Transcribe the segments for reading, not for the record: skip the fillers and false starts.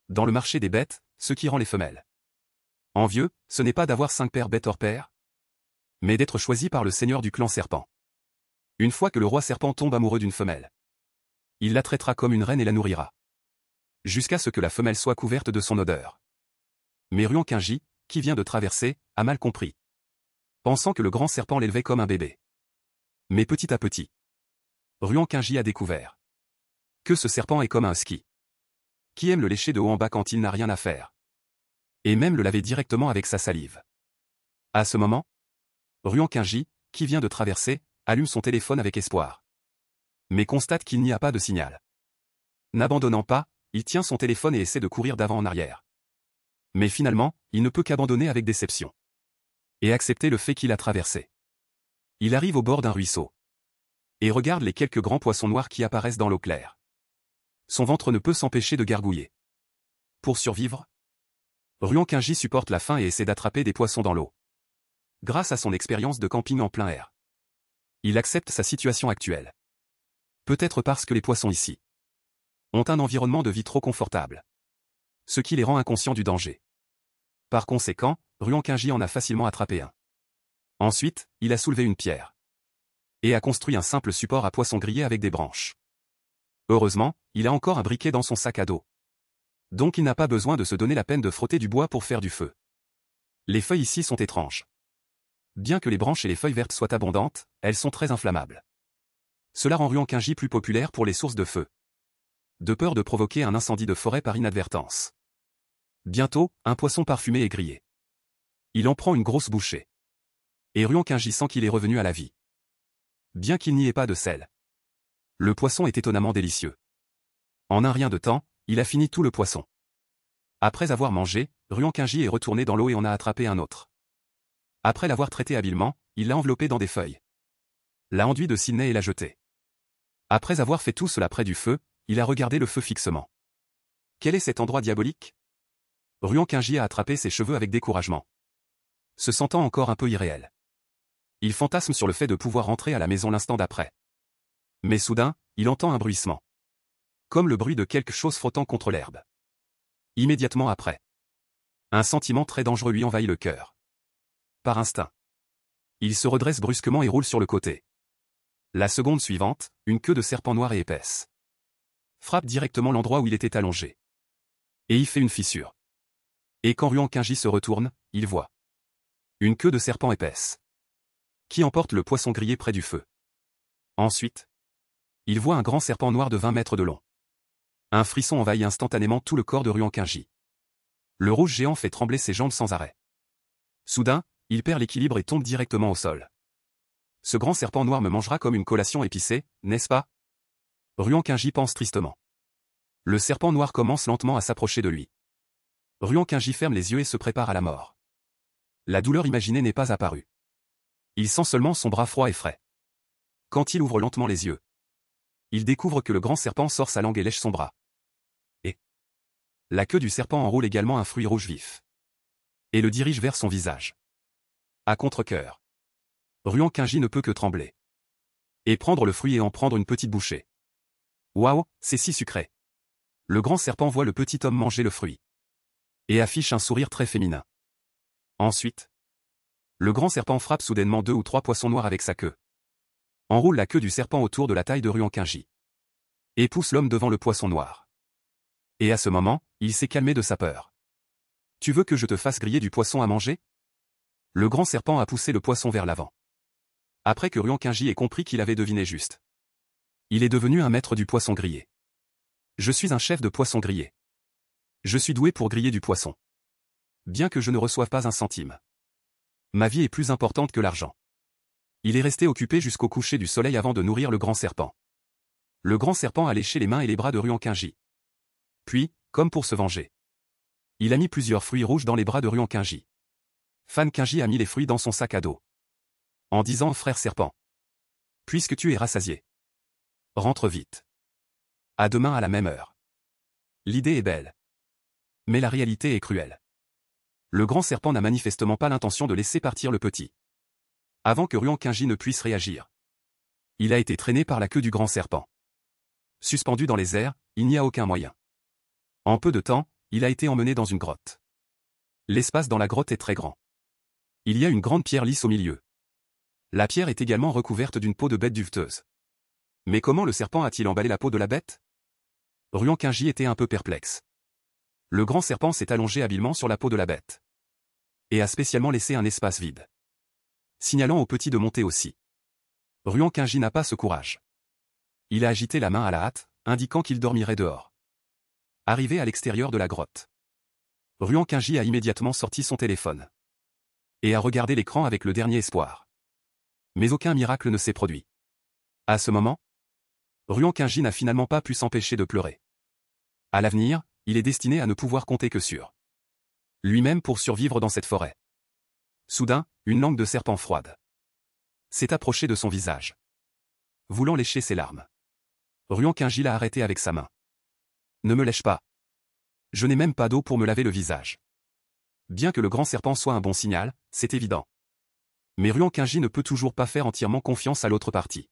Dans le marché des bêtes, ce qui rend les femelles envieux, ce n'est pas d'avoir 5 paires bêtes hors pair, mais d'être choisi par le seigneur du clan serpent. Une fois que le roi serpent tombe amoureux d'une femelle, il la traitera comme une reine et la nourrira, jusqu'à ce que la femelle soit couverte de son odeur. Mais Ruan-Kingji, qui vient de traverser, a mal compris, pensant que le grand serpent l'élevait comme un bébé. Mais petit à petit, Ruan-Kingji a découvert que ce serpent est comme un husky, qui aime le lécher de haut en bas quand il n'a rien à faire, et même le laver directement avec sa salive. À ce moment, Ruan-Kingji, qui vient de traverser, allume son téléphone avec espoir, mais constate qu'il n'y a pas de signal. N'abandonnant pas, il tient son téléphone et essaie de courir d'avant en arrière. Mais finalement, il ne peut qu'abandonner avec déception et accepter le fait qu'il a traversé. Il arrive au bord d'un ruisseau et regarde les quelques grands poissons noirs qui apparaissent dans l'eau claire. Son ventre ne peut s'empêcher de gargouiller. Pour survivre, Ruan-Kingji supporte la faim et essaie d'attraper des poissons dans l'eau. Grâce à son expérience de camping en plein air, il accepte sa situation actuelle. Peut-être parce que les poissons ici ont un environnement de vie trop confortable, ce qui les rend inconscients du danger. Par conséquent, Ruan-Kingji en a facilement attrapé un. Ensuite, il a soulevé une pierre et a construit un simple support à poisson grillé avec des branches. Heureusement, il a encore un briquet dans son sac à dos. Donc il n'a pas besoin de se donner la peine de frotter du bois pour faire du feu. Les feuilles ici sont étranges. Bien que les branches et les feuilles vertes soient abondantes, elles sont très inflammables. Cela rend Ruan-Kingji plus populaire pour les sources de feu, de peur de provoquer un incendie de forêt par inadvertance. Bientôt, un poisson parfumé est grillé. Il en prend une grosse bouchée. Et Ruan-Kingji sent qu'il est revenu à la vie. Bien qu'il n'y ait pas de sel, le poisson est étonnamment délicieux. En un rien de temps, il a fini tout le poisson. Après avoir mangé, Ruan-Kingji est retourné dans l'eau et en a attrapé un autre. Après l'avoir traité habilement, il l'a enveloppé dans des feuilles, l'a enduit de Sydney et l'a jeté. Après avoir fait tout cela près du feu, il a regardé le feu fixement. Quel est cet endroit diabolique? Ruan-Kingji a attrapé ses cheveux avec découragement, se sentant encore un peu irréel. Il fantasme sur le fait de pouvoir rentrer à la maison l'instant d'après. Mais soudain, il entend un bruissement, comme le bruit de quelque chose frottant contre l'herbe. Immédiatement après, un sentiment très dangereux lui envahit le cœur. Par instinct, il se redresse brusquement et roule sur le côté. La seconde suivante, une queue de serpent noire et épaisse frappe directement l'endroit où il était allongé et y fait une fissure. Et quand Ruan-Kingji se retourne, il voit une queue de serpent épaisse qui emporte le poisson grillé près du feu. Ensuite, il voit un grand serpent noir de 20 mètres de long. Un frisson envahit instantanément tout le corps de Ruan-Kingji. Le rouge géant fait trembler ses jambes sans arrêt. Soudain, il perd l'équilibre et tombe directement au sol. Ce grand serpent noir me mangera comme une collation épicée, n'est-ce pas? Ruan-Kingji pense tristement. Le serpent noir commence lentement à s'approcher de lui. Ruan-Kingji ferme les yeux et se prépare à la mort. La douleur imaginée n'est pas apparue. Il sent seulement son bras froid et frais. Quand il ouvre lentement les yeux, il découvre que le grand serpent sort sa langue et lèche son bras. Et la queue du serpent enroule également un fruit rouge vif et le dirige vers son visage. À contre-cœur, Ruan-Kingji ne peut que trembler et prendre le fruit et en prendre une petite bouchée. Waouh, c'est si sucré! Le grand serpent voit le petit homme manger le fruit et affiche un sourire très féminin. Ensuite, le grand serpent frappe soudainement 2 ou 3 poissons noirs avec sa queue, enroule la queue du serpent autour de la taille de Ruan-Kingji et pousse l'homme devant le poisson noir. Et à ce moment, il s'est calmé de sa peur. Tu veux que je te fasse griller du poisson à manger? Le grand serpent a poussé le poisson vers l'avant. Après que Ruan-Kingji ait compris qu'il avait deviné juste, il est devenu un maître du poisson grillé. Je suis un chef de poisson grillé. Je suis doué pour griller du poisson. Bien que je ne reçoive pas un centime, ma vie est plus importante que l'argent. Il est resté occupé jusqu'au coucher du soleil avant de nourrir le grand serpent. Le grand serpent a léché les mains et les bras de Ruan-Kingji. Puis, comme pour se venger, il a mis plusieurs fruits rouges dans les bras de Ruan-Kingji. Fan-Kingji a mis les fruits dans son sac à dos, en disant « Frère serpent, puisque tu es rassasié, rentre vite. À demain à la même heure. » L'idée est belle, mais la réalité est cruelle. Le grand serpent n'a manifestement pas l'intention de laisser partir le petit, avant que Ruan-Kingji ne puisse réagir. Il a été traîné par la queue du grand serpent. Suspendu dans les airs, il n'y a aucun moyen. En peu de temps, il a été emmené dans une grotte. L'espace dans la grotte est très grand. Il y a une grande pierre lisse au milieu. La pierre est également recouverte d'une peau de bête duveteuse. Mais comment le serpent a-t-il emballé la peau de la bête? Ruan-Qingji était un peu perplexe. Le grand serpent s'est allongé habilement sur la peau de la bête. Et a spécialement laissé un espace vide. Signalant au petit de monter aussi. Ruan-Qingji n'a pas ce courage. Il a agité la main à la hâte, indiquant qu'il dormirait dehors. Arrivé à l'extérieur de la grotte, Ruan-Qingji a immédiatement sorti son téléphone. Et a regardé l'écran avec le dernier espoir. Mais aucun miracle ne s'est produit. À ce moment, Ruan-Qingji n'a finalement pas pu s'empêcher de pleurer. À l'avenir, il est destiné à ne pouvoir compter que sur lui-même pour survivre dans cette forêt. Soudain, une langue de serpent froide s'est approchée de son visage. Voulant lécher ses larmes, Ruan-Qingji l'a arrêté avec sa main. Ne me lèche pas. Je n'ai même pas d'eau pour me laver le visage. Bien que le grand serpent soit un bon signal, c'est évident. Mais Ruan-Qingji ne peut toujours pas faire entièrement confiance à l'autre partie.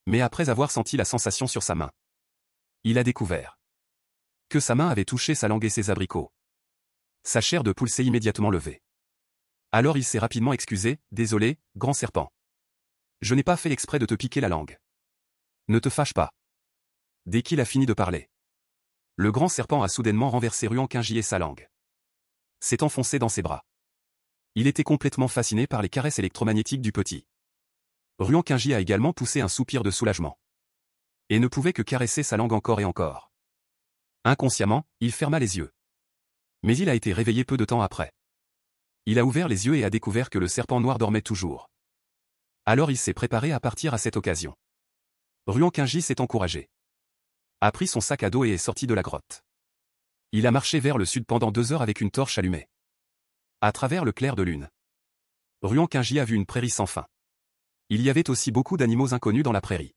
Mais après avoir senti la sensation sur sa main, il a découvert que sa main avait touché sa langue et ses abricots. Sa chair de poule s'est immédiatement levée. Alors il s'est rapidement excusé, « Désolé, grand serpent. Je n'ai pas fait exprès de te piquer la langue. Ne te fâche pas. » Dès qu'il a fini de parler, le grand serpent a soudainement renversé Ruan-Qingji et sa langue s'est enfoncé dans ses bras. Il était complètement fasciné par les caresses électromagnétiques du petit. Ruan-Qingji a également poussé un soupir de soulagement. Et ne pouvait que caresser sa langue encore et encore. Inconsciemment, il ferma les yeux. Mais il a été réveillé peu de temps après. Il a ouvert les yeux et a découvert que le serpent noir dormait toujours. Alors il s'est préparé à partir à cette occasion. Ruan-Qingji s'est encouragé. A pris son sac à dos et est sorti de la grotte. Il a marché vers le sud pendant 2 heures avec une torche allumée. À travers le clair de lune, Ruan-Qingji a vu une prairie sans fin. Il y avait aussi beaucoup d'animaux inconnus dans la prairie.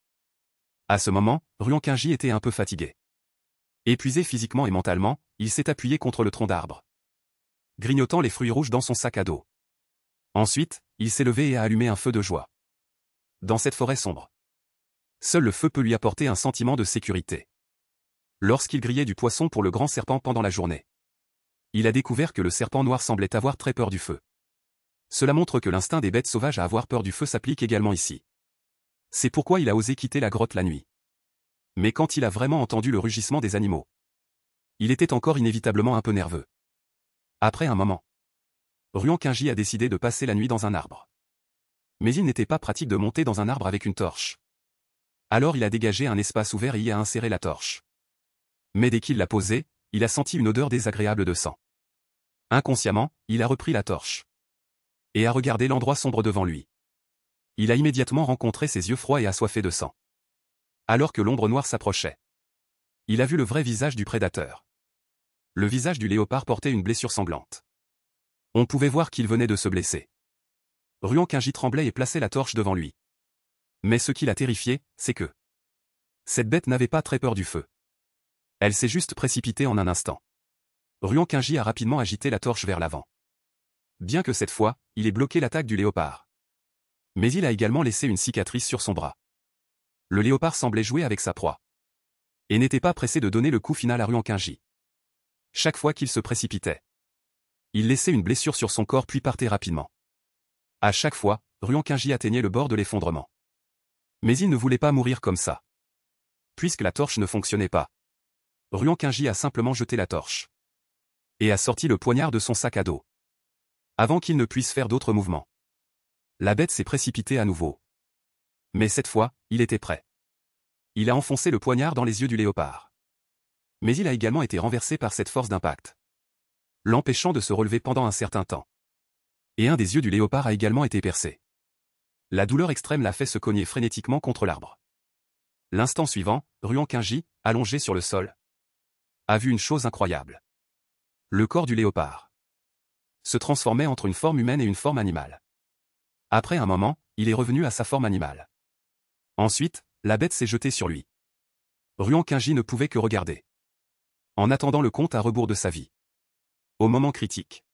À ce moment, Ruan-Qingji était un peu fatigué. Épuisé physiquement et mentalement, il s'est appuyé contre le tronc d'arbre, grignotant les fruits rouges dans son sac à dos. Ensuite, il s'est levé et a allumé un feu de joie. Dans cette forêt sombre, seul le feu peut lui apporter un sentiment de sécurité. Lorsqu'il grillait du poisson pour le grand serpent pendant la journée, il a découvert que le serpent noir semblait avoir très peur du feu. Cela montre que l'instinct des bêtes sauvages à avoir peur du feu s'applique également ici. C'est pourquoi il a osé quitter la grotte la nuit. Mais quand il a vraiment entendu le rugissement des animaux, il était encore inévitablement un peu nerveux. Après un moment, Ruan-Qingji a décidé de passer la nuit dans un arbre. Mais il n'était pas pratique de monter dans un arbre avec une torche. Alors il a dégagé un espace ouvert et y a inséré la torche. Mais dès qu'il l'a posée, il a senti une odeur désagréable de sang. Inconsciemment, il a repris la torche et a regardé l'endroit sombre devant lui. Il a immédiatement rencontré ses yeux froids et assoiffés de sang. Alors que l'ombre noire s'approchait, il a vu le vrai visage du prédateur. Le visage du léopard portait une blessure sanglante. On pouvait voir qu'il venait de se blesser. Ruan-Qingji tremblait et plaçait la torche devant lui. Mais ce qui l'a terrifié, c'est que cette bête n'avait pas très peur du feu. Elle s'est juste précipitée en un instant. Ruan-Qingji a rapidement agité la torche vers l'avant. Bien que cette fois, il ait bloqué l'attaque du léopard. Mais il a également laissé une cicatrice sur son bras. Le léopard semblait jouer avec sa proie. Et n'était pas pressé de donner le coup final à Ruan-Qingji. Chaque fois qu'il se précipitait, il laissait une blessure sur son corps puis partait rapidement. À chaque fois, Ruan-Qingji atteignait le bord de l'effondrement. Mais il ne voulait pas mourir comme ça. Puisque la torche ne fonctionnait pas, Ruan-Qingji a simplement jeté la torche. Et a sorti le poignard de son sac à dos. Avant qu'il ne puisse faire d'autres mouvements. La bête s'est précipitée à nouveau. Mais cette fois, il était prêt. Il a enfoncé le poignard dans les yeux du léopard. Mais il a également été renversé par cette force d'impact, l'empêchant de se relever pendant un certain temps. Et un des yeux du léopard a également été percé. La douleur extrême l'a fait se cogner frénétiquement contre l'arbre. L'instant suivant, Ruan-Qingji, allongé sur le sol, a vu une chose incroyable. Le corps du léopard se transformait entre une forme humaine et une forme animale. Après un moment, il est revenu à sa forme animale. Ensuite, la bête s'est jetée sur lui. Ruan-Qingji ne pouvait que regarder, en attendant le compte à rebours de sa vie. Au moment critique,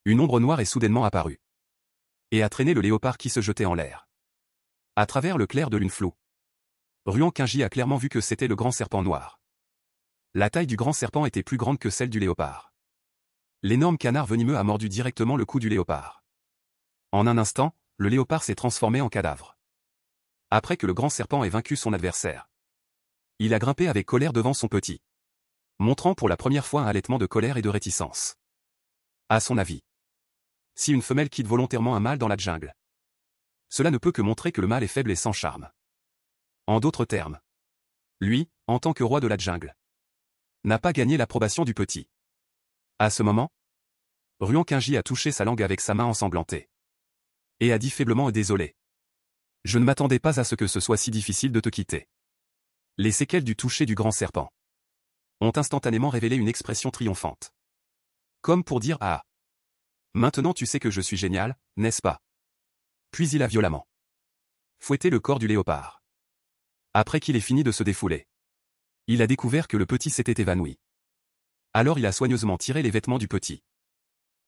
une ombre noire est soudainement apparue et a traîné le léopard qui se jetait en l'air. À travers le clair de lune floue, Ruan-Qingji a clairement vu que c'était le grand serpent noir. La taille du grand serpent était plus grande que celle du léopard. L'énorme canard venimeux a mordu directement le cou du léopard. En un instant, le léopard s'est transformé en cadavre. Après que le grand serpent ait vaincu son adversaire, il a grimpé avec colère devant son petit, montrant pour la première fois un halètement de colère et de réticence. À son avis, si une femelle quitte volontairement un mâle dans la jungle, cela ne peut que montrer que le mâle est faible et sans charme. En d'autres termes, lui, en tant que roi de la jungle, n'a pas gagné l'approbation du petit. À ce moment, Ruan-Kingji a touché sa langue avec sa main ensanglantée et a dit faiblement désolé. Je ne m'attendais pas à ce que ce soit si difficile de te quitter. Les séquelles du toucher du grand serpent ont instantanément révélé une expression triomphante. Comme pour dire ah. Maintenant tu sais que je suis génial, n'est-ce pas? Puis il a violemment fouetté le corps du léopard. Après qu'il ait fini de se défouler, il a découvert que le petit s'était évanoui. Alors il a soigneusement tiré les vêtements du petit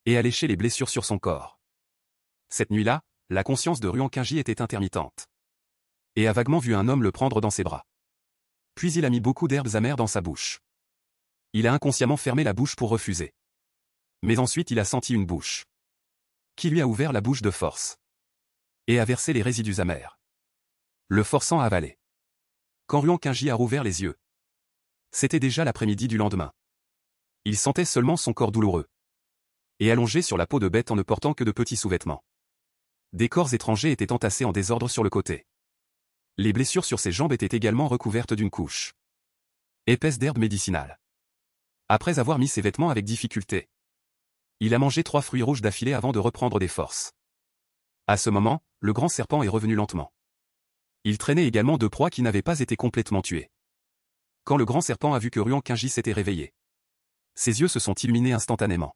et a léché les blessures sur son corps. Cette nuit-là, la conscience de Ruan-Kingji était intermittente et a vaguement vu un homme le prendre dans ses bras. Puis il a mis beaucoup d'herbes amères dans sa bouche. Il a inconsciemment fermé la bouche pour refuser. Mais ensuite il a senti une bouche qui lui a ouvert la bouche de force et a versé les résidus amers, le forçant à avaler. Quand Ruan-Kingji a rouvert les yeux, c'était déjà l'après-midi du lendemain. Il sentait seulement son corps douloureux et allongé sur la peau de bête en ne portant que de petits sous-vêtements. Des corps étrangers étaient entassés en désordre sur le côté. Les blessures sur ses jambes étaient également recouvertes d'une couche épaisse d'herbes médicinales. Après avoir mis ses vêtements avec difficulté, il a mangé 3 fruits rouges d'affilée avant de reprendre des forces. À ce moment, le grand serpent est revenu lentement. Il traînait également 2 proies qui n'avaient pas été complètement tuées. Quand le grand serpent a vu que Ruan-Kingji s'était réveillé, ses yeux se sont illuminés instantanément.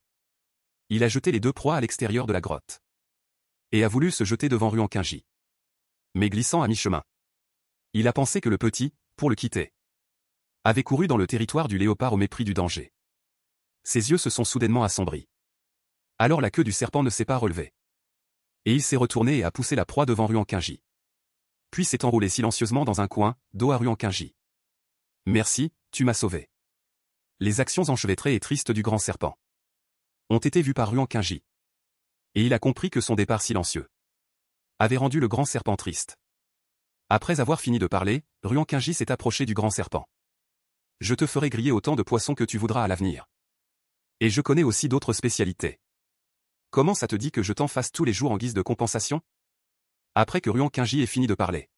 Il a jeté les 2 proies à l'extérieur de la grotte et a voulu se jeter devant Ruan-Kingji. Mais glissant à mi-chemin, il a pensé que le petit, pour le quitter, avait couru dans le territoire du léopard au mépris du danger. Ses yeux se sont soudainement assombris. Alors la queue du serpent ne s'est pas relevée. Et il s'est retourné et a poussé la proie devant Ruan-Kingji. Puis s'est enroulé silencieusement dans un coin, dos à Ruan-Kingji. Merci, tu m'as sauvé. Les actions enchevêtrées et tristes du grand serpent ont été vues par Ruan-Kingji. Et il a compris que son départ silencieux avait rendu le grand serpent triste. Après avoir fini de parler, Ruan-Kingji s'est approché du grand serpent. Je te ferai griller autant de poissons que tu voudras à l'avenir. Et je connais aussi d'autres spécialités. Comment ça te dit que je t'en fasse tous les jours en guise de compensation? Après que Ruan-Kingji ait fini de parler,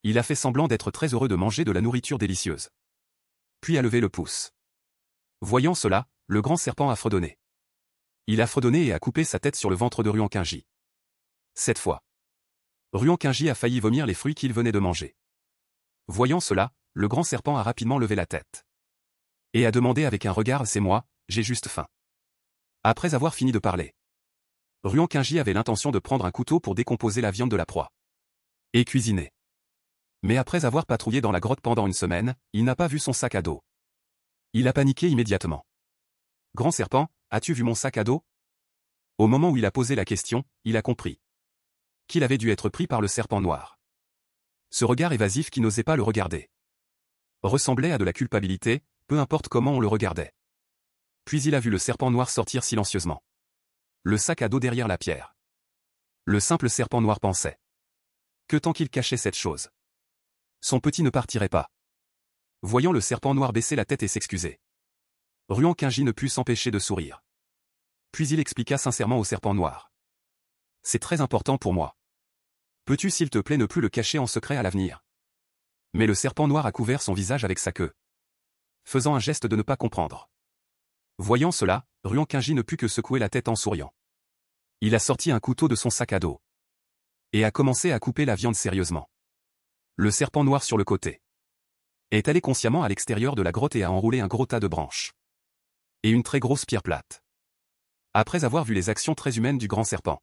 il a fait semblant d'être très heureux de manger de la nourriture délicieuse. Puis a levé le pouce. Voyant cela, le grand serpent a fredonné. Il a fredonné et a coupé sa tête sur le ventre de Ruan-Kingji. Cette fois, Ruan-Kingji a failli vomir les fruits qu'il venait de manger. Voyant cela, le grand serpent a rapidement levé la tête et a demandé avec un regard « C'est moi, j'ai juste faim ». Après avoir fini de parler, Ruan-Kingji avait l'intention de prendre un couteau pour décomposer la viande de la proie et cuisiner. Mais après avoir patrouillé dans la grotte pendant une semaine, il n'a pas vu son sac à dos. Il a paniqué immédiatement. « Grand serpent, as-tu vu mon sac à dos ?» Au moment où il a posé la question, il a compris qu'il avait dû être pris par le serpent noir. Ce regard évasif qui n'osait pas le regarder ressemblait à de la culpabilité, peu importe comment on le regardait. Puis il a vu le serpent noir sortir silencieusement, le sac à dos derrière la pierre. Le simple serpent noir pensait que tant qu'il cachait cette chose, son petit ne partirait pas. Voyant le serpent noir baisser la tête et s'excuser, Ruan-Kingji ne put s'empêcher de sourire. Puis il expliqua sincèrement au serpent noir. « C'est très important pour moi. Peux-tu s'il te plaît ne plus le cacher en secret à l'avenir ?» Mais le serpent noir a couvert son visage avec sa queue, faisant un geste de ne pas comprendre. Voyant cela, Ruan-Kingji ne put que secouer la tête en souriant. Il a sorti un couteau de son sac à dos et a commencé à couper la viande sérieusement. Le serpent noir sur le côté est allé consciemment à l'extérieur de la grotte et a enroulé un gros tas de branches et une très grosse pierre plate. Après avoir vu les actions très humaines du grand serpent,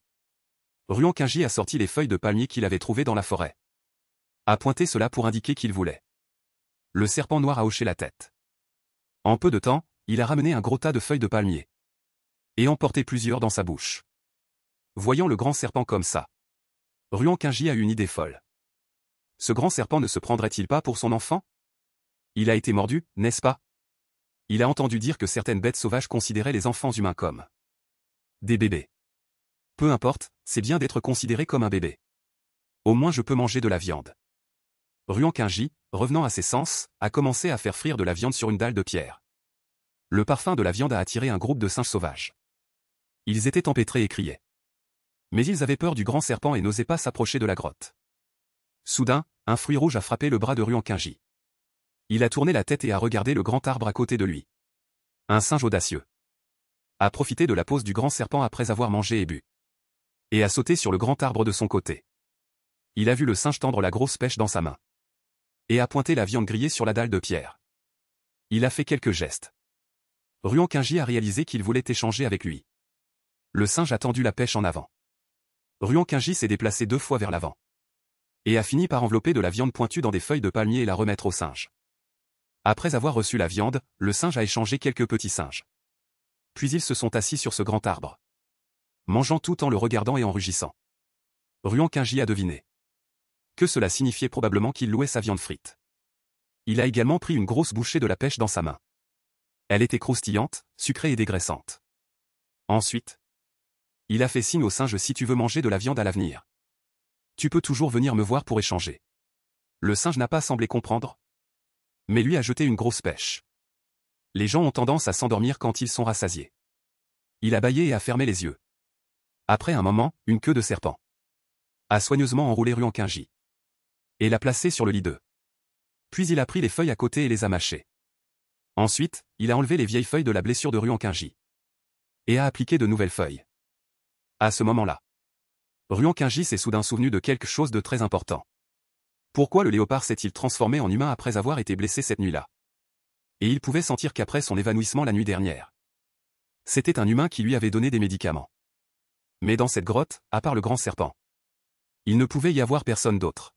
Ruan-Kingji a sorti les feuilles de palmier qu'il avait trouvées dans la forêt. A pointé cela pour indiquer qu'il voulait. Le serpent noir a hoché la tête. En peu de temps, il a ramené un gros tas de feuilles de palmier et emporté plusieurs dans sa bouche. Voyant le grand serpent comme ça, Ruan-Kingji a une idée folle. Ce grand serpent ne se prendrait-il pas pour son enfant? Il a été mordu, n'est-ce pas? Il a entendu dire que certaines bêtes sauvages considéraient les enfants humains comme des bébés. Peu importe, c'est bien d'être considéré comme un bébé. Au moins je peux manger de la viande. Ruan-Qingji, revenant à ses sens, a commencé à faire frire de la viande sur une dalle de pierre. Le parfum de la viande a attiré un groupe de singes sauvages. Ils étaient empêtrés et criaient. Mais ils avaient peur du grand serpent et n'osaient pas s'approcher de la grotte. Soudain, un fruit rouge a frappé le bras de Ruan-Qingji. Il a tourné la tête et a regardé le grand arbre à côté de lui. Un singe audacieux a profité de la pause du grand serpent après avoir mangé et bu. Et a sauté sur le grand arbre de son côté. Il a vu le singe tendre la grosse pêche dans sa main. Et a pointé la viande grillée sur la dalle de pierre. Il a fait quelques gestes. Ruan-Qingji a réalisé qu'il voulait échanger avec lui. Le singe a tendu la pêche en avant. Ruan-Qingji s'est déplacé 2 fois vers l'avant. Et a fini par envelopper de la viande pointue dans des feuilles de palmier et la remettre au singe. Après avoir reçu la viande, le singe a échangé quelques petits singes. Puis ils se sont assis sur ce grand arbre, mangeant tout en le regardant et en rugissant. Ruan-Qingji a deviné que cela signifiait probablement qu'il louait sa viande frite. Il a également pris une grosse bouchée de la pêche dans sa main. Elle était croustillante, sucrée et dégraissante. Ensuite, il a fait signe au singe: si tu veux manger de la viande à l'avenir, tu peux toujours venir me voir pour échanger. Le singe n'a pas semblé comprendre, mais lui a jeté une grosse pêche. Les gens ont tendance à s'endormir quand ils sont rassasiés. Il a bâillé et a fermé les yeux. Après un moment, une queue de serpent a soigneusement enroulé Ruan-Qingji et l'a placé sur le lit d'œufs. Puis il a pris les feuilles à côté et les a mâchées. Ensuite, il a enlevé les vieilles feuilles de la blessure de Ruan-Qingji et a appliqué de nouvelles feuilles. À ce moment-là, Ruan-Qingji s'est soudain souvenu de quelque chose de très important. Pourquoi le léopard s'est-il transformé en humain après avoir été blessé cette nuit-là? Et il pouvait sentir qu'après son évanouissement la nuit dernière, c'était un humain qui lui avait donné des médicaments. Mais dans cette grotte, à part le grand serpent, il ne pouvait y avoir personne d'autre.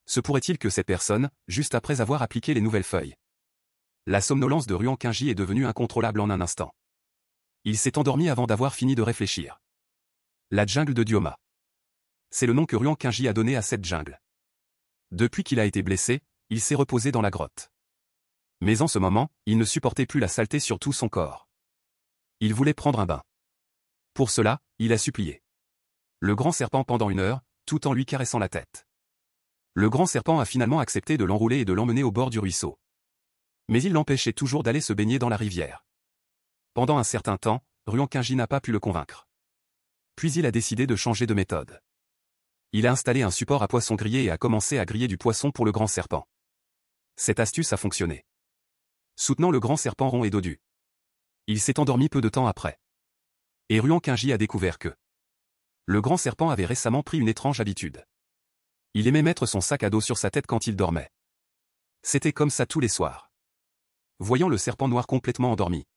Se pourrait-il que cette personne, juste après avoir appliqué les nouvelles feuilles? La somnolence de Ruan-Qingji est devenue incontrôlable en un instant. Il s'est endormi avant d'avoir fini de réfléchir. La jungle de Dioma. C'est le nom que Ruan-Qingji a donné à cette jungle. Depuis qu'il a été blessé, il s'est reposé dans la grotte. Mais en ce moment, il ne supportait plus la saleté sur tout son corps. Il voulait prendre un bain. Pour cela, il a supplié le grand serpent pendant 1 heure, tout en lui caressant la tête. Le grand serpent a finalement accepté de l'enrouler et de l'emmener au bord du ruisseau. Mais il l'empêchait toujours d'aller se baigner dans la rivière. Pendant un certain temps, Ruan-Qingji n'a pas pu le convaincre. Puis il a décidé de changer de méthode. Il a installé un support à poisson grillé et a commencé à griller du poisson pour le grand serpent. Cette astuce a fonctionné, soutenant le grand serpent rond et dodu. Il s'est endormi peu de temps après. Et Ruan-Qingji a découvert que le grand serpent avait récemment pris une étrange habitude. Il aimait mettre son sac à dos sur sa tête quand il dormait. C'était comme ça tous les soirs. Voyant le serpent noir complètement endormi,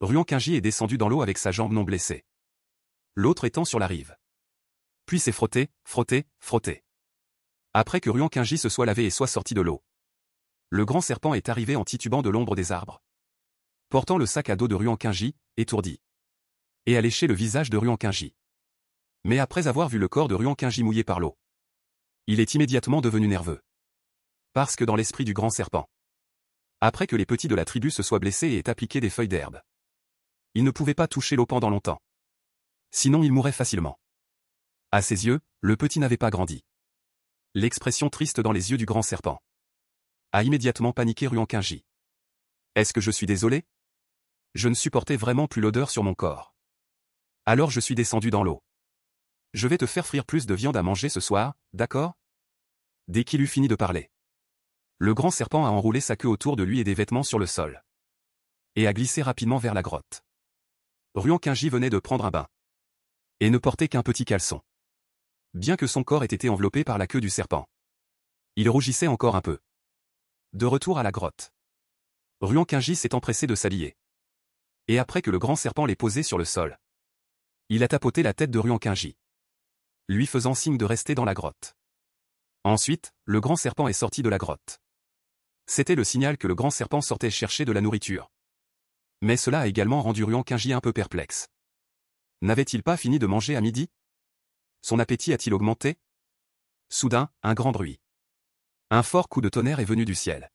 Ruan-Qingji est descendu dans l'eau avec sa jambe non blessée, l'autre étant sur la rive. Puis s'est frotté, frotté, frotté. Après que Ruan-Qingji se soit lavé et soit sorti de l'eau, le grand serpent est arrivé en titubant de l'ombre des arbres, portant le sac à dos de Ruan-Qingji, étourdi, et a léché le visage de Ruan-Qingji. Mais après avoir vu le corps de Ruan-Qingji mouillé par l'eau, il est immédiatement devenu nerveux. Parce que dans l'esprit du grand serpent, après que les petits de la tribu se soient blessés et aient appliqué des feuilles d'herbe, il ne pouvait pas toucher l'eau pendant longtemps. Sinon il mourrait facilement. À ses yeux, le petit n'avait pas grandi. L'expression triste dans les yeux du grand serpent a immédiatement paniqué Ruan-Qingji. Est-ce que je suis désolé? Je ne supportais vraiment plus l'odeur sur mon corps. Alors je suis descendu dans l'eau. Je vais te faire frire plus de viande à manger ce soir, d'accord? Dès qu'il eut fini de parler, le grand serpent a enroulé sa queue autour de lui et des vêtements sur le sol, et a glissé rapidement vers la grotte. Ruan-Qingji venait de prendre un bain, et ne portait qu'un petit caleçon. Bien que son corps ait été enveloppé par la queue du serpent, il rougissait encore un peu. De retour à la grotte, Ruan-Qingji s'est empressé de s'habiller. Et après que le grand serpent l'ait posé sur le sol, il a tapoté la tête de Ruan-Qingji, lui faisant signe de rester dans la grotte. Ensuite, le grand serpent est sorti de la grotte. C'était le signal que le grand serpent sortait chercher de la nourriture. Mais cela a également rendu Ruan-Qingji un peu perplexe. N'avait-il pas fini de manger à midi? Son appétit a-t-il augmenté? Soudain, un grand bruit. Un fort coup de tonnerre est venu du ciel.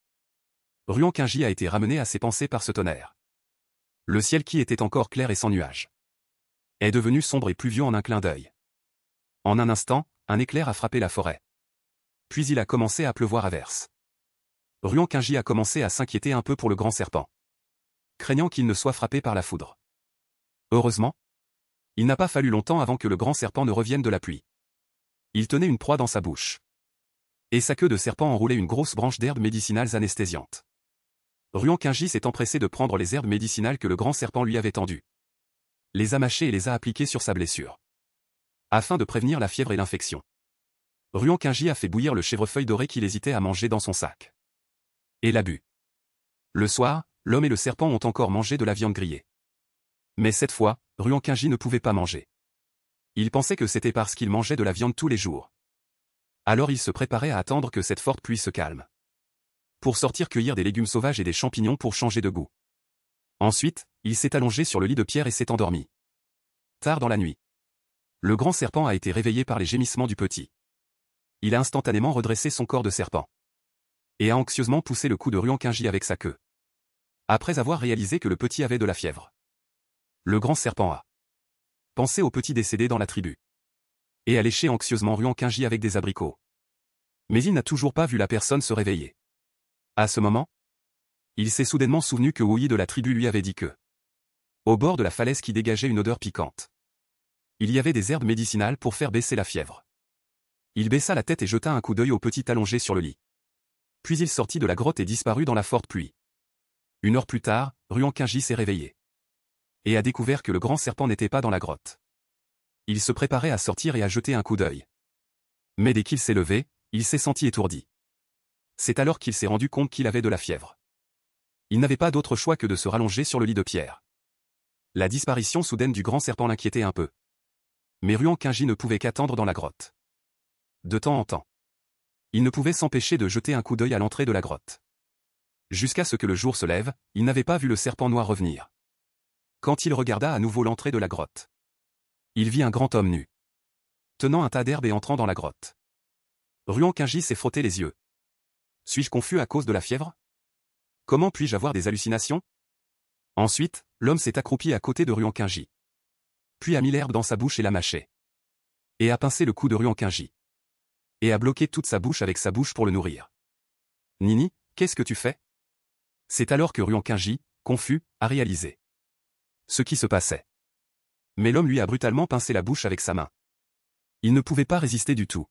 Ruan Qingji a été ramené à ses pensées par ce tonnerre. Le ciel qui était encore clair et sans nuages est devenu sombre et pluvieux en un clin d'œil. En un instant, un éclair a frappé la forêt. Puis il a commencé à pleuvoir à verse. Ruan Qingji a commencé à s'inquiéter un peu pour le grand serpent, craignant qu'il ne soit frappé par la foudre. Heureusement, il n'a pas fallu longtemps avant que le grand serpent ne revienne de la pluie. Il tenait une proie dans sa bouche. Et sa queue de serpent enroulait une grosse branche d'herbes médicinales anesthésiantes. Ruan Qingji s'est empressé de prendre les herbes médicinales que le grand serpent lui avait tendues, les a mâchées et les a appliquées sur sa blessure, afin de prévenir la fièvre et l'infection. Ruan Qingji a fait bouillir le chèvrefeuille doré qu'il hésitait à manger dans son sac. Et l'a bu. Le soir, l'homme et le serpent ont encore mangé de la viande grillée. Mais cette fois, Ruan Qingji ne pouvait pas manger. Il pensait que c'était parce qu'il mangeait de la viande tous les jours. Alors il se préparait à attendre que cette forte pluie se calme, pour sortir cueillir des légumes sauvages et des champignons pour changer de goût. Ensuite, il s'est allongé sur le lit de pierre et s'est endormi. Tard dans la nuit, le grand serpent a été réveillé par les gémissements du petit. Il a instantanément redressé son corps de serpent et a anxieusement poussé le cou de Ruan Qingji avec sa queue, après avoir réalisé que le petit avait de la fièvre. Le grand serpent a pensé au petit décédé dans la tribu et a léché anxieusement Ruan Qingji avec des abricots. Mais il n'a toujours pas vu la personne se réveiller. À ce moment, il s'est soudainement souvenu que Wuyi de la tribu lui avait dit que, au bord de la falaise qui dégageait une odeur piquante, il y avait des herbes médicinales pour faire baisser la fièvre. Il baissa la tête et jeta un coup d'œil au petit allongé sur le lit. Puis il sortit de la grotte et disparut dans la forte pluie. Une heure plus tard, Ruan Qingji s'est réveillé et a découvert que le grand serpent n'était pas dans la grotte. Il se préparait à sortir et à jeter un coup d'œil. Mais dès qu'il s'est levé, il s'est senti étourdi. C'est alors qu'il s'est rendu compte qu'il avait de la fièvre. Il n'avait pas d'autre choix que de se rallonger sur le lit de pierre. La disparition soudaine du grand serpent l'inquiétait un peu. Mais Ruan Qingji ne pouvait qu'attendre dans la grotte. De temps en temps, il ne pouvait s'empêcher de jeter un coup d'œil à l'entrée de la grotte. Jusqu'à ce que le jour se lève, il n'avait pas vu le serpent noir revenir. Quand il regarda à nouveau l'entrée de la grotte, il vit un grand homme nu, tenant un tas d'herbes et entrant dans la grotte. Ruan Qingji s'est frotté les yeux. Suis-je confus à cause de la fièvre? Comment puis-je avoir des hallucinations? Ensuite, l'homme s'est accroupi à côté de Ruan Qingji, puis a mis l'herbe dans sa bouche et l'a mâché, et a pincé le cou de Ruan Qingji, et a bloqué toute sa bouche avec sa bouche pour le nourrir. Nini, qu'est-ce que tu fais? C'est alors que Ruan Qingji, confus, a réalisé ce qui se passait. Mais l'homme lui a brutalement pincé la bouche avec sa main. Il ne pouvait pas résister du tout.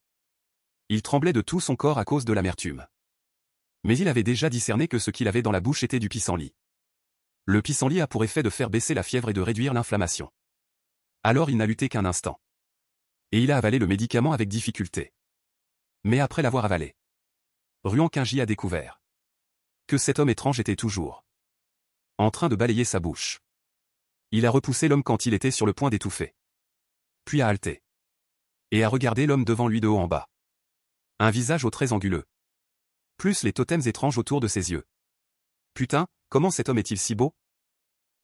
Il tremblait de tout son corps à cause de l'amertume. Mais il avait déjà discerné que ce qu'il avait dans la bouche était du pissenlit. Le pissenlit a pour effet de faire baisser la fièvre et de réduire l'inflammation. Alors il n'a lutté qu'un instant. Et il a avalé le médicament avec difficulté. Mais après l'avoir avalé, Ruan Qingji a découvert que cet homme étrange était toujours en train de balayer sa bouche. Il a repoussé l'homme quand il était sur le point d'étouffer. Puis a halté. Et a regardé l'homme devant lui de haut en bas. Un visage aux traits anguleux. Plus les totems étranges autour de ses yeux. Putain, comment cet homme est-il si beau?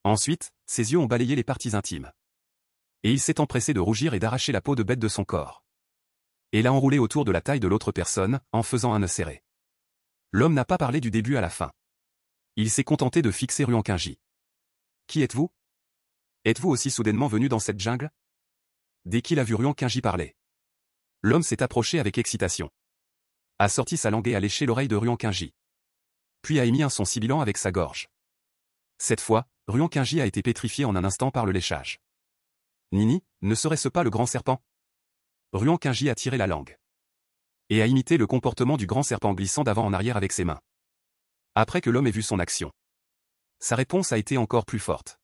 Ensuite, ses yeux ont balayé les parties intimes. Et il s'est empressé de rougir et d'arracher la peau de bête de son corps. Et l'a enroulé autour de la taille de l'autre personne, en faisant un nœud serré. L'homme n'a pas parlé du début à la fin. Il s'est contenté de fixer Ruan Qingji. Qui êtes-vous? Êtes-vous aussi soudainement venu dans cette jungle? Dès qu'il a vu Ruan Qingji parler, l'homme s'est approché avec excitation, a sorti sa langue et a léché l'oreille de Ruan Qingji, puis a émis un son sibilant avec sa gorge. Cette fois, Ruan Qingji a été pétrifié en un instant par le léchage. Nini, ne serait-ce pas le grand serpent? Ruan Qingji a tiré la langue et a imité le comportement du grand serpent glissant d'avant en arrière avec ses mains. Après que l'homme ait vu son action, sa réponse a été encore plus forte.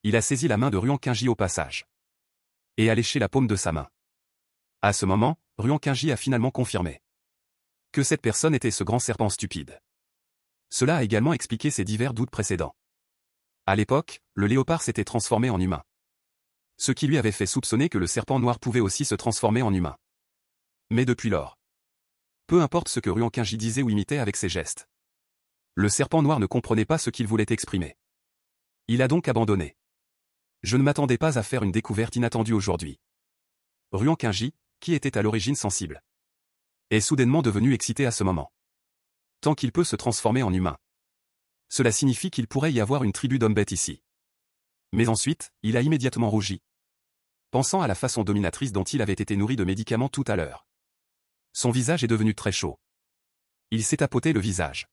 Il a saisi la main de Ruan Qingji au passage et a léché la paume de sa main. À ce moment, Ruan Qingji a finalement confirmé que cette personne était ce grand serpent stupide. Cela a également expliqué ses divers doutes précédents. À l'époque, le léopard s'était transformé en humain, ce qui lui avait fait soupçonner que le serpent noir pouvait aussi se transformer en humain. Mais depuis lors, peu importe ce que Ruan Qingji disait ou imitait avec ses gestes, le serpent noir ne comprenait pas ce qu'il voulait exprimer. Il a donc abandonné. Je ne m'attendais pas à faire une découverte inattendue aujourd'hui. Ruan Qingji, qui était à l'origine sensible, est soudainement devenu excité à ce moment. Tant qu'il peut se transformer en humain, Cela signifie qu'il pourrait y avoir une tribu d'hommes-bêtes ici. Mais ensuite, il a immédiatement rougi, pensant à la façon dominatrice dont il avait été nourri de médicaments tout à l'heure. Son visage est devenu très chaud. Il s'est tapoté le visage,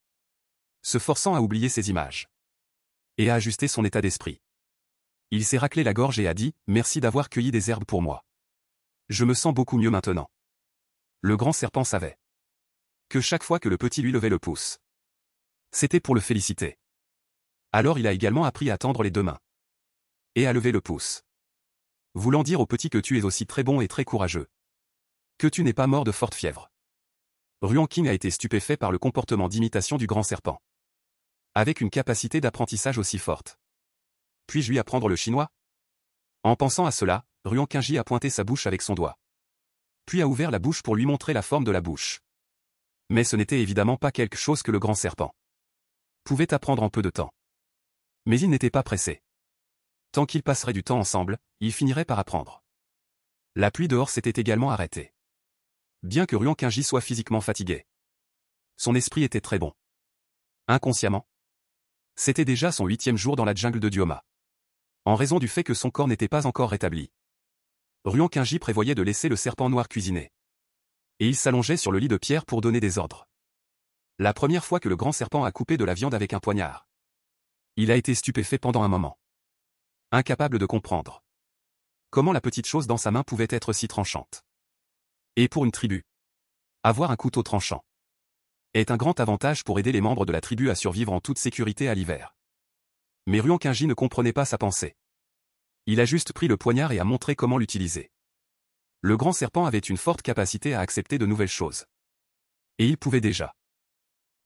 se forçant à oublier ces images et à ajuster son état d'esprit. Il s'est raclé la gorge et a dit « Merci d'avoir cueilli des herbes pour moi. Je me sens beaucoup mieux maintenant. » Le grand serpent savait que chaque fois que le petit lui levait le pouce, c'était pour le féliciter. Alors il a également appris à tendre les deux mains et à lever le pouce, voulant dire au petit que tu es aussi très bon et très courageux, que tu n'es pas mort de forte fièvre. Ruan Qing a été stupéfait par le comportement d'imitation du grand serpent, avec une capacité d'apprentissage aussi forte. Puis-je lui apprendre le chinois? En pensant à cela, Ruan Qingji a pointé sa bouche avec son doigt, puis a ouvert la bouche pour lui montrer la forme de la bouche. Mais ce n'était évidemment pas quelque chose que le grand serpent pouvait apprendre en peu de temps. Mais il n'était pas pressé. Tant qu'ils passeraient du temps ensemble, ils finiraient par apprendre. La pluie dehors s'était également arrêtée. Bien que Ruan Qingji soit physiquement fatigué, son esprit était très bon. Inconsciemment, c'était déjà son 8e jour dans la jungle de Dioma, en raison du fait que son corps n'était pas encore rétabli. Ruan Qingji prévoyait de laisser le serpent noir cuisiner. Et il s'allongeait sur le lit de pierre pour donner des ordres. La première fois que le grand serpent a coupé de la viande avec un poignard, il a été stupéfait pendant un moment, incapable de comprendre comment la petite chose dans sa main pouvait être si tranchante. Et pour une tribu, avoir un couteau tranchant est un grand avantage pour aider les membres de la tribu à survivre en toute sécurité à l'hiver. Mais Ruan Qingji ne comprenait pas sa pensée. Il a juste pris le poignard et a montré comment l'utiliser. Le grand serpent avait une forte capacité à accepter de nouvelles choses. Et il pouvait déjà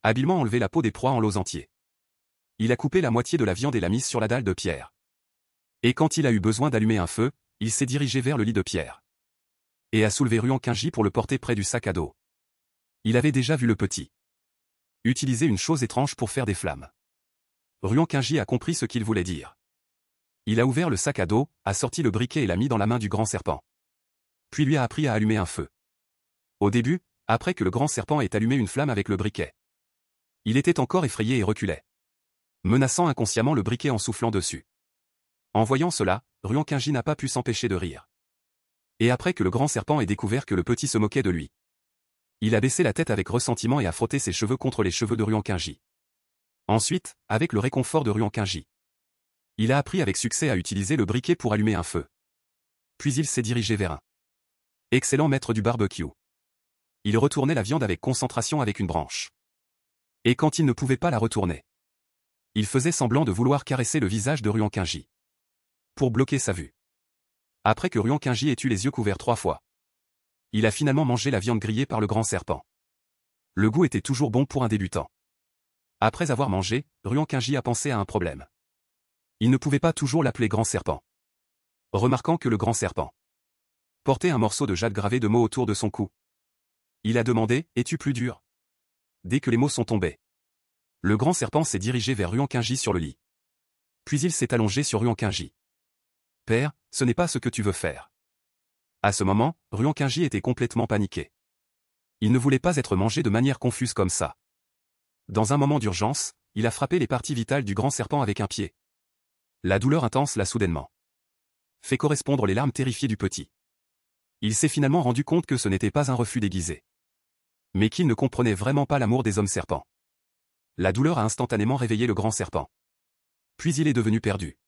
habilement enlever la peau des proies en l'os entier. Il a coupé la moitié de la viande et l'a mise sur la dalle de pierre. Et quand il a eu besoin d'allumer un feu, il s'est dirigé vers le lit de pierre et a soulevé Ruan Qingji pour le porter près du sac à dos. Il avait déjà vu le petit utiliser une chose étrange pour faire des flammes. Ruan Qingji a compris ce qu'il voulait dire. Il a ouvert le sac à dos, a sorti le briquet et l'a mis dans la main du grand serpent. Puis lui a appris à allumer un feu. Au début, après que le grand serpent ait allumé une flamme avec le briquet, il était encore effrayé et reculait, menaçant inconsciemment le briquet en soufflant dessus. En voyant cela, Ruan Qingji n'a pas pu s'empêcher de rire. Et après que le grand serpent ait découvert que le petit se moquait de lui, il a baissé la tête avec ressentiment et a frotté ses cheveux contre les cheveux de Ruan Qingji. Ensuite, avec le réconfort de Ruan Qingji, il a appris avec succès à utiliser le briquet pour allumer un feu. Puis il s'est dirigé vers un excellent maître du barbecue. Il retournait la viande avec concentration avec une branche. Et quand il ne pouvait pas la retourner, il faisait semblant de vouloir caresser le visage de Ruan Qingji pour bloquer sa vue. Après que Ruan Qingji ait eu les yeux couverts 3 fois, il a finalement mangé la viande grillée par le grand serpent. Le goût était toujours bon pour un débutant. Après avoir mangé, Ruan Qingji a pensé à un problème. Il ne pouvait pas toujours l'appeler grand serpent. Remarquant que le grand serpent portait un morceau de jade gravé de mots autour de son cou, il a demandé « Es-tu plus dur ?» Dès que les mots sont tombés, le grand serpent s'est dirigé vers Ruan Qingji sur le lit. Puis il s'est allongé sur Ruan Qingji. « Père, ce n'est pas ce que tu veux faire. » À ce moment, Ruan Qingji était complètement paniqué. Il ne voulait pas être mangé de manière confuse comme ça. Dans un moment d'urgence, il a frappé les parties vitales du grand serpent avec un pied. La douleur intense l'a soudainement fait correspondre les larmes terrifiées du petit. Il s'est finalement rendu compte que ce n'était pas un refus déguisé, mais qu'il ne comprenait vraiment pas l'amour des hommes serpents. La douleur a instantanément réveillé le grand serpent. Puis il est devenu perdu.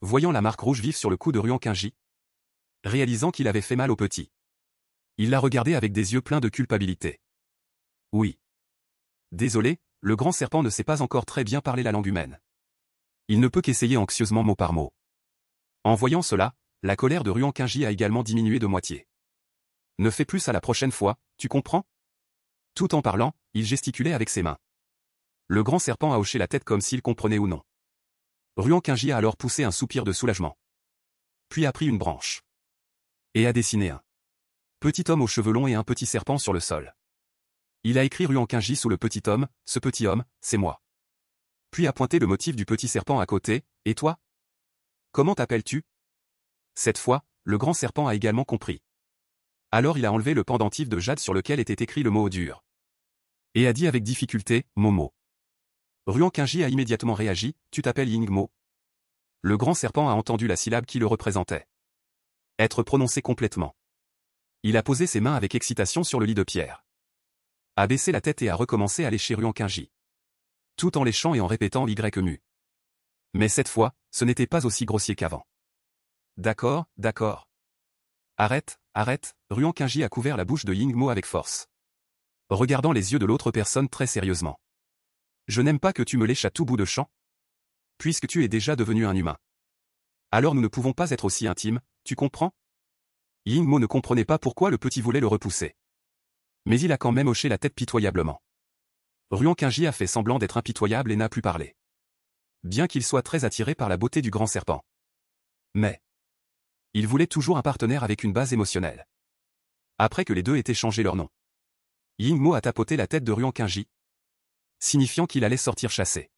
Voyant la marque rouge vive sur le cou de Ruan Qingji, réalisant qu'il avait fait mal au petit, il l'a regardé avec des yeux pleins de culpabilité. Oui. Désolé, le grand serpent ne sait pas encore très bien parler la langue humaine. Il ne peut qu'essayer anxieusement mot par mot. En voyant cela, la colère de Ruan Qingji a également diminué de moitié. Ne fais plus ça la prochaine fois, tu comprends? Tout en parlant, il gesticulait avec ses mains. Le grand serpent a hoché la tête comme s'il comprenait ou non. Ruan Qingji a alors poussé un soupir de soulagement. Puis a pris une branche et a dessiné un petit homme aux cheveux longs et un petit serpent sur le sol. Il a écrit Ruan Qingji sous le petit homme, ce petit homme, c'est moi. Puis a pointé le motif du petit serpent à côté, et toi? Comment t'appelles-tu? Cette fois, le grand serpent a également compris. Alors il a enlevé le pendentif de jade sur lequel était écrit le mot dur. Et a dit avec difficulté, Momo. Ruan Qingji a immédiatement réagi, tu t'appelles Yingmo. Le grand serpent a entendu la syllabe qui le représentait être prononcée complètement. Il a posé ses mains avec excitation sur le lit de pierre. A baissé la tête et a recommencé à lécher Ruan Qingji. Tout en léchant et en répétant Y-mu. Mais cette fois, ce n'était pas aussi grossier qu'avant. D'accord, d'accord. Arrête, arrête, Ruan Qingji a couvert la bouche de Yingmo avec force. Regardant les yeux de l'autre personne très sérieusement. Je n'aime pas que tu me lèches à tout bout de champ. Puisque tu es déjà devenu un humain. Alors nous ne pouvons pas être aussi intimes, tu comprends? Yingmo ne comprenait pas pourquoi le petit voulait le repousser. Mais il a quand même hoché la tête pitoyablement. Ruan Qingji a fait semblant d'être impitoyable et n'a plus parlé. Bien qu'il soit très attiré par la beauté du grand serpent. Mais il voulait toujours un partenaire avec une base émotionnelle. Après que les deux aient échangé leurs noms. Yingmo a tapoté la tête de Ruan Qingji, signifiant qu'il allait sortir chasser.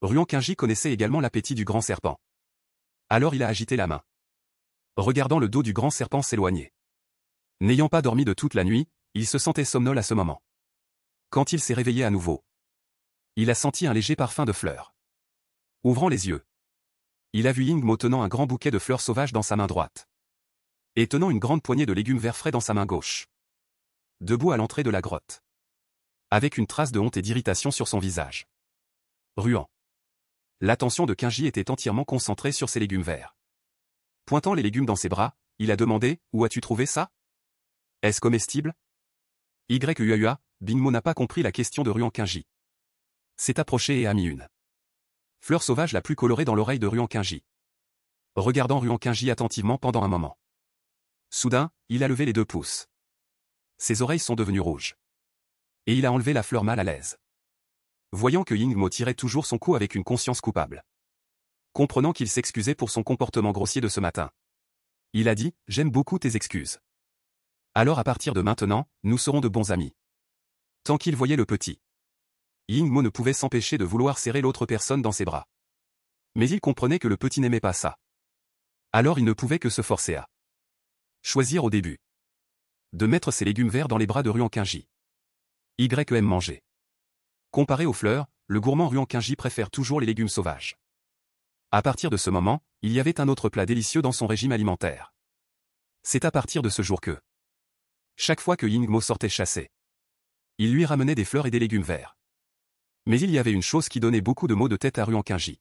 Ruan Qingji connaissait également l'appétit du grand serpent. Alors il a agité la main. Regardant le dos du grand serpent s'éloigner. N'ayant pas dormi de toute la nuit, il se sentait somnolent à ce moment. Quand il s'est réveillé à nouveau, il a senti un léger parfum de fleurs. Ouvrant les yeux, il a vu Yingmo tenant un grand bouquet de fleurs sauvages dans sa main droite. Et tenant une grande poignée de légumes verts frais dans sa main gauche. Debout à l'entrée de la grotte. Avec une trace de honte et d'irritation sur son visage. Ruan. L'attention de Qingji était entièrement concentrée sur ses légumes verts. Pointant les légumes dans ses bras, il a demandé, où as-tu trouvé ça? Est-ce comestible? Yuahua, Bingmo n'a pas compris la question de Ruan Qingji. S'est approché et a mis une fleur sauvage la plus colorée dans l'oreille de Ruan Qingji. Regardant Ruan Qingji attentivement pendant un moment. Soudain, il a levé les 2 pouces. Ses oreilles sont devenues rouges. Et il a enlevé la fleur mal à l'aise. Voyant que Yingmo tirait toujours son coup avec une conscience coupable. Comprenant qu'il s'excusait pour son comportement grossier de ce matin. Il a dit, j'aime beaucoup tes excuses. Alors à partir de maintenant, nous serons de bons amis. Tant qu'il voyait le petit. Yingmo ne pouvait s'empêcher de vouloir serrer l'autre personne dans ses bras. Mais il comprenait que le petit n'aimait pas ça. Alors il ne pouvait que se forcer à choisir au début. De mettre ses légumes verts dans les bras de Ruan Qingji. Aime manger. Comparé aux fleurs, le gourmand Ruan Qingji préfère toujours les légumes sauvages. À partir de ce moment, il y avait un autre plat délicieux dans son régime alimentaire. C'est à partir de ce jour que, chaque fois que Yingmo sortait chasser, il lui ramenait des fleurs et des légumes verts. Mais il y avait une chose qui donnait beaucoup de maux de tête à Ruan Qingji.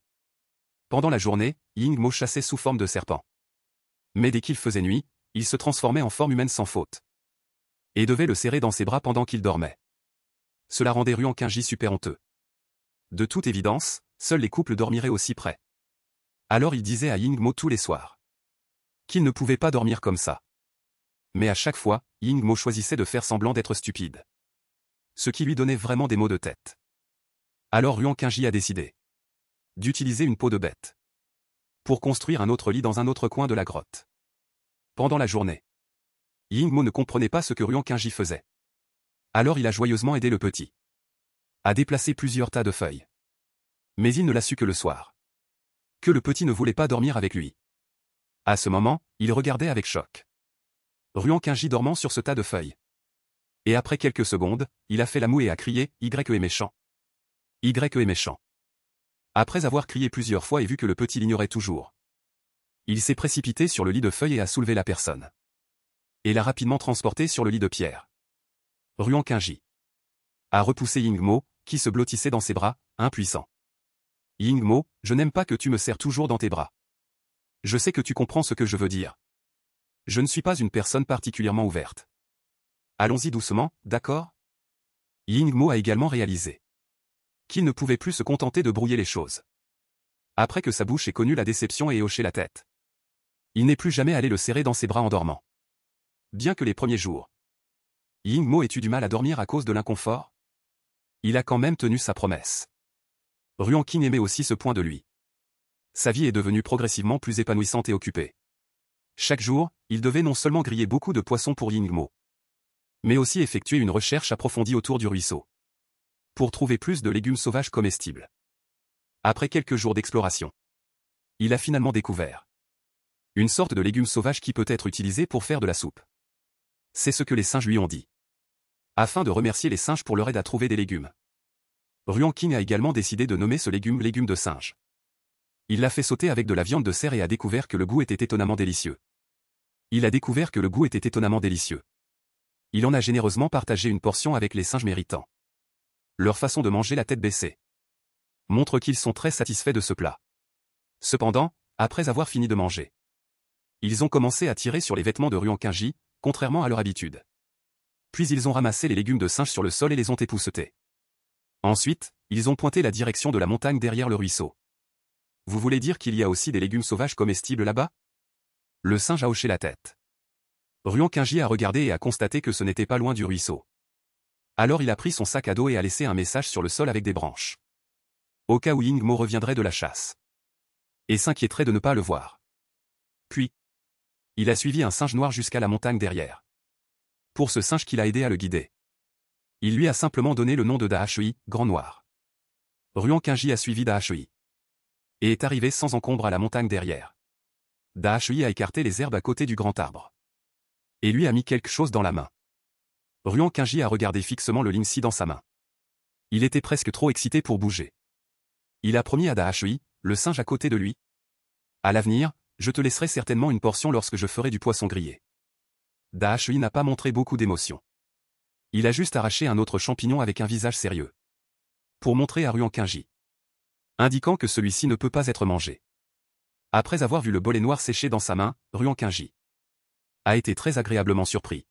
Pendant la journée, Yingmo chassait sous forme de serpent. Mais dès qu'il faisait nuit, il se transformait en forme humaine sans faute. Et devait le serrer dans ses bras pendant qu'il dormait. Cela rendait Ruan Qingji super honteux. De toute évidence, seuls les couples dormiraient aussi près. Alors il disait à Yingmo tous les soirs qu'il ne pouvait pas dormir comme ça. Mais à chaque fois, Yingmo choisissait de faire semblant d'être stupide. Ce qui lui donnait vraiment des maux de tête. Alors Ruan Qingji a décidé d'utiliser une peau de bête pour construire un autre lit dans un autre coin de la grotte. Pendant la journée, Yingmo ne comprenait pas ce que Ruan Qingji faisait. Alors il a joyeusement aidé le petit à déplacer plusieurs tas de feuilles. Mais il ne l'a su que le soir. Que le petit ne voulait pas dormir avec lui. À ce moment, il regardait avec choc Ruan Qingji dormant sur ce tas de feuilles. Et après quelques secondes, il a fait la moue et a crié « est méchant ». est méchant. Après avoir crié plusieurs fois et vu que le petit l'ignorait toujours. Il s'est précipité sur le lit de feuilles et a soulevé la personne. Et l'a rapidement transporté sur le lit de pierre. Ruan Qingji a repoussé Yingmo, qui se blottissait dans ses bras, impuissant. Yingmo, je n'aime pas que tu me serres toujours dans tes bras. Je sais que tu comprends ce que je veux dire. Je ne suis pas une personne particulièrement ouverte. Allons-y doucement, d'accord? Yingmo a également réalisé qu'il ne pouvait plus se contenter de brouiller les choses. Après que sa bouche ait connu la déception et ait hoché la tête. Il n'est plus jamais allé le serrer dans ses bras en dormant. Bien que les premiers jours, Yingmo ait eu du mal à dormir à cause de l'inconfort, il a quand même tenu sa promesse. Ruan Qing aimait aussi ce point de lui. Sa vie est devenue progressivement plus épanouissante et occupée. Chaque jour, il devait non seulement griller beaucoup de poissons pour Yingmo, mais aussi effectuer une recherche approfondie autour du ruisseau. Pour trouver plus de légumes sauvages comestibles. Après quelques jours d'exploration, il a finalement découvert une sorte de légume sauvage qui peut être utilisé pour faire de la soupe. C'est ce que les singes lui ont dit. Afin de remercier les singes pour leur aide à trouver des légumes. Ruan Qing a également décidé de nommer ce légume de singe. Il l'a fait sauter avec de la viande de cerf et a découvert que le goût était étonnamment délicieux. Il en a généreusement partagé une portion avec les singes méritants. Leur façon de manger la tête baissée montre qu'ils sont très satisfaits de ce plat. Cependant, après avoir fini de manger, ils ont commencé à tirer sur les vêtements de Ruan Qingji, contrairement à leur habitude. Puis ils ont ramassé les légumes de singe sur le sol et les ont époussetés. Ensuite, ils ont pointé la direction de la montagne derrière le ruisseau. Vous voulez dire qu'il y a aussi des légumes sauvages comestibles là-bas? Le singe a hoché la tête. Ruan Qingji a regardé et a constaté que ce n'était pas loin du ruisseau. Alors il a pris son sac à dos et a laissé un message sur le sol avec des branches. Au cas où Ying Mo reviendrait de la chasse. Et s'inquiéterait de ne pas le voir. Puis, il a suivi un singe noir jusqu'à la montagne derrière. Pour ce singe qui l'a aidé à le guider, il lui a simplement donné le nom de Dahashui, Grand Noir. Ruan Qingji a suivi Dahashui et est arrivé sans encombre à la montagne derrière. Dahashui a écarté les herbes à côté du grand arbre et lui a mis quelque chose dans la main. Ruan Qingji a regardé fixement le Lingxi dans sa main. Il était presque trop excité pour bouger. Il a promis à Dahashui, le singe à côté de lui. À l'avenir, je te laisserai certainement une portion lorsque je ferai du poisson grillé. Dahashui n'a pas montré beaucoup d'émotion. Il a juste arraché un autre champignon avec un visage sérieux. Pour montrer à Ruan Qingji, indiquant que celui-ci ne peut pas être mangé. Après avoir vu le bolet noir séché dans sa main, Ruan Qingji a été très agréablement surpris.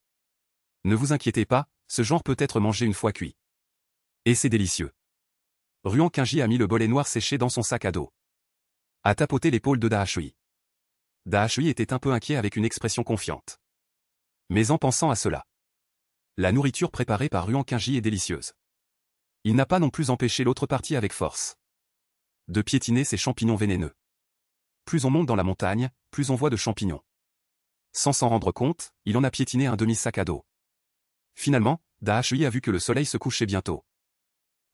Ne vous inquiétez pas, ce genre peut être mangé une fois cuit. Et c'est délicieux. Ruan Qingji a mis le bolet noir séché dans son sac à dos. A tapoté l'épaule de Dahashui. Dahashui était un peu inquiet avec une expression confiante. Mais en pensant à cela, la nourriture préparée par Ruan Qingji est délicieuse. Il n'a pas non plus empêché l'autre partie avec force de piétiner ces champignons vénéneux. Plus on monte dans la montagne, plus on voit de champignons. Sans s'en rendre compte, il en a piétiné un demi-sac à dos. Finalement, Dahashui a vu que le soleil se couchait bientôt.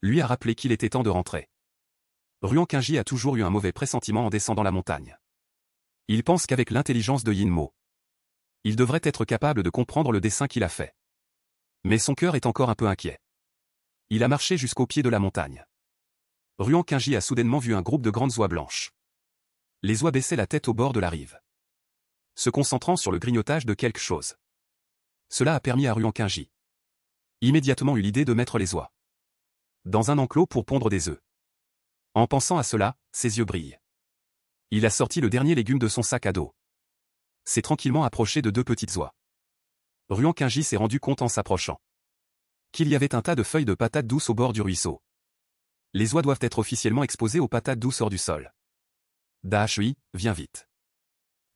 Lui a rappelé qu'il était temps de rentrer. Ruan Qingji a toujours eu un mauvais pressentiment en descendant la montagne. Il pense qu'avec l'intelligence de Yin Mo, il devrait être capable de comprendre le dessein qu'il a fait. Mais son cœur est encore un peu inquiet. Il a marché jusqu'au pied de la montagne. Ruan Qingji a soudainement vu un groupe de grandes oies blanches. Les oies baissaient la tête au bord de la rive, se concentrant sur le grignotage de quelque chose. Cela a permis à Ruan Qingji immédiatement eu l'idée de mettre les oies dans un enclos pour pondre des œufs. En pensant à cela, ses yeux brillent. Il a sorti le dernier légume de son sac à dos. S'est tranquillement approché de deux petites oies. Ruan Qingji s'est rendu compte en s'approchant qu'il y avait un tas de feuilles de patates douces au bord du ruisseau. Les oies doivent être officiellement exposées aux patates douces hors du sol. Dahashui, viens vite.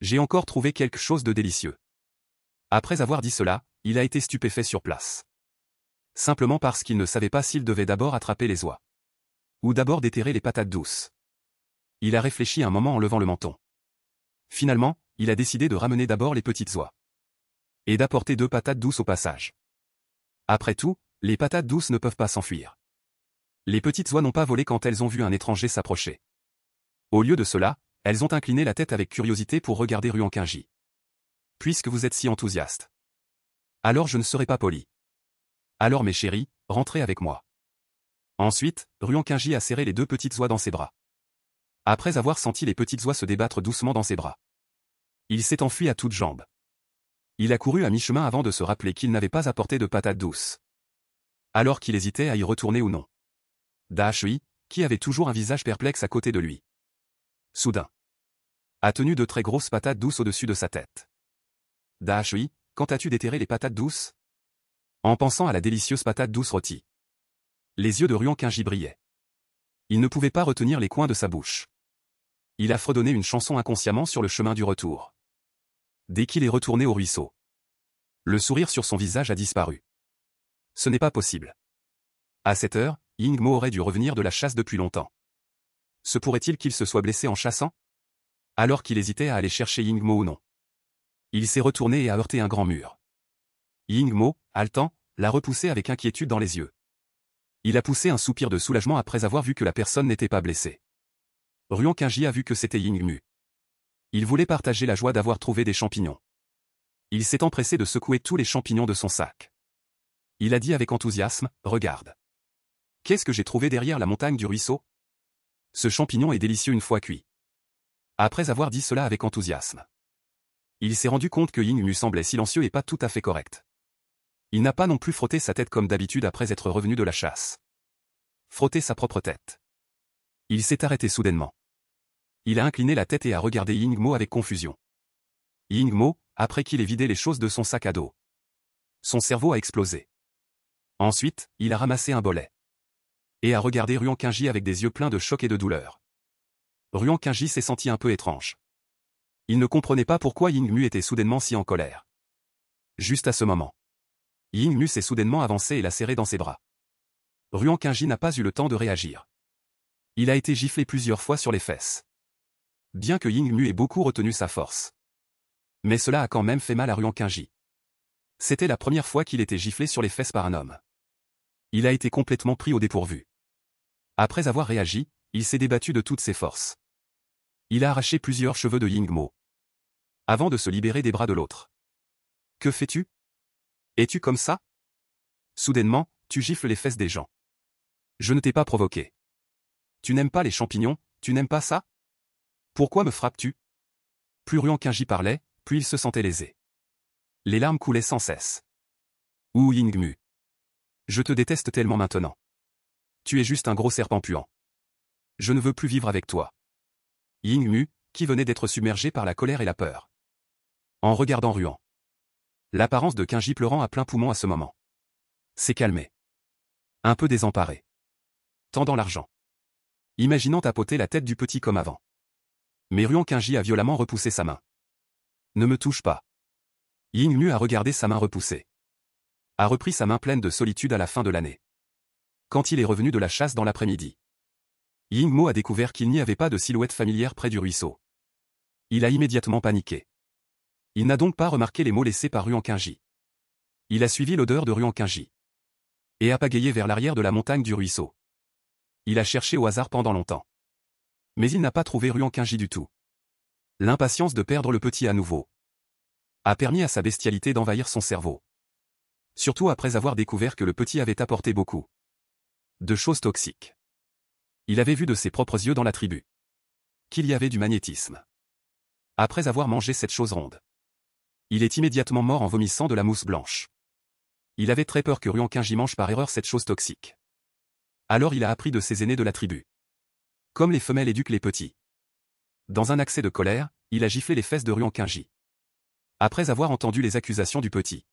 J'ai encore trouvé quelque chose de délicieux. Après avoir dit cela, il a été stupéfait sur place. Simplement parce qu'il ne savait pas s'il devait d'abord attraper les oies ou d'abord déterrer les patates douces. Il a réfléchi un moment en levant le menton. Finalement, il a décidé de ramener d'abord les petites oies et d'apporter deux patates douces au passage. Après tout, les patates douces ne peuvent pas s'enfuir. Les petites oies n'ont pas volé quand elles ont vu un étranger s'approcher. Au lieu de cela, elles ont incliné la tête avec curiosité pour regarder Ruan Qingji. Puisque vous êtes si enthousiaste, alors je ne serai pas poli. Alors mes chéris, rentrez avec moi. Ensuite, Ruan Qingji a serré les deux petites oies dans ses bras. Après avoir senti les petites oies se débattre doucement dans ses bras, il s'est enfui à toutes jambes. Il a couru à mi-chemin avant de se rappeler qu'il n'avait pas apporté de patates douces. Alors qu'il hésitait à y retourner ou non. Dahashui, qui avait toujours un visage perplexe à côté de lui, soudain, a tenu de très grosses patates douces au-dessus de sa tête. Dahashui, quand as-tu déterré les patates douces? En pensant à la délicieuse patate douce rôtie, les yeux de Ruan Qingji brillaient. Il ne pouvait pas retenir les coins de sa bouche. Il a fredonné une chanson inconsciemment sur le chemin du retour. Dès qu'il est retourné au ruisseau, le sourire sur son visage a disparu. Ce n'est pas possible. À cette heure, Ying Mo aurait dû revenir de la chasse depuis longtemps. Se pourrait-il qu'il se soit blessé en chassant? Alors qu'il hésitait à aller chercher Ying Mo ou non. Il s'est retourné et a heurté un grand mur. Ying Mo, haletant, l'a repoussé avec inquiétude dans les yeux. Il a poussé un soupir de soulagement après avoir vu que la personne n'était pas blessée. Ruan Qingji a vu que c'était Ying Mu. Il voulait partager la joie d'avoir trouvé des champignons. Il s'est empressé de secouer tous les champignons de son sac. Il a dit avec enthousiasme, regarde. Qu'est-ce que j'ai trouvé derrière la montagne du ruisseau? Ce champignon est délicieux une fois cuit. Après avoir dit cela avec enthousiasme, il s'est rendu compte que Ying-mu semblait silencieux et pas tout à fait correct. Il n'a pas non plus frotté sa tête comme d'habitude après être revenu de la chasse. Frotter sa propre tête. Il s'est arrêté soudainement. Il a incliné la tête et a regardé Ying-mo avec confusion. Ying-mo, après qu'il ait vidé les choses de son sac à dos. Son cerveau a explosé. Ensuite, il a ramassé un bolet. Et a regardé Ruan Qingji avec des yeux pleins de choc et de douleur. Ruan Qingji s'est senti un peu étrange. Il ne comprenait pas pourquoi Ying-mu était soudainement si en colère. Juste à ce moment, Ying-mu s'est soudainement avancé et l'a serré dans ses bras. Ruan Qingji n'a pas eu le temps de réagir. Il a été giflé plusieurs fois sur les fesses. Bien que Ying-mu ait beaucoup retenu sa force. Mais cela a quand même fait mal à Ruan Qingji. C'était la première fois qu'il était giflé sur les fesses par un homme. Il a été complètement pris au dépourvu. Après avoir réagi, il s'est débattu de toutes ses forces. Il a arraché plusieurs cheveux de Ying-mo. Avant de se libérer des bras de l'autre. Que fais-tu? Es-tu comme ça? Soudainement, tu gifles les fesses des gens. Je ne t'ai pas provoqué. Tu n'aimes pas les champignons, tu n'aimes pas ça? Pourquoi me frappes-tu? Plus Ruan Qingji parlait, plus il se sentait lésé. Les larmes coulaient sans cesse. Ouh Ying-mu. Je te déteste tellement maintenant. Tu es juste un gros serpent puant. Je ne veux plus vivre avec toi. Ying-mu, qui venait d'être submergé par la colère et la peur. En regardant Ruan. L'apparence de Qingji pleurant à plein poumon à ce moment. S'est calmé. Un peu désemparé. Tendant l'argent. Imaginant tapoter la tête du petit comme avant. Mais Ruan Qingji a violemment repoussé sa main. Ne me touche pas. Ying-mu a regardé sa main repoussée. A repris sa main pleine de solitude à la fin de l'année. Quand il est revenu de la chasse dans l'après-midi. Ying-mo a découvert qu'il n'y avait pas de silhouette familière près du ruisseau. Il a immédiatement paniqué. Il n'a donc pas remarqué les mots laissés par Ruan Qingji. Il a suivi l'odeur de Ruan Qingji. Et a pagayé vers l'arrière de la montagne du ruisseau. Il a cherché au hasard pendant longtemps. Mais il n'a pas trouvé Ruan Qingji du tout. L'impatience de perdre le petit à nouveau a permis à sa bestialité d'envahir son cerveau. Surtout après avoir découvert que le petit avait apporté beaucoup de choses toxiques. Il avait vu de ses propres yeux dans la tribu qu'il y avait du magnétisme. Après avoir mangé cette chose ronde, il est immédiatement mort en vomissant de la mousse blanche. Il avait très peur que Ruan Qingji mange par erreur cette chose toxique. Alors il a appris de ses aînés de la tribu. Comme les femelles éduquent les petits. Dans un accès de colère, il a giflé les fesses de Ruan Qingji. Après avoir entendu les accusations du petit,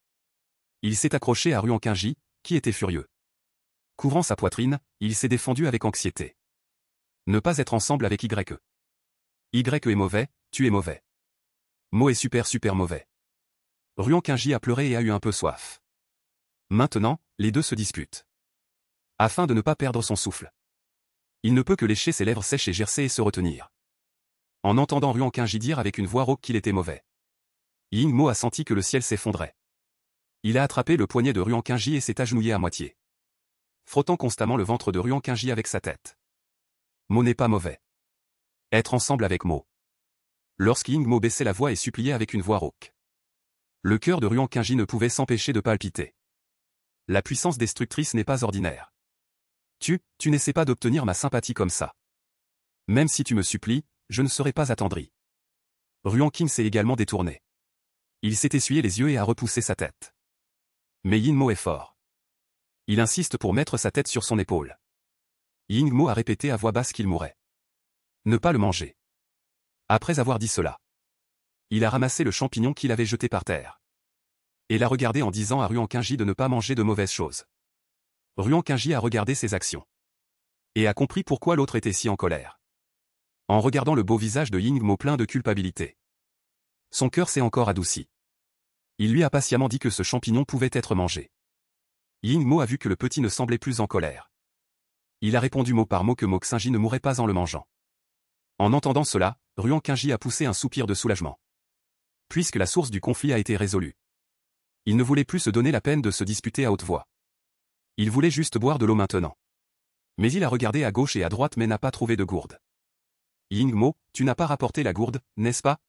il s'est accroché à Ruan Qingji, qui était furieux. Couvrant sa poitrine, il s'est défendu avec anxiété. Ne pas être ensemble avec Y. Y est mauvais, tu es mauvais. Mo est super mauvais. Ruan Qingji a pleuré et a eu un peu soif. Maintenant, les deux se disputent. Afin de ne pas perdre son souffle. Il ne peut que lécher ses lèvres sèches et gercer et se retenir. En entendant Ruan Qingji dire avec une voix rauque qu'il était mauvais. Ying-mo a senti que le ciel s'effondrait. Il a attrapé le poignet de Ruan Qingji et s'est agenouillé à moitié. Frottant constamment le ventre de Ruan Qingji avec sa tête. Mo n'est pas mauvais. Être ensemble avec Mo. Lorsqu'Ying-mo baissait la voix et suppliait avec une voix rauque. Le cœur de Ruan Qingji ne pouvait s'empêcher de palpiter. La puissance destructrice n'est pas ordinaire. Tu n'essaies pas d'obtenir ma sympathie comme ça. Même si tu me supplies, je ne serai pas attendri. Ruan Qing s'est également détourné. Il s'est essuyé les yeux et a repoussé sa tête. Mais Ying-mo est fort. Il insiste pour mettre sa tête sur son épaule. Ying-mo a répété à voix basse qu'il mourrait. Ne pas le manger. Après avoir dit cela, il a ramassé le champignon qu'il avait jeté par terre. Et l'a regardé en disant à Ruan Qingji de ne pas manger de mauvaises choses. Ruan Qingji a regardé ses actions. Et a compris pourquoi l'autre était si en colère. En regardant le beau visage de Ying-mo plein de culpabilité. Son cœur s'est encore adouci. Il lui a patiemment dit que ce champignon pouvait être mangé. Ying-mo a vu que le petit ne semblait plus en colère. Il a répondu mot par mot que Mo Qingji ne mourrait pas en le mangeant. En entendant cela, Ruan Qingji a poussé un soupir de soulagement. Puisque la source du conflit a été résolue. Il ne voulait plus se donner la peine de se disputer à haute voix. Il voulait juste boire de l'eau maintenant. Mais il a regardé à gauche et à droite mais n'a pas trouvé de gourde. Ying-mo, tu n'as pas rapporté la gourde, n'est-ce pas?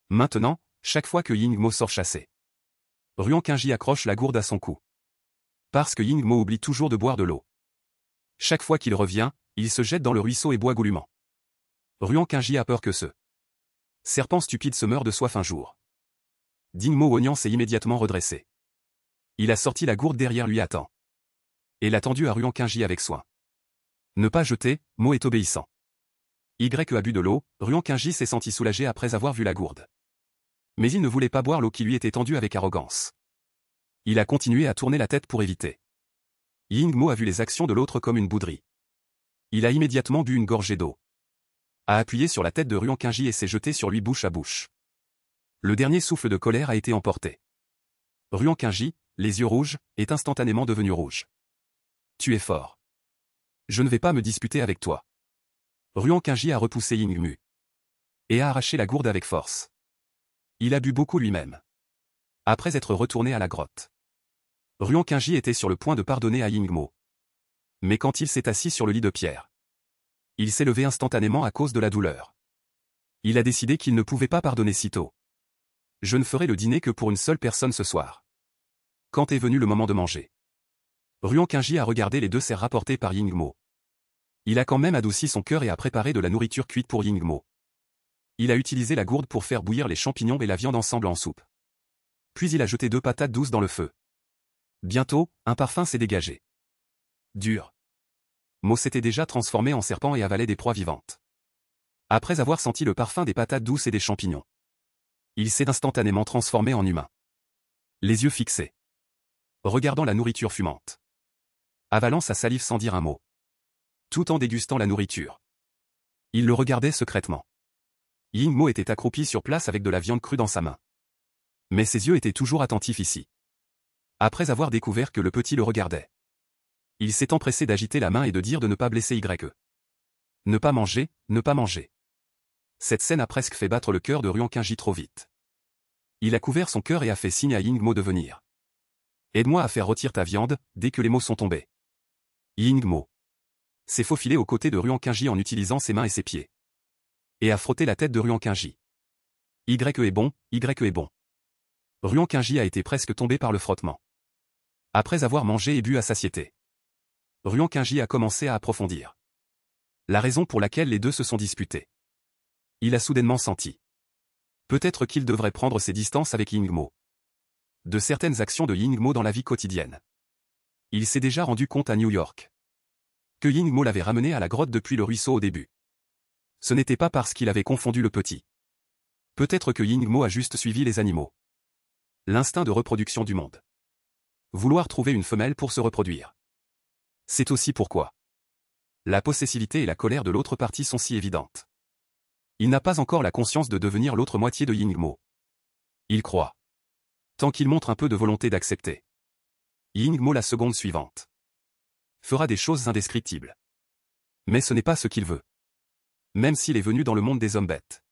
Maintenant, chaque fois que Ying-mo sort chasser. Ruan Qingji accroche la gourde à son cou. Parce que Ying-mo oublie toujours de boire de l'eau. Chaque fois qu'il revient, il se jette dans le ruisseau et boit goulûment. Ruan Qingji a peur que ce serpent stupide se meure de soif un jour. Dingmo Wonian s'est immédiatement redressé. Il a sorti la gourde derrière lui à temps. Et l'a tendue à Ruan Qingji avec soin. Ne pas jeter, Mo est obéissant. Y a bu de l'eau, Ruan Qingji s'est senti soulagé après avoir vu la gourde. Mais il ne voulait pas boire l'eau qui lui était tendue avec arrogance. Il a continué à tourner la tête pour éviter. Yingmo a vu les actions de l'autre comme une bouderie. Il a immédiatement bu une gorgée d'eau. A appuyé sur la tête de Ruan Qingji et s'est jeté sur lui bouche à bouche. Le dernier souffle de colère a été emporté. Ruan Qingji, les yeux rouges, est instantanément devenu rouge. Tu es fort. Je ne vais pas me disputer avec toi. Ruan Qingji a repoussé Yingmu. Et a arraché la gourde avec force. Il a bu beaucoup lui-même. Après être retourné à la grotte. Ruan Qingji était sur le point de pardonner à Yingmo. Mais quand il s'est assis sur le lit de pierre, il s'est levé instantanément à cause de la douleur. Il a décidé qu'il ne pouvait pas pardonner si tôt. Je ne ferai le dîner que pour une seule personne ce soir. Quand est venu le moment de manger, Ruan Qingji a regardé les 2 serres rapportées par Yingmo. Il a quand même adouci son cœur et a préparé de la nourriture cuite pour Yingmo. Il a utilisé la gourde pour faire bouillir les champignons et la viande ensemble en soupe. Puis il a jeté 2 patates douces dans le feu. Bientôt, un parfum s'est dégagé. Dur. Mo s'était déjà transformé en serpent et avalait des proies vivantes. Après avoir senti le parfum des patates douces et des champignons, il s'est instantanément transformé en humain. Les yeux fixés. Regardant la nourriture fumante. Avalant sa salive sans dire un mot. Tout en dégustant la nourriture. Il le regardait secrètement. Yingmo était accroupi sur place avec de la viande crue dans sa main. Mais ses yeux étaient toujours attentifs ici. Après avoir découvert que le petit le regardait, il s'est empressé d'agiter la main et de dire de ne pas blesser Y. Ne pas manger, ne pas manger. Cette scène a presque fait battre le cœur de Ruan Qingji trop vite. Il a couvert son cœur et a fait signe à Yingmo de venir. Aide-moi à faire rôtir ta viande, dès que les mots sont tombés. Yingmo s'est faufilé aux côtés de Ruan Qingji en utilisant ses mains et ses pieds. Et a frotté la tête de Ruan Qingji. Y est bon, Y est bon. Ruan Qingji a été presque tombé par le frottement. Après avoir mangé et bu à satiété, Ruan Qingji a commencé à approfondir la raison pour laquelle les deux se sont disputés. Il a soudainement senti. Peut-être qu'il devrait prendre ses distances avec Yingmo. De certaines actions de Yingmo dans la vie quotidienne. Il s'est déjà rendu compte à New York que Yingmo l'avait ramené à la grotte depuis le ruisseau au début. Ce n'était pas parce qu'il avait confondu le petit. Peut-être que Yingmo a juste suivi les animaux. L'instinct de reproduction du monde. Vouloir trouver une femelle pour se reproduire. C'est aussi pourquoi la possessivité et la colère de l'autre partie sont si évidentes. Il n'a pas encore la conscience de devenir l'autre moitié de Yingmo. Il croit. Tant qu'il montre un peu de volonté d'accepter. Yingmo la seconde suivante fera des choses indescriptibles. Mais ce n'est pas ce qu'il veut. Même s'il est venu dans le monde des hommes bêtes.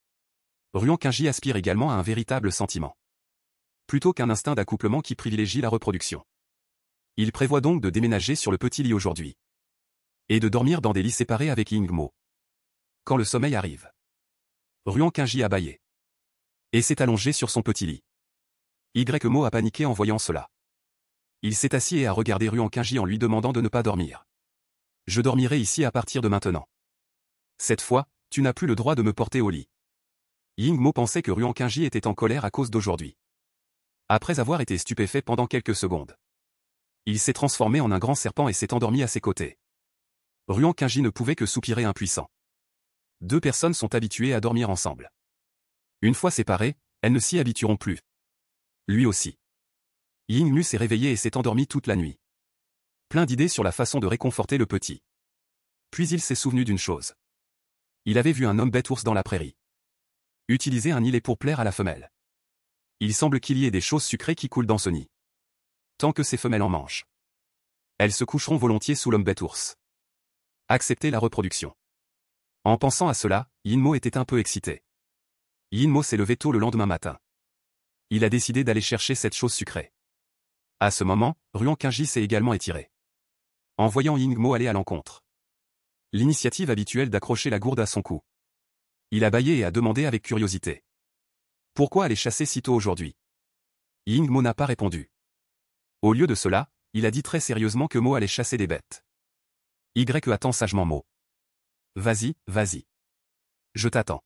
Ruan Qingji aspire également à un véritable sentiment. Plutôt qu'un instinct d'accouplement qui privilégie la reproduction. Il prévoit donc de déménager sur le petit lit aujourd'hui. Et de dormir dans des lits séparés avec Yingmo. Quand le sommeil arrive. Ruan Qingji a bâillé. Et s'est allongé sur son petit lit. Ymo a paniqué en voyant cela. Il s'est assis et a regardé Ruan Qingji en lui demandant de ne pas dormir. Je dormirai ici à partir de maintenant. Cette fois, tu n'as plus le droit de me porter au lit. Yingmo pensait que Ruan Qingji était en colère à cause d'aujourd'hui. Après avoir été stupéfait pendant quelques secondes. Il s'est transformé en un grand serpent et s'est endormi à ses côtés. Ruan Qingji ne pouvait que soupirer impuissant. 2 personnes sont habituées à dormir ensemble. Une fois séparées, elles ne s'y habitueront plus. Lui aussi. Yingmu s'est réveillé et s'est endormi toute la nuit. Plein d'idées sur la façon de réconforter le petit. Puis il s'est souvenu d'une chose. Il avait vu un homme bête ours dans la prairie. Utiliser un îlet pour plaire à la femelle. Il semble qu'il y ait des choses sucrées qui coulent dans ce nid. Tant que ces femelles en mangent. Elles se coucheront volontiers sous l'homme bête ours. Accepter la reproduction. En pensant à cela, Yinmo était un peu excité. Yinmo s'est levé tôt le lendemain matin. Il a décidé d'aller chercher cette chose sucrée. À ce moment, Ruan Qingji s'est également étiré. En voyant Yingmo aller à l'encontre. L'initiative habituelle d'accrocher la gourde à son cou. Il a bâillé et a demandé avec curiosité. Pourquoi aller chasser si tôt aujourd'hui? Yingmo n'a pas répondu. Au lieu de cela, il a dit très sérieusement que Mo allait chasser des bêtes. Y attend sagement Mo. Vas-y, vas-y. Je t'attends.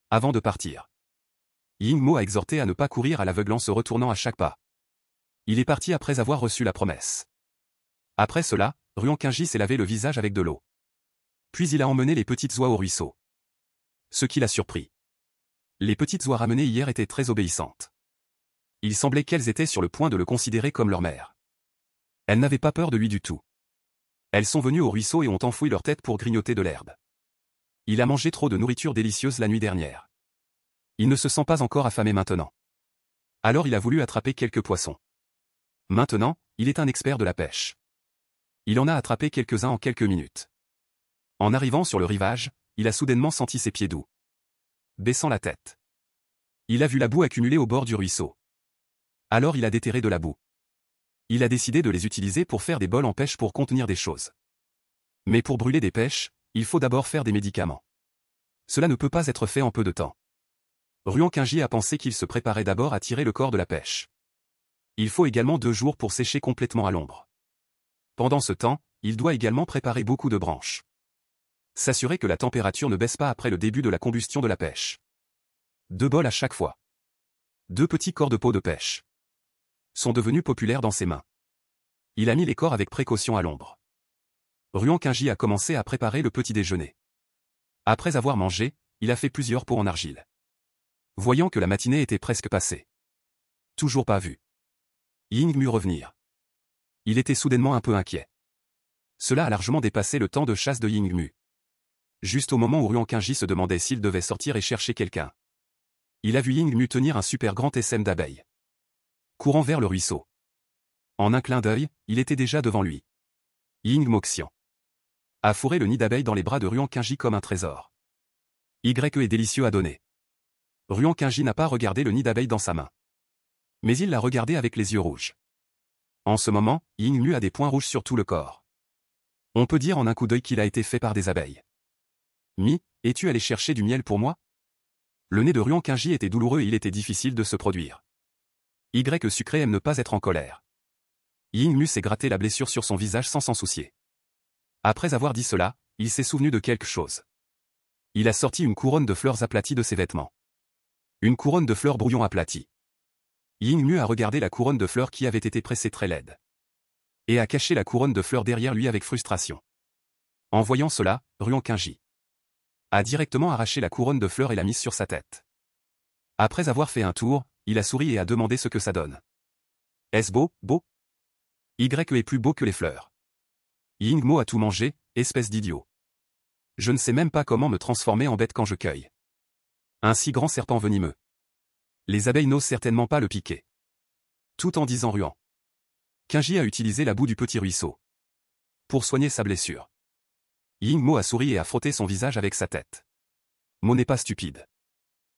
Avant de partir. Ying-mo a exhorté à ne pas courir à l'aveugle en se retournant à chaque pas. Il est parti après avoir reçu la promesse. Après cela, Ruan Qingji s'est lavé le visage avec de l'eau. Puis il a emmené les petites oies au ruisseau. Ce qui l'a surpris. Les petites oies ramenées hier étaient très obéissantes. Il semblait qu'elles étaient sur le point de le considérer comme leur mère. Elles n'avaient pas peur de lui du tout. Elles sont venues au ruisseau et ont enfoui leur tête pour grignoter de l'herbe. Il a mangé trop de nourriture délicieuse la nuit dernière. Il ne se sent pas encore affamé maintenant. Alors il a voulu attraper quelques poissons. Maintenant, il est un expert de la pêche. Il en a attrapé quelques-uns en quelques minutes. En arrivant sur le rivage, il a soudainement senti ses pieds doux. Baissant la tête. Il a vu la boue accumulée au bord du ruisseau. Alors il a déterré de la boue. Il a décidé de les utiliser pour faire des bols en pêche pour contenir des choses. Mais pour brûler des pêches, il faut d'abord faire des médicaments. Cela ne peut pas être fait en peu de temps. Ruan Qingji a pensé qu'il se préparait d'abord à tirer le corps de la pêche. Il faut également 2 jours pour sécher complètement à l'ombre. Pendant ce temps, il doit également préparer beaucoup de branches. S'assurer que la température ne baisse pas après le début de la combustion de la pêche. 2 bols à chaque fois. 2 petits corps de peau de pêche. Sont devenus populaires dans ses mains. Il a mis les corps avec précaution à l'ombre. Ruan Qingji a commencé à préparer le petit déjeuner. Après avoir mangé, il a fait plusieurs pots en argile. Voyant que la matinée était presque passée. Toujours pas vu Ying-mu revenir. Il était soudainement un peu inquiet. Cela a largement dépassé le temps de chasse de Ying-mu. Juste au moment où Ruan Qingji se demandait s'il devait sortir et chercher quelqu'un. Il a vu Ying-mu tenir un super grand essaim d'abeilles. Courant vers le ruisseau. En un clin d'œil, il était déjà devant lui. Ying-mo-xian a fourré le nid d'abeilles dans les bras de Ruan Qingji comme un trésor. Y est délicieux à donner. Ruan Qingji n'a pas regardé le nid d'abeilles dans sa main. Mais il l'a regardé avec les yeux rouges. En ce moment, Ying-mu a des points rouges sur tout le corps. On peut dire en un coup d'œil qu'il a été fait par des abeilles. Mi, es-tu allé chercher du miel pour moi? Le nez de Ruan Qingji était douloureux et il était difficile de se produire. Y sucré aime ne pas être en colère. Ying-mu s'est gratté la blessure sur son visage sans s'en soucier. Après avoir dit cela, il s'est souvenu de quelque chose. Il a sorti une couronne de fleurs aplaties de ses vêtements. Une couronne de fleurs brouillon aplaties. Ying-mu a regardé la couronne de fleurs qui avait été pressée très laide. Et a caché la couronne de fleurs derrière lui avec frustration. En voyant cela, Ruan Qingji a directement arraché la couronne de fleurs et l'a mise sur sa tête. Après avoir fait un tour, il a souri et a demandé ce que ça donne. Est-ce beau, beau? Y est plus beau que les fleurs. Ying-mo a tout mangé, espèce d'idiot. Je ne sais même pas comment me transformer en bête quand je cueille. Un si grand serpent venimeux. Les abeilles n'osent certainement pas le piquer. Tout en disant Ruan Qingji a utilisé la boue du petit ruisseau pour soigner sa blessure. Ying-mo a souri et a frotté son visage avec sa tête. Mo n'est pas stupide.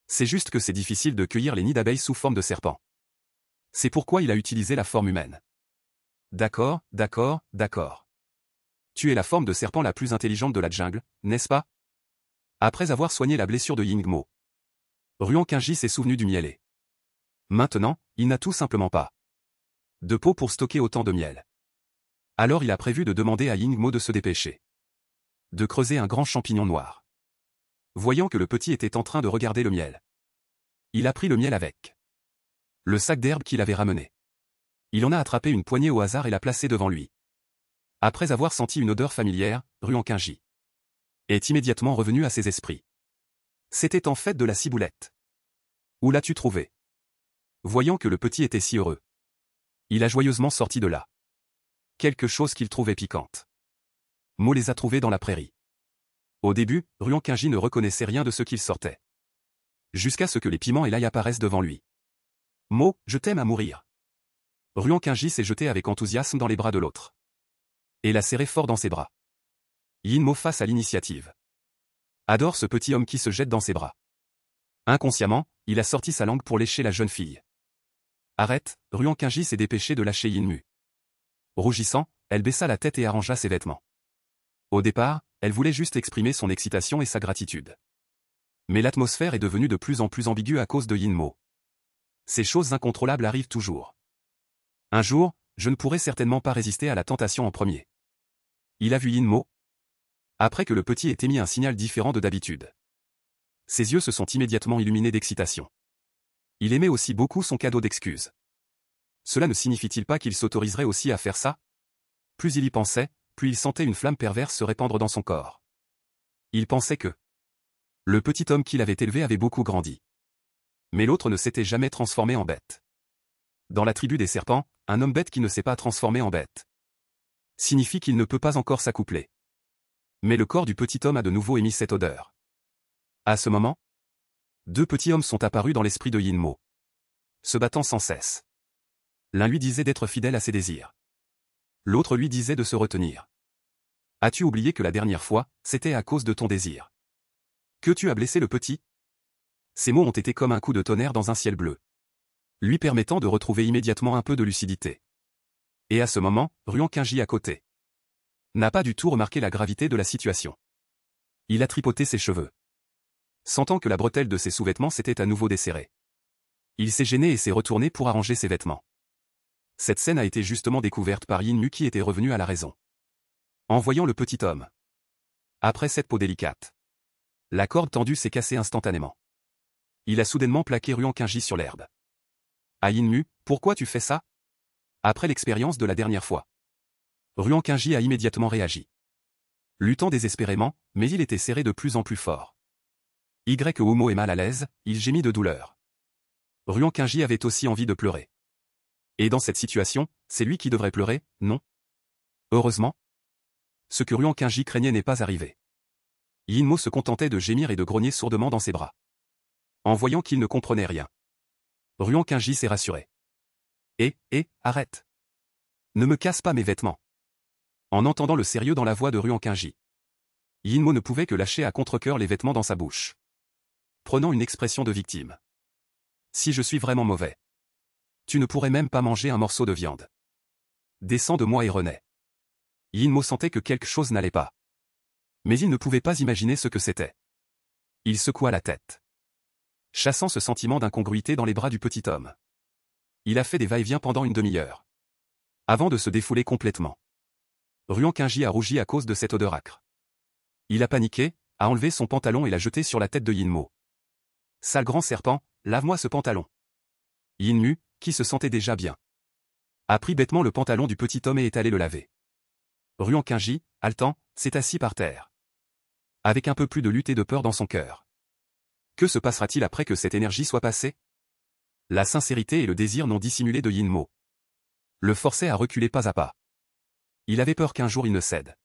C'est juste que c'est difficile de cueillir les nids d'abeilles sous forme de serpent. C'est pourquoi il a utilisé la forme humaine. D'accord, d'accord, d'accord. Tu es la forme de serpent la plus intelligente de la jungle, n'est-ce pas? Après avoir soigné la blessure de Ying-mo, Ruan Qingji s'est souvenu du mielet. Maintenant, il n'a tout simplement pas de pot pour stocker autant de miel. Alors il a prévu de demander à Ying-mo de se dépêcher. De creuser un grand champignon noir. Voyant que le petit était en train de regarder le miel. Il a pris le miel avec le sac d'herbe qu'il avait ramené. Il en a attrapé une poignée au hasard et l'a placée devant lui. Après avoir senti une odeur familière, Ruan Qingji est immédiatement revenu à ses esprits. C'était en fait de la ciboulette. Où l'as-tu trouvé? Voyant que le petit était si heureux, il a joyeusement sorti de là quelque chose qu'il trouvait piquante. Mo les a trouvés dans la prairie. Au début, Ruan Qingji ne reconnaissait rien de ce qu'il sortait. Jusqu'à ce que les piments et l'ail apparaissent devant lui. Mo, je t'aime à mourir. Ruan Qingji s'est jeté avec enthousiasme dans les bras de l'autre. Et l'a serré fort dans ses bras. Yin-mo face à l'initiative. Adore ce petit homme qui se jette dans ses bras. Inconsciemment, il a sorti sa langue pour lécher la jeune fille. Arrête, Ruan Qingji s'est dépêché de lâcher Yin-mu. Rougissant, elle baissa la tête et arrangea ses vêtements. Au départ, elle voulait juste exprimer son excitation et sa gratitude. Mais l'atmosphère est devenue de plus en plus ambiguë à cause de Yin-mo. Ces choses incontrôlables arrivent toujours. Un jour, je ne pourrai certainement pas résister à la tentation en premier. Il a vu Yinmo. Après que le petit ait émis un signal différent de d'habitude. Ses yeux se sont immédiatement illuminés d'excitation. Il aimait aussi beaucoup son cadeau d'excuses. Cela ne signifie-t-il pas qu'il s'autoriserait aussi à faire ça? Plus il y pensait, plus il sentait une flamme perverse se répandre dans son corps. Il pensait que le petit homme qu'il avait élevé avait beaucoup grandi. Mais l'autre ne s'était jamais transformé en bête. Dans la tribu des serpents, un homme bête qui ne s'est pas transformé en bête signifie qu'il ne peut pas encore s'accoupler. Mais le corps du petit homme a de nouveau émis cette odeur. À ce moment, deux petits hommes sont apparus dans l'esprit de Yinmo, se battant sans cesse. L'un lui disait d'être fidèle à ses désirs. L'autre lui disait de se retenir. As-tu oublié que la dernière fois, c'était à cause de ton désir que tu as blessé le petit? Ces mots ont été comme un coup de tonnerre dans un ciel bleu, lui permettant de retrouver immédiatement un peu de lucidité. Et à ce moment, Ruan Qingji à côté n'a pas du tout remarqué la gravité de la situation. Il a tripoté ses cheveux, sentant que la bretelle de ses sous-vêtements s'était à nouveau desserrée. Il s'est gêné et s'est retourné pour arranger ses vêtements. Cette scène a été justement découverte par Yinmu qui était revenu à la raison. En voyant le petit homme. Après cette peau délicate, la corde tendue s'est cassée instantanément. Il a soudainement plaqué Ruan Qingji sur l'herbe. Ah Yinmu, pourquoi tu fais ça? Après l'expérience de la dernière fois. Ruan Qingji a immédiatement réagi. Luttant désespérément, mais il était serré de plus en plus fort. Oumo est mal à l'aise, il gémit de douleur. Ruan Qingji avait aussi envie de pleurer. Et dans cette situation, c'est lui qui devrait pleurer, non? Heureusement, ce que Ruan Qingji craignait n'est pas arrivé. Yinmo se contentait de gémir et de grogner sourdement dans ses bras. En voyant qu'il ne comprenait rien, Ruan Qingji s'est rassuré. Arrête. Ne me casse pas mes vêtements. En entendant le sérieux dans la voix de Ruan Qingji, Yinmo ne pouvait que lâcher à contre-cœur les vêtements dans sa bouche, prenant une expression de victime. Si je suis vraiment mauvais, tu ne pourrais même pas manger un morceau de viande. Descends de moi et renais. Yinmo sentait que quelque chose n'allait pas. Mais il ne pouvait pas imaginer ce que c'était. Il secoua la tête, chassant ce sentiment d'incongruité dans les bras du petit homme. Il a fait des va-et-vient pendant une demi-heure, avant de se défouler complètement. Ruan Qingji a rougi à cause de cette odeur âcre. Il a paniqué, a enlevé son pantalon et l'a jeté sur la tête de Yinmo. Sale grand serpent, lave-moi ce pantalon. Yinmu, qui se sentait déjà bien, a pris bêtement le pantalon du petit homme et est allé le laver. Ruan Qingji, haletant, s'est assis par terre, avec un peu plus de lutte et de peur dans son cœur. Que se passera-t-il après que cette énergie soit passée? La sincérité et le désir non dissimulé de Yinmo le forçaient à reculer pas à pas. Il avait peur qu'un jour il ne cède,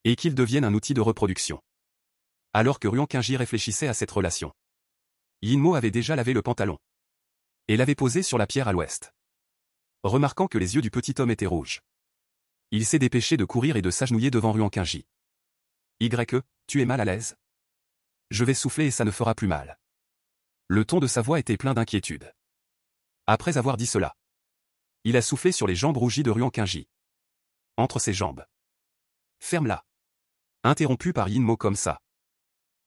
et qu'il devienne un outil de reproduction. Alors que Ruan Qingji réfléchissait à cette relation, Yinmo avait déjà lavé le pantalon et l'avait posé sur la pierre à l'ouest. Remarquant que les yeux du petit homme étaient rouges, il s'est dépêché de courir et de s'agenouiller devant Ruan Qingji. Tu es mal à l'aise? Je vais souffler et ça ne fera plus mal. Le ton de sa voix était plein d'inquiétude. Après avoir dit cela, il a soufflé sur les jambes rougies de Ruan Qingji. Entre ses jambes. Ferme-la. Interrompu par Yinmo comme ça.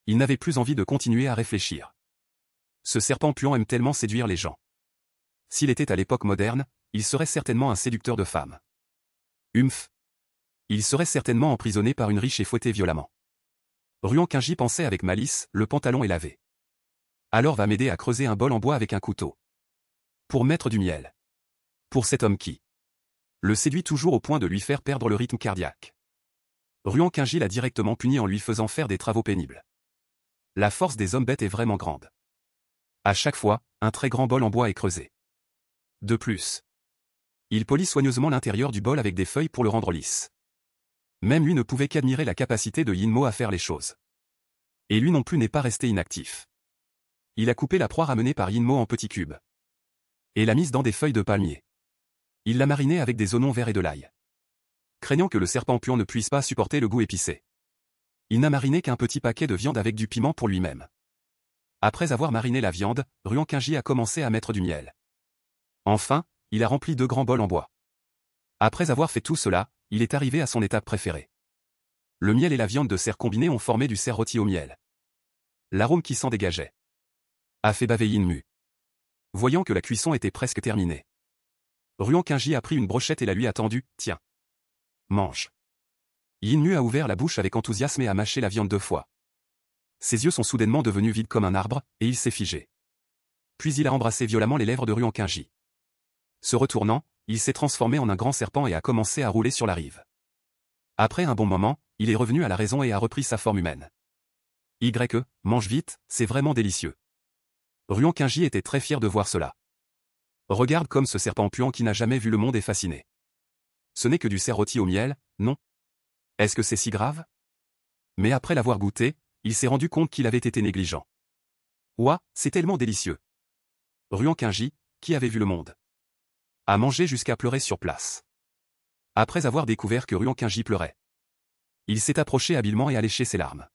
Il n'avait plus envie de continuer à réfléchir. Ce serpent puant aime tellement séduire les gens. S'il était à l'époque moderne, il serait certainement un séducteur de femmes. Humph. Il serait certainement emprisonné par une riche et fouetté violemment. Ruan Qingji pensait avec malice, le pantalon est lavé. Alors va m'aider à creuser un bol en bois avec un couteau. Pour mettre du miel. Pour cet homme qui le séduit toujours au point de lui faire perdre le rythme cardiaque. Ruan Qingji l'a directement puni en lui faisant faire des travaux pénibles. La force des hommes bêtes est vraiment grande. À chaque fois, un très grand bol en bois est creusé. De plus, il polit soigneusement l'intérieur du bol avec des feuilles pour le rendre lisse. Même lui ne pouvait qu'admirer la capacité de Yinmo à faire les choses. Et lui non plus n'est pas resté inactif. Il a coupé la proie ramenée par Yinmo en petits cubes. Et l'a mise dans des feuilles de palmier. Il l'a marinée avec des oignons verts et de l'ail. Craignant que le serpent puant ne puisse pas supporter le goût épicé, il n'a mariné qu'un petit paquet de viande avec du piment pour lui-même. Après avoir mariné la viande, Ruan Qingji a commencé à mettre du miel. Enfin, il a rempli 2 grands bols en bois. Après avoir fait tout cela, il est arrivé à son étape préférée. Le miel et la viande de cerf combinés ont formé du cerf rôti au miel. L'arôme qui s'en dégageait a fait baver Yinmu. Voyant que la cuisson était presque terminée, Ruan Qingji a pris une brochette et la lui a tendue, tiens. Mange. Yin-Mu a ouvert la bouche avec enthousiasme et a mâché la viande 2 fois. Ses yeux sont soudainement devenus vides comme un arbre, et il s'est figé. Puis il a embrassé violemment les lèvres de Ruan Qingji. Se retournant, il s'est transformé en un grand serpent et a commencé à rouler sur la rive. Après un bon moment, il est revenu à la raison et a repris sa forme humaine. Mange vite, c'est vraiment délicieux. Ruan Qingji était très fier de voir cela. Regarde comme ce serpent puant qui n'a jamais vu le monde est fasciné. Ce n'est que du cerf rôti au miel, non? Est-ce que c'est si grave? Mais après l'avoir goûté, il s'est rendu compte qu'il avait été négligent. Ouah, c'est tellement délicieux. Ruan Qingji, qui avait vu le monde, a mangé jusqu'à pleurer sur place. Après avoir découvert que Ruan Qingji pleurait, il s'est approché habilement et a léché ses larmes.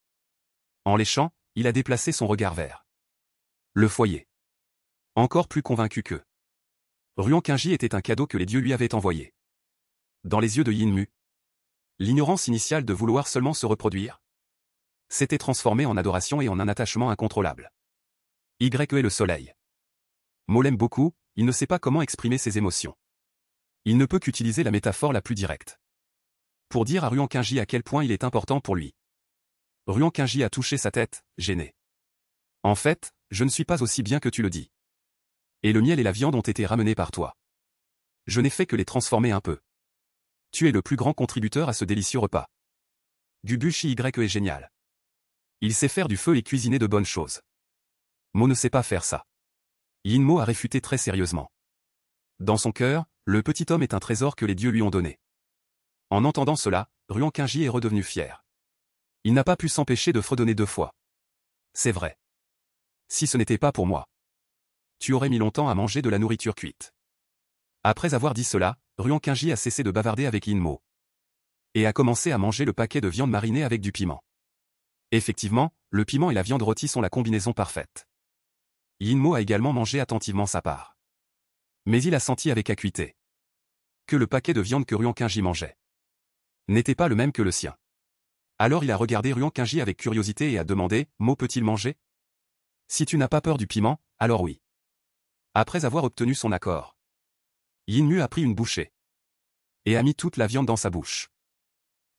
En léchant, il a déplacé son regard vers le foyer. Encore plus convaincu que Ruan Qingji était un cadeau que les dieux lui avaient envoyé. Dans les yeux de Yin-Mu, l'ignorance initiale de vouloir seulement se reproduire s'était transformée en adoration et en un attachement incontrôlable. Est le soleil. Mo l'aime beaucoup, il ne sait pas comment exprimer ses émotions. Il ne peut qu'utiliser la métaphore la plus directe pour dire à Ruan Qingji à quel point il est important pour lui. Ruan Qingji a touché sa tête, gêné. En fait, je ne suis pas aussi bien que tu le dis. Et le miel et la viande ont été ramenés par toi. Je n'ai fait que les transformer un peu. Tu es le plus grand contributeur à ce délicieux repas. Gubushi est génial. Il sait faire du feu et cuisiner de bonnes choses. Mo ne sait pas faire ça. Yin-Mo a réfuté très sérieusement. Dans son cœur, le petit homme est un trésor que les dieux lui ont donné. En entendant cela, Ruan Qingji est redevenu fier. Il n'a pas pu s'empêcher de fredonner 2 fois. C'est vrai. Si ce n'était pas pour moi, tu aurais mis longtemps à manger de la nourriture cuite. Après avoir dit cela, Ruan Qingji a cessé de bavarder avec Yin-Mo et a commencé à manger le paquet de viande marinée avec du piment. Effectivement, le piment et la viande rôtie sont la combinaison parfaite. Yin-Mo a également mangé attentivement sa part. Mais il a senti avec acuité que le paquet de viande que Ruan Qingji mangeait n'était pas le même que le sien. Alors il a regardé Ruan Qingji avec curiosité et a demandé « Mo peut-il manger ?» Si tu n'as pas peur du piment, alors oui. Après avoir obtenu son accord, Yin-Mu a pris une bouchée et a mis toute la viande dans sa bouche.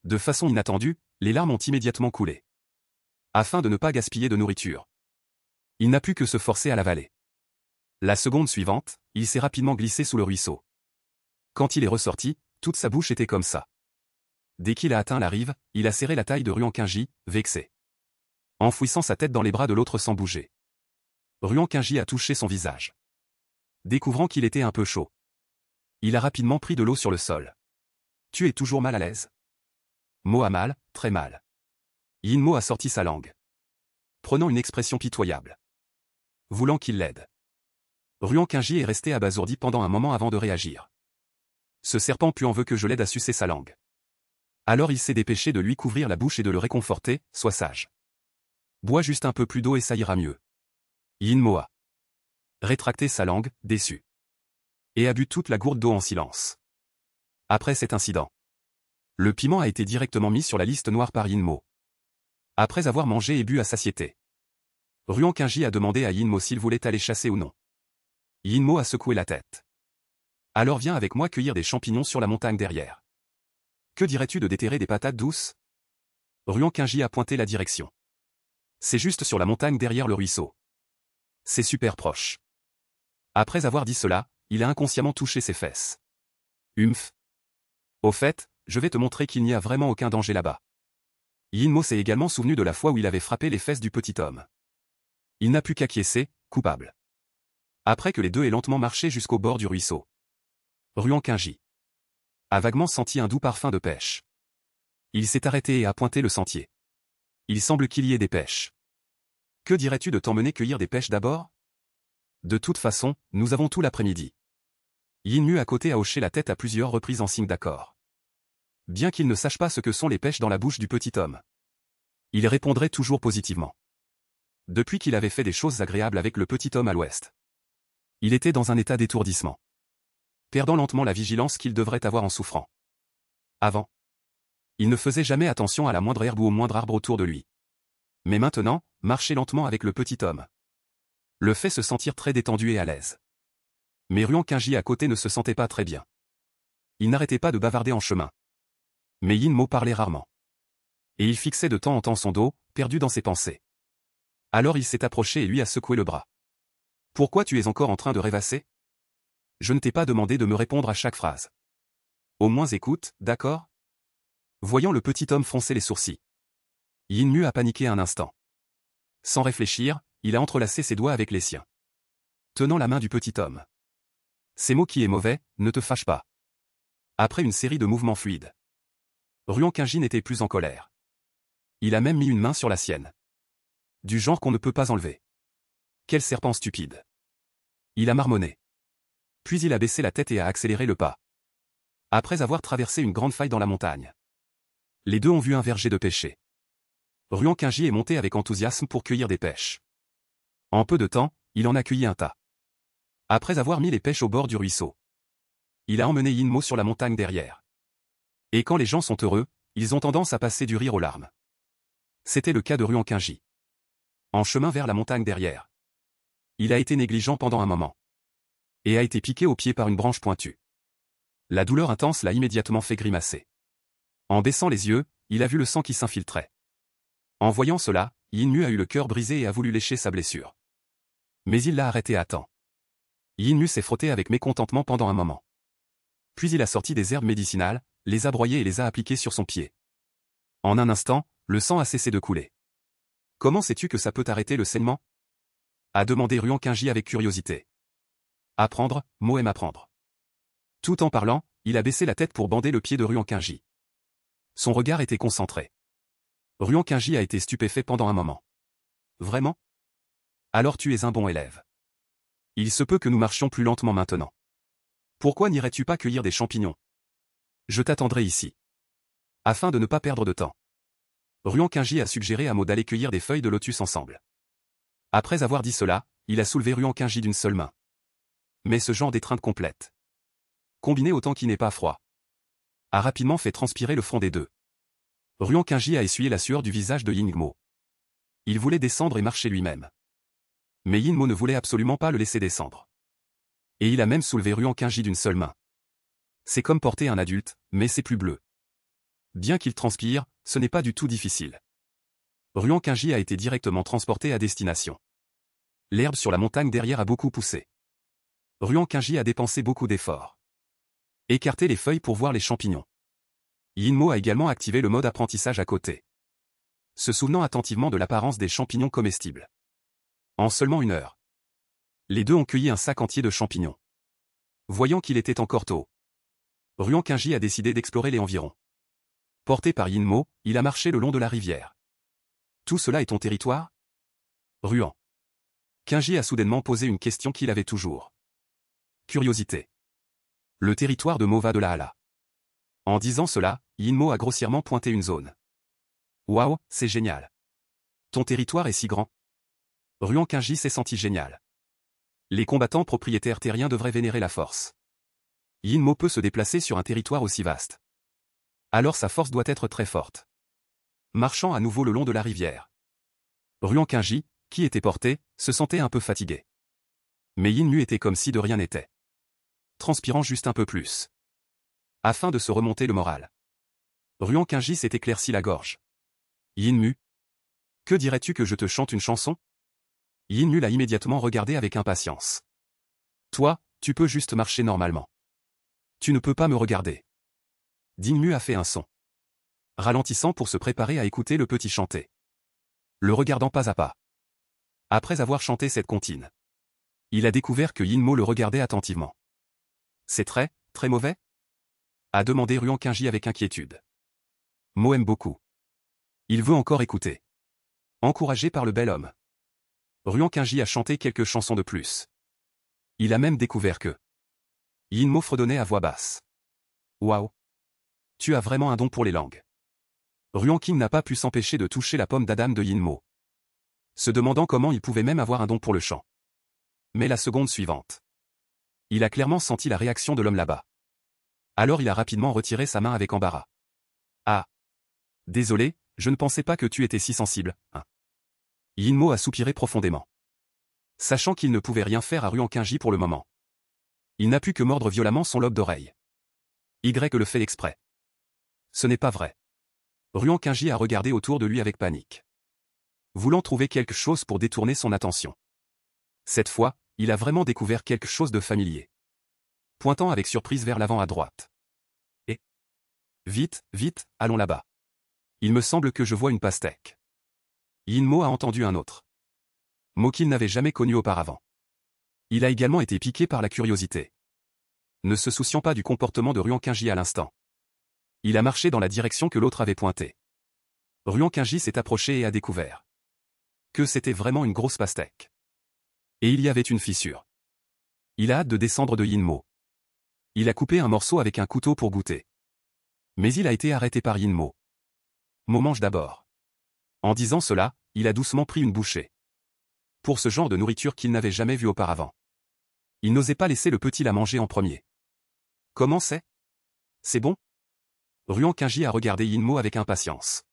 De façon inattendue, les larmes ont immédiatement coulé. Afin de ne pas gaspiller de nourriture, il n'a pu que se forcer à l'avaler. La seconde suivante, il s'est rapidement glissé sous le ruisseau. Quand il est ressorti, toute sa bouche était comme ça. Dès qu'il a atteint la rive, il a serré la taille de Ruan Qingji, vexé, enfouissant sa tête dans les bras de l'autre sans bouger. Ruan Qingji a touché son visage, découvrant qu'il était un peu chaud. Il a rapidement pris de l'eau sur le sol. Tu es toujours mal à l'aise? Mo a mal, très mal. Yin-Mo a sorti sa langue, prenant une expression pitoyable, voulant qu'il l'aide. Ruan Qingji est resté abasourdi pendant un moment avant de réagir. Ce serpent puant veut que je l'aide à sucer sa langue. Alors il s'est dépêché de lui couvrir la bouche et de le réconforter, sois sage. Bois juste un peu plus d'eau et ça ira mieux. Yin-Mo a rétracté sa langue, déçu, et a bu toute la gourde d'eau en silence. Après cet incident, le piment a été directement mis sur la liste noire par Yin-Mo. Après avoir mangé et bu à satiété, Ruan Qingji a demandé à Yin-Mo s'il voulait aller chasser ou non. Yin-Mo a secoué la tête. Alors viens avec moi cueillir des champignons sur la montagne derrière. Que dirais-tu de déterrer des patates douces? Ruan Qingji a pointé la direction. C'est juste sur la montagne derrière le ruisseau. C'est super proche. Après avoir dit cela, il a inconsciemment touché ses fesses. Humph. Au fait, je vais te montrer qu'il n'y a vraiment aucun danger là-bas. Yin-Mo s'est également souvenu de la fois où il avait frappé les fesses du petit homme. Il n'a pu qu'acquiescer, coupable. Après que les deux aient lentement marché jusqu'au bord du ruisseau, Ruan Qingji a vaguement senti un doux parfum de pêche. Il s'est arrêté et a pointé le sentier. Il semble qu'il y ait des pêches. Que dirais-tu de t'emmener cueillir des pêches d'abord? De toute façon, nous avons tout l'après-midi. Yin-Mu à côté a hoché la tête à plusieurs reprises en signe d'accord. Bien qu'il ne sache pas ce que sont les pêches dans la bouche du petit homme, il répondrait toujours positivement. Depuis qu'il avait fait des choses agréables avec le petit homme à l'ouest, il était dans un état d'étourdissement, perdant lentement la vigilance qu'il devrait avoir en souffrant. Avant, il ne faisait jamais attention à la moindre herbe ou au moindre arbre autour de lui. Mais maintenant, marcher lentement avec le petit homme le fait se sentir très détendu et à l'aise. Mais Ruan Qingji à côté ne se sentait pas très bien. Il n'arrêtait pas de bavarder en chemin. Mais Yin-Mo parlait rarement. Et il fixait de temps en temps son dos, perdu dans ses pensées. Alors il s'est approché et lui a secoué le bras. « Pourquoi tu es encore en train de rêvasser? Je ne t'ai pas demandé de me répondre à chaque phrase. Au moins écoute, d'accord ?» Voyant le petit homme froncer les sourcils, Yin Mu a paniqué un instant. Sans réfléchir, il a entrelacé ses doigts avec les siens, tenant la main du petit homme. « C'est moi qui est mauvais, ne te fâche pas. » Après une série de mouvements fluides, Ruan Qingji n'était plus en colère. Il a même mis une main sur la sienne. Du genre qu'on ne peut pas enlever. Quel serpent stupide. Il a marmonné. Puis il a baissé la tête et a accéléré le pas. Après avoir traversé une grande faille dans la montagne, les deux ont vu un verger de pêcher. Ruan Qingji est monté avec enthousiasme pour cueillir des pêches. En peu de temps, il en a cueilli un tas. Après avoir mis les pêches au bord du ruisseau, il a emmené Yin Mo sur la montagne derrière. Et quand les gens sont heureux, ils ont tendance à passer du rire aux larmes. C'était le cas de Ruan Qingji. En chemin vers la montagne derrière, il a été négligent pendant un moment. Et a été piqué au pied par une branche pointue. La douleur intense l'a immédiatement fait grimacer. En baissant les yeux, il a vu le sang qui s'infiltrait. En voyant cela, Yin Mu a eu le cœur brisé et a voulu lécher sa blessure. Mais il l'a arrêté à temps. Yin Mu s'est frotté avec mécontentement pendant un moment. Puis il a sorti des herbes médicinales, les a broyées et les a appliquées sur son pied. En un instant, le sang a cessé de couler. « Comment sais-tu que ça peut arrêter le saignement ?» a demandé Ruan Qingji avec curiosité. Apprendre, Mo aime apprendre. Tout en parlant, il a baissé la tête pour bander le pied de Ruan Qingji. Son regard était concentré. Ruan Qingji a été stupéfait pendant un moment. Vraiment? Alors tu es un bon élève. Il se peut que nous marchions plus lentement maintenant. Pourquoi n'irais-tu pas cueillir des champignons? Je t'attendrai ici. Afin de ne pas perdre de temps, Ruan Qingji a suggéré à Mo d'aller cueillir des feuilles de lotus ensemble. Après avoir dit cela, il a soulevé Ruan Qingji d'une seule main. Mais ce genre d'étreinte complète, combiné au temps qui n'est pas froid, a rapidement fait transpirer le front des deux. Ruan Qingji a essuyé la sueur du visage de Yin Mo. Il voulait descendre et marcher lui-même. Mais Yin Mo ne voulait absolument pas le laisser descendre. Et il a même soulevé Ruan Qingji d'une seule main. C'est comme porter un adulte, mais c'est plus bleu. Bien qu'il transpire, ce n'est pas du tout difficile. Ruan Qingji a été directement transporté à destination. L'herbe sur la montagne derrière a beaucoup poussé. Ruan Qingji a dépensé beaucoup d'efforts. Écarter les feuilles pour voir les champignons. Yin Mo a également activé le mode apprentissage à côté, se souvenant attentivement de l'apparence des champignons comestibles. En seulement 1 heure, les deux ont cueilli un sac entier de champignons. Voyant qu'il était encore tôt, Ruan Qingji a décidé d'explorer les environs. Porté par Yin Mo, il a marché le long de la rivière. Tout cela est ton territoire? Ruan Qingji a soudainement posé une question qu'il avait toujours. Curiosité. Le territoire de Mo va de là à là. En disant cela, Yin Mo a grossièrement pointé une zone. Waouh, c'est génial. Ton territoire est si grand. Ruan Qingji s'est senti génial. Les combattants propriétaires terriens devraient vénérer la force. Yin Mo peut se déplacer sur un territoire aussi vaste. Alors sa force doit être très forte. Marchant à nouveau le long de la rivière, Ruan Qingji, qui était porté, se sentait un peu fatigué. Mais Yin Mu était comme si de rien n'était. Transpirant juste un peu plus. Afin de se remonter le moral, Ruan Qingji s'est éclairci la gorge. Yin Mu, que dirais-tu que je te chante une chanson? Yin Mu l'a immédiatement regardé avec impatience. Toi, tu peux juste marcher normalement. Tu ne peux pas me regarder. Yin Mu a fait un son, ralentissant pour se préparer à écouter le petit chanter. Le regardant pas à pas. Après avoir chanté cette comptine, il a découvert que Yin Mo le regardait attentivement. C'est très, très mauvais? A demandé Ruan Qingji avec inquiétude. Mo aime beaucoup. Il veut encore écouter. Encouragé par le bel homme, Ruan Qingji a chanté quelques chansons de plus. Il a même découvert que Yin Mo fredonnait à voix basse. Waouh! Tu as vraiment un don pour les langues. Ruan Qing n'a pas pu s'empêcher de toucher la pomme d'Adam de Yin Mo, se demandant comment il pouvait même avoir un don pour le chant. Mais la seconde suivante, il a clairement senti la réaction de l'homme là-bas. Alors il a rapidement retiré sa main avec embarras. Ah! Désolé, je ne pensais pas que tu étais si sensible, hein. Yin Mo a soupiré profondément, sachant qu'il ne pouvait rien faire à Ruan Qingji pour le moment. Il n'a pu que mordre violemment son lobe d'oreille. Y le fait exprès. Ce n'est pas vrai. Ruan Qingji a regardé autour de lui avec panique, voulant trouver quelque chose pour détourner son attention. Cette fois, il a vraiment découvert quelque chose de familier. Pointant avec surprise vers l'avant à droite. Et vite, vite, allons là-bas. Il me semble que je vois une pastèque. Yin Mo a entendu un autre mot qu'il n'avait jamais connu auparavant. Il a également été piqué par la curiosité. Ne se souciant pas du comportement de Ruan Qingji à l'instant, il a marché dans la direction que l'autre avait pointée. Ruan Qingji s'est approché et a découvert que c'était vraiment une grosse pastèque. Et il y avait une fissure. Il a hâte de descendre de Yin Mo. Il a coupé un morceau avec un couteau pour goûter. Mais il a été arrêté par Yin Mo. Mo mange d'abord. En disant cela, il a doucement pris une bouchée. Pour ce genre de nourriture qu'il n'avait jamais vu auparavant. Il n'osait pas laisser le petit la manger en premier. Comment c'est? C'est bon? Ruan Qingji a regardé Yin Mo avec impatience.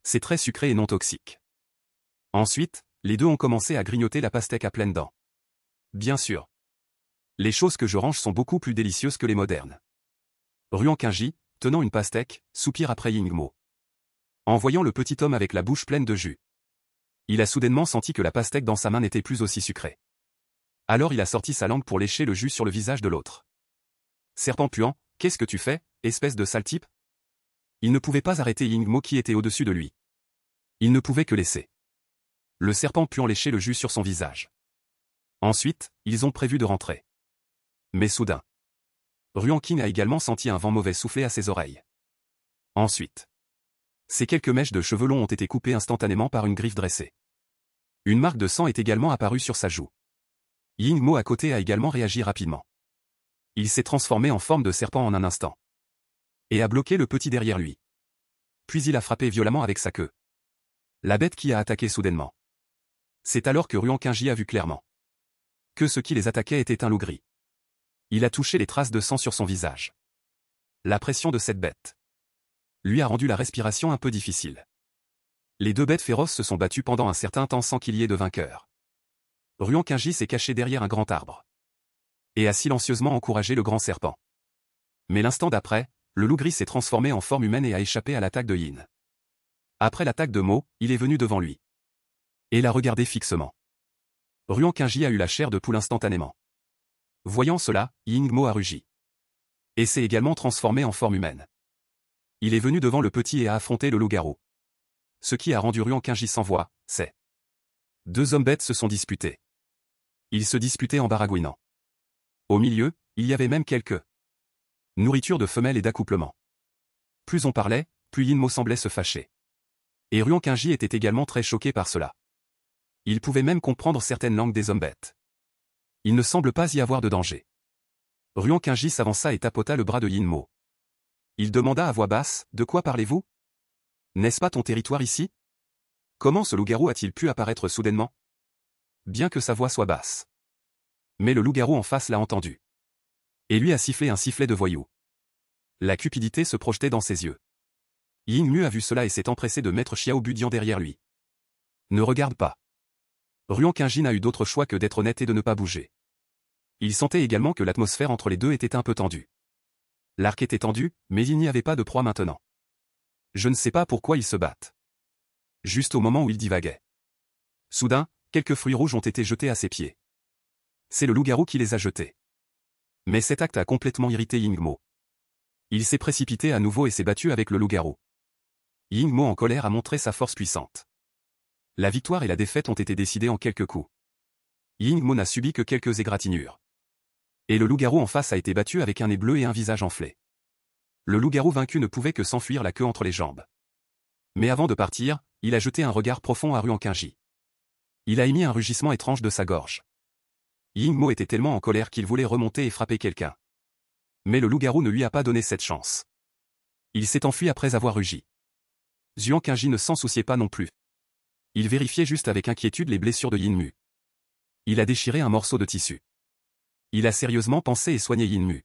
C'est très sucré et non toxique. Ensuite, les deux ont commencé à grignoter la pastèque à pleines dents. Bien sûr. Les choses que je range sont beaucoup plus délicieuses que les modernes. Ruan Qingji, tenant une pastèque, soupire après Yin Mo. En voyant le petit homme avec la bouche pleine de jus, il a soudainement senti que la pastèque dans sa main n'était plus aussi sucrée. Alors il a sorti sa langue pour lécher le jus sur le visage de l'autre. Serpent puant, qu'est-ce que tu fais, espèce de sale type? Il ne pouvait pas arrêter Yin Mo qui était au-dessus de lui. Il ne pouvait que laisser le serpent puant lécher le jus sur son visage. Ensuite, ils ont prévu de rentrer. Mais soudain, Ruan Qing a également senti un vent mauvais souffler à ses oreilles. Ensuite, ces quelques mèches de cheveux longs ont été coupées instantanément par une griffe dressée. Une marque de sang est également apparue sur sa joue. Yin Mo à côté a également réagi rapidement. Il s'est transformé en forme de serpent en un instant. Et a bloqué le petit derrière lui. Puis il a frappé violemment avec sa queue. La bête qui a attaqué soudainement. C'est alors que Ruan Qingji a vu clairement que ce qui les attaquait était un loup gris. Il a touché les traces de sang sur son visage. La pression de cette bête lui a rendu la respiration un peu difficile. Les deux bêtes féroces se sont battues pendant un certain temps sans qu'il y ait de vainqueur. Ruan Qingji s'est caché derrière un grand arbre et a silencieusement encouragé le grand serpent. Mais l'instant d'après, le loup gris s'est transformé en forme humaine et a échappé à l'attaque de Yin. Après l'attaque de Mo, il est venu devant lui et l'a regardé fixement. Ruan Qingji a eu la chair de poule instantanément. Voyant cela, Yin Mo a rugi et s'est également transformé en forme humaine. Il est venu devant le petit et a affronté le loup-garou. Ce qui a rendu Ruan Qingji sans voix, c'est deux hommes bêtes se sont disputés. Ils se disputaient en baragouinant. Au milieu, il y avait même quelques nourritures de femelles et d'accouplement. Plus on parlait, plus Yin Mo semblait se fâcher. Et Ruan Qingji était également très choqué par cela. Il pouvait même comprendre certaines langues des hommes bêtes. Il ne semble pas y avoir de danger. Ruan Qingji s'avança et tapota le bras de Yin Mo. Il demanda à voix basse, « De quoi parlez-vous? N'est-ce pas ton territoire ici? Comment ce loup-garou a-t-il pu apparaître soudainement? » Bien que sa voix soit basse. Mais le loup-garou en face l'a entendu. Et lui a sifflé un sifflet de voyou. La cupidité se projetait dans ses yeux. Yin Mu a vu cela et s'est empressé de mettre Xiao Budian derrière lui. Ne regarde pas. Ruan Qingji n'a eu d'autre choix que d'être honnête et de ne pas bouger. Il sentait également que l'atmosphère entre les deux était un peu tendue. L'arc était tendu, mais il n'y avait pas de proie maintenant. Je ne sais pas pourquoi ils se battent. Juste au moment où il divaguait. Soudain, quelques fruits rouges ont été jetés à ses pieds. C'est le loup-garou qui les a jetés. Mais cet acte a complètement irrité Yin Mo. Il s'est précipité à nouveau et s'est battu avec le loup-garou. Yin Mo en colère a montré sa force puissante. La victoire et la défaite ont été décidées en quelques coups. Yin Mo n'a subi que quelques égratignures. Et le loup-garou en face a été battu avec un nez bleu et un visage enflé. Le loup-garou vaincu ne pouvait que s'enfuir la queue entre les jambes. Mais avant de partir, il a jeté un regard profond à Ruan Qingji. Il a émis un rugissement étrange de sa gorge. Yin Mo était tellement en colère qu'il voulait remonter et frapper quelqu'un. Mais le loup-garou ne lui a pas donné cette chance. Il s'est enfui après avoir rugi. Ruan Qingji ne s'en souciait pas non plus. Il vérifiait juste avec inquiétude les blessures de Yin Mu. Il a déchiré un morceau de tissu. Il a sérieusement pensé et soigné Yin Mu.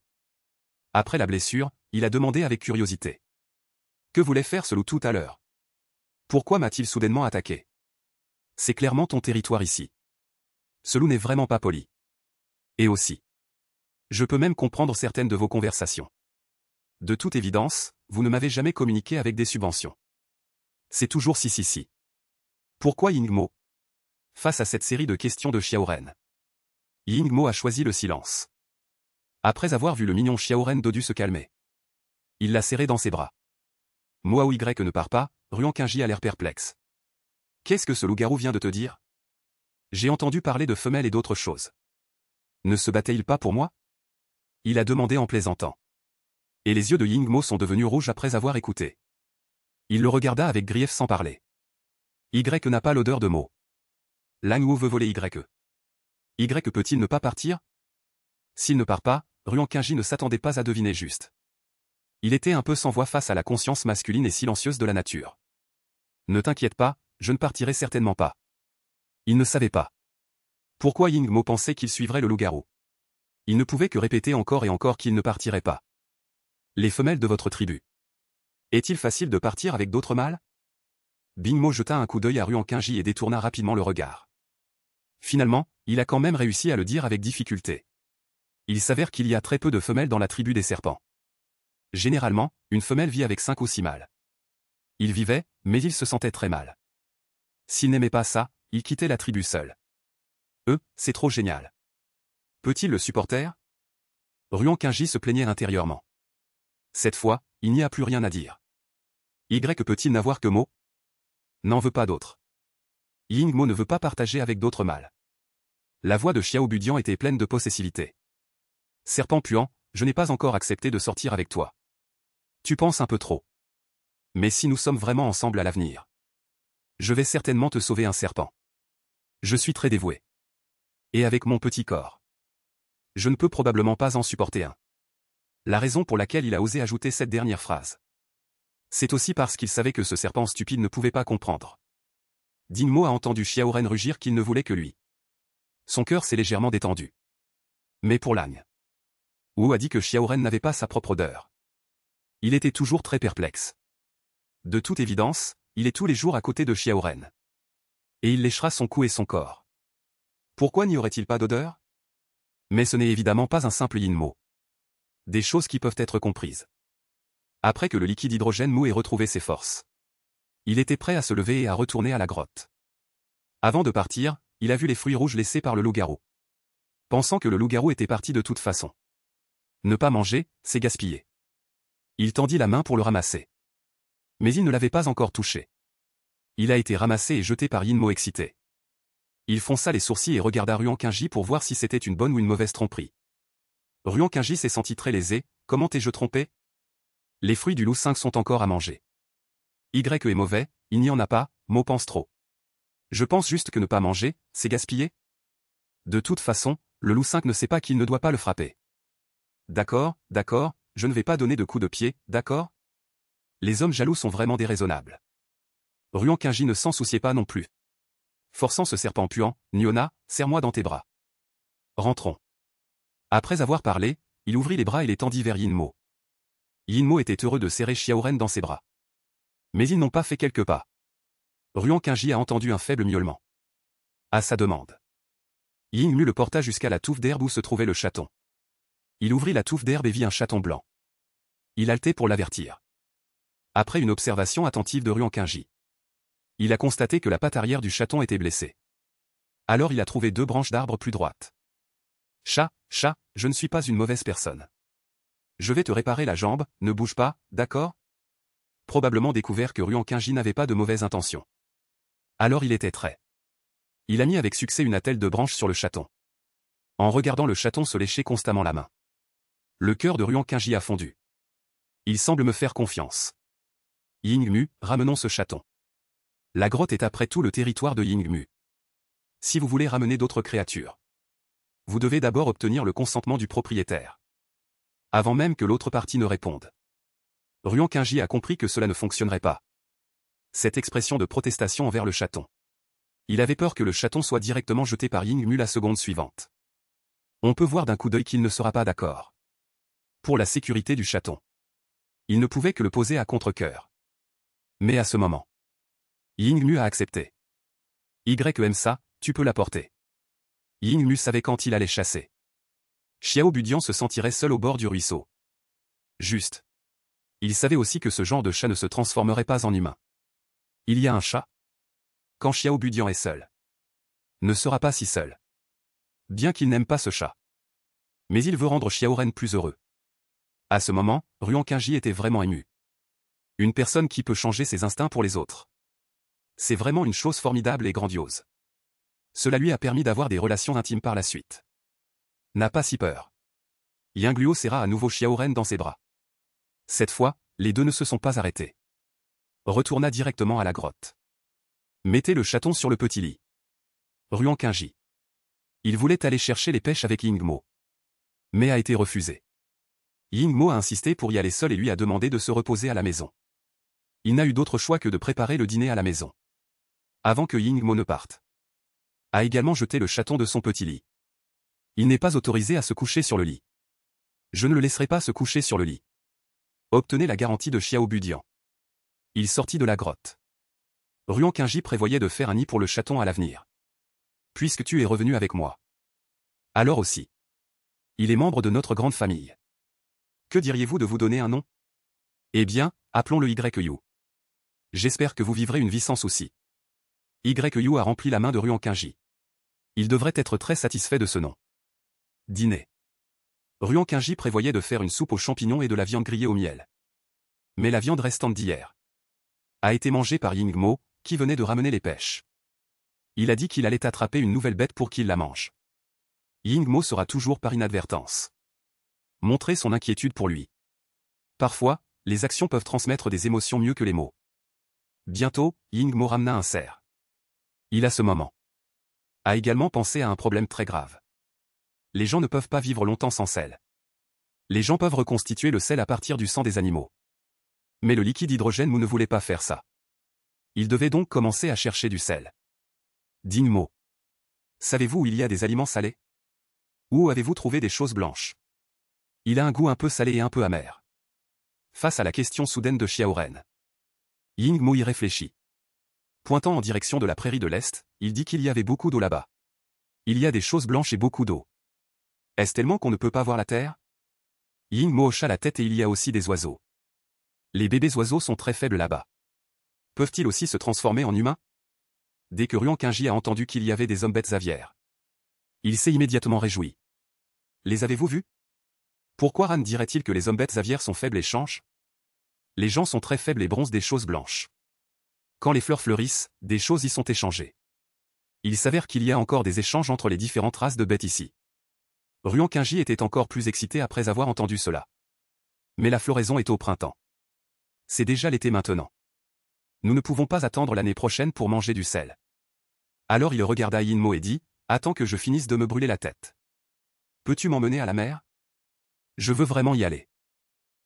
Après la blessure, il a demandé avec curiosité. Que voulait faire ce loup tout à l'heure? Pourquoi m'a-t-il soudainement attaqué? C'est clairement ton territoire ici. Ce loup n'est vraiment pas poli. Et aussi. Je peux même comprendre certaines de vos conversations. De toute évidence, vous ne m'avez jamais communiqué avec des subventions. C'est toujours si. Pourquoi Yingmo? Face à cette série de questions de Xiaoren, Yingmo a choisi le silence. Après avoir vu le mignon Xiaoren dodu se calmer, il l'a serré dans ses bras. Moao Y ne part pas, Ruan Qingji a l'air perplexe. Qu'est-ce que ce loup-garou vient de te dire? J'ai entendu parler de femelles et d'autres choses. Ne se battait-il pas pour moi? Il a demandé en plaisantant. Et les yeux de Yingmo sont devenus rouges après avoir écouté. Il le regarda avec grief sans parler. Y n'a pas l'odeur de mots. Lang Wu veut voler Y. Y peut-il ne pas partir? S'il ne part pas, Ruan Qingji ne s'attendait pas à deviner juste. Il était un peu sans voix face à la conscience masculine et silencieuse de la nature. Ne t'inquiète pas, je ne partirai certainement pas. Il ne savait pas. Pourquoi Yingmo pensait qu'il suivrait le loup-garou? Il ne pouvait que répéter encore et encore qu'il ne partirait pas. Les femelles de votre tribu. Est-il facile de partir avec d'autres mâles? Bingmo jeta un coup d'œil à Ruan Qingji et détourna rapidement le regard. Finalement, il a quand même réussi à le dire avec difficulté. Il s'avère qu'il y a très peu de femelles dans la tribu des serpents. Généralement, une femelle vit avec 5 ou 6 mâles. Il vivait, mais il se sentait très mal. S'il n'aimait pas ça, il quittait la tribu seul. C'est trop génial. Peut-il le supporter? Ruan Qingji se plaignait intérieurement. Cette fois, il n'y a plus rien à dire. Y peut-il n'avoir que Mo? N'en veut pas d'autre. Yingmo ne veut pas partager avec d'autres mâles. La voix de Xiao Budian était pleine de possessivité. Serpent puant, je n'ai pas encore accepté de sortir avec toi. Tu penses un peu trop. Mais si nous sommes vraiment ensemble à l'avenir, je vais certainement te sauver un serpent. Je suis très dévoué. Et avec mon petit corps, je ne peux probablement pas en supporter un. La raison pour laquelle il a osé ajouter cette dernière phrase, c'est aussi parce qu'il savait que ce serpent stupide ne pouvait pas comprendre. Dingmo a entendu Xiaoren rugir qu'il ne voulait que lui. Son cœur s'est légèrement détendu. Mais pour Lang Wu a dit que Xiaoren n'avait pas sa propre odeur. Il était toujours très perplexe. De toute évidence, il est tous les jours à côté de Xiaoren. Et il léchera son cou et son corps. Pourquoi n'y aurait-il pas d'odeur? Mais ce n'est évidemment pas un simple Yinmo. Des choses qui peuvent être comprises. Après que le liquide hydrogène mou ait retrouvé ses forces, il était prêt à se lever et à retourner à la grotte. Avant de partir, il a vu les fruits rouges laissés par le loup-garou. Pensant que le loup-garou était parti de toute façon. Ne pas manger, c'est gaspiller. Il tendit la main pour le ramasser. Mais il ne l'avait pas encore touché. Il a été ramassé et jeté par Yinmo excité. Il fronça les sourcils et regarda Ruan Qingji pour voir si c'était une bonne ou une mauvaise tromperie. Ruan Qingji s'est senti très lésé. Comment t'ai-je trompé? Les fruits du loup 5 sont encore à manger. Y est mauvais, il n'y en a pas, Mo pense trop. Je pense juste que ne pas manger, c'est gaspiller. De toute façon, le loup 5 ne sait pas qu'il ne doit pas le frapper. D'accord, je ne vais pas donner de coups de pied, d'accord? Les hommes jaloux sont vraiment déraisonnables. Ruan Qingji ne s'en souciait pas non plus. Forçant ce serpent puant, Niona, serre-moi dans tes bras. Rentrons. Après avoir parlé, il ouvrit les bras et les tendit vers Yinmo. Yinmo était heureux de serrer Xiaoren dans ses bras. Mais ils n'ont pas fait quelques pas. Ruan Qingji a entendu un faible miaulement. À sa demande, Yingmu le porta jusqu'à la touffe d'herbe où se trouvait le chaton. Il ouvrit la touffe d'herbe et vit un chaton blanc. Il haletait pour l'avertir. Après une observation attentive de Ruan Qingji, il a constaté que la patte arrière du chaton était blessée. Alors il a trouvé 2 branches d'arbre plus droites. Chat, je ne suis pas une mauvaise personne. Je vais te réparer la jambe, ne bouge pas, d'accord? Probablement découvert que Ruan Qingji n'avait pas de mauvaises intentions. Alors il était très. Il a mis avec succès une attelle de branches sur le chaton. En regardant le chaton se lécher constamment la main. Le cœur de Ruan Qingji a fondu. Il semble me faire confiance. Yingmu, ramenons ce chaton. La grotte est après tout le territoire de Yingmu. Si vous voulez ramener d'autres créatures, vous devez d'abord obtenir le consentement du propriétaire. Avant même que l'autre partie ne réponde. Ruan Qingji a compris que cela ne fonctionnerait pas. Cette expression de protestation envers le chaton. Il avait peur que le chaton soit directement jeté par Yingmu la seconde suivante. On peut voir d'un coup d'œil qu'il ne sera pas d'accord. Pour la sécurité du chaton. Il ne pouvait que le poser à contre-cœur. Mais à ce moment, Yingmu a accepté. Aime ça, tu peux l'apporter. Yingmu savait quand il allait chasser. Xiao Budian se sentirait seul au bord du ruisseau. Juste. Il savait aussi que ce genre de chat ne se transformerait pas en humain. Il y a un chat. Quand Xiao Budian est seul. Ne sera pas si seul. Bien qu'il n'aime pas ce chat. Mais il veut rendre Xiaoren plus heureux. À ce moment, Ruan Qingji était vraiment ému. Une personne qui peut changer ses instincts pour les autres. C'est vraiment une chose formidable et grandiose. Cela lui a permis d'avoir des relations intimes par la suite. N'a pas si peur. Yang Luo serra à nouveau Xiaoren dans ses bras. Cette fois, les deux ne se sont pas arrêtés. Retourna directement à la grotte. Mettez le chaton sur le petit lit. Ruan Qingji. Il voulait aller chercher les pêches avec Yingmo. Mais a été refusé. Yingmo a insisté pour y aller seul et lui a demandé de se reposer à la maison. Il n'a eu d'autre choix que de préparer le dîner à la maison. Avant que Yingmo ne parte. A également jeté le chaton de son petit lit. Il n'est pas autorisé à se coucher sur le lit. Je ne le laisserai pas se coucher sur le lit. Obtenez la garantie de Xiao Budian. Il sortit de la grotte. Ruan Qingji prévoyait de faire un nid pour le chaton à l'avenir. Puisque tu es revenu avec moi. Alors aussi. Il est membre de notre grande famille. Que diriez-vous de vous donner un nom? Eh bien, appelons-le YU. J'espère que vous vivrez une vie sans souci. YU a rempli la main de Ruan Qingji. Il devrait être très satisfait de ce nom. Dîner. Ruan Qingji prévoyait de faire une soupe aux champignons et de la viande grillée au miel. Mais la viande restante d'hier a été mangée par Yingmo, qui venait de ramener les pêches. Il a dit qu'il allait attraper une nouvelle bête pour qu'il la mange. Yingmo sera toujours par inadvertance. Montrer son inquiétude pour lui. Parfois, les actions peuvent transmettre des émotions mieux que les mots. Bientôt, Yingmo ramena un cerf. Il a ce moment. A également pensé à un problème très grave. Les gens ne peuvent pas vivre longtemps sans sel. Les gens peuvent reconstituer le sel à partir du sang des animaux. Mais le liquide hydrogène ne voulait pas faire ça. Il devait donc commencer à chercher du sel. Yingmo. Savez-vous où il y a des aliments salés? Où avez-vous trouvé des choses blanches? Il a un goût un peu salé et un peu amer. Face à la question soudaine de Xiaoren. Yingmo y réfléchit. Pointant en direction de la prairie de l'Est, il dit qu'il y avait beaucoup d'eau là-bas. Il y a des choses blanches et beaucoup d'eau. Est-ce tellement qu'on ne peut pas voir la terre? Yingmo hocha la tête et il y a aussi des oiseaux. Les bébés oiseaux sont très faibles là-bas. Peuvent-ils aussi se transformer en humains? Dès que Ruan Qingji a entendu qu'il y avait des hommes bêtes aviaires, il s'est immédiatement réjoui. Les avez-vous vus? Pourquoi Ran dirait-il que les hommes bêtes aviaires sont faibles et changent? Les gens sont très faibles et bronzent des choses blanches. Quand les fleurs fleurissent, des choses y sont échangées. Il s'avère qu'il y a encore des échanges entre les différentes races de bêtes ici. Ruan Qingji était encore plus excité après avoir entendu cela. Mais la floraison est au printemps. C'est déjà l'été maintenant. Nous ne pouvons pas attendre l'année prochaine pour manger du sel. Alors il regarda Yingmo et dit, « Attends que je finisse de me brûler la tête. Peux-tu m'emmener à la mer? Je veux vraiment y aller.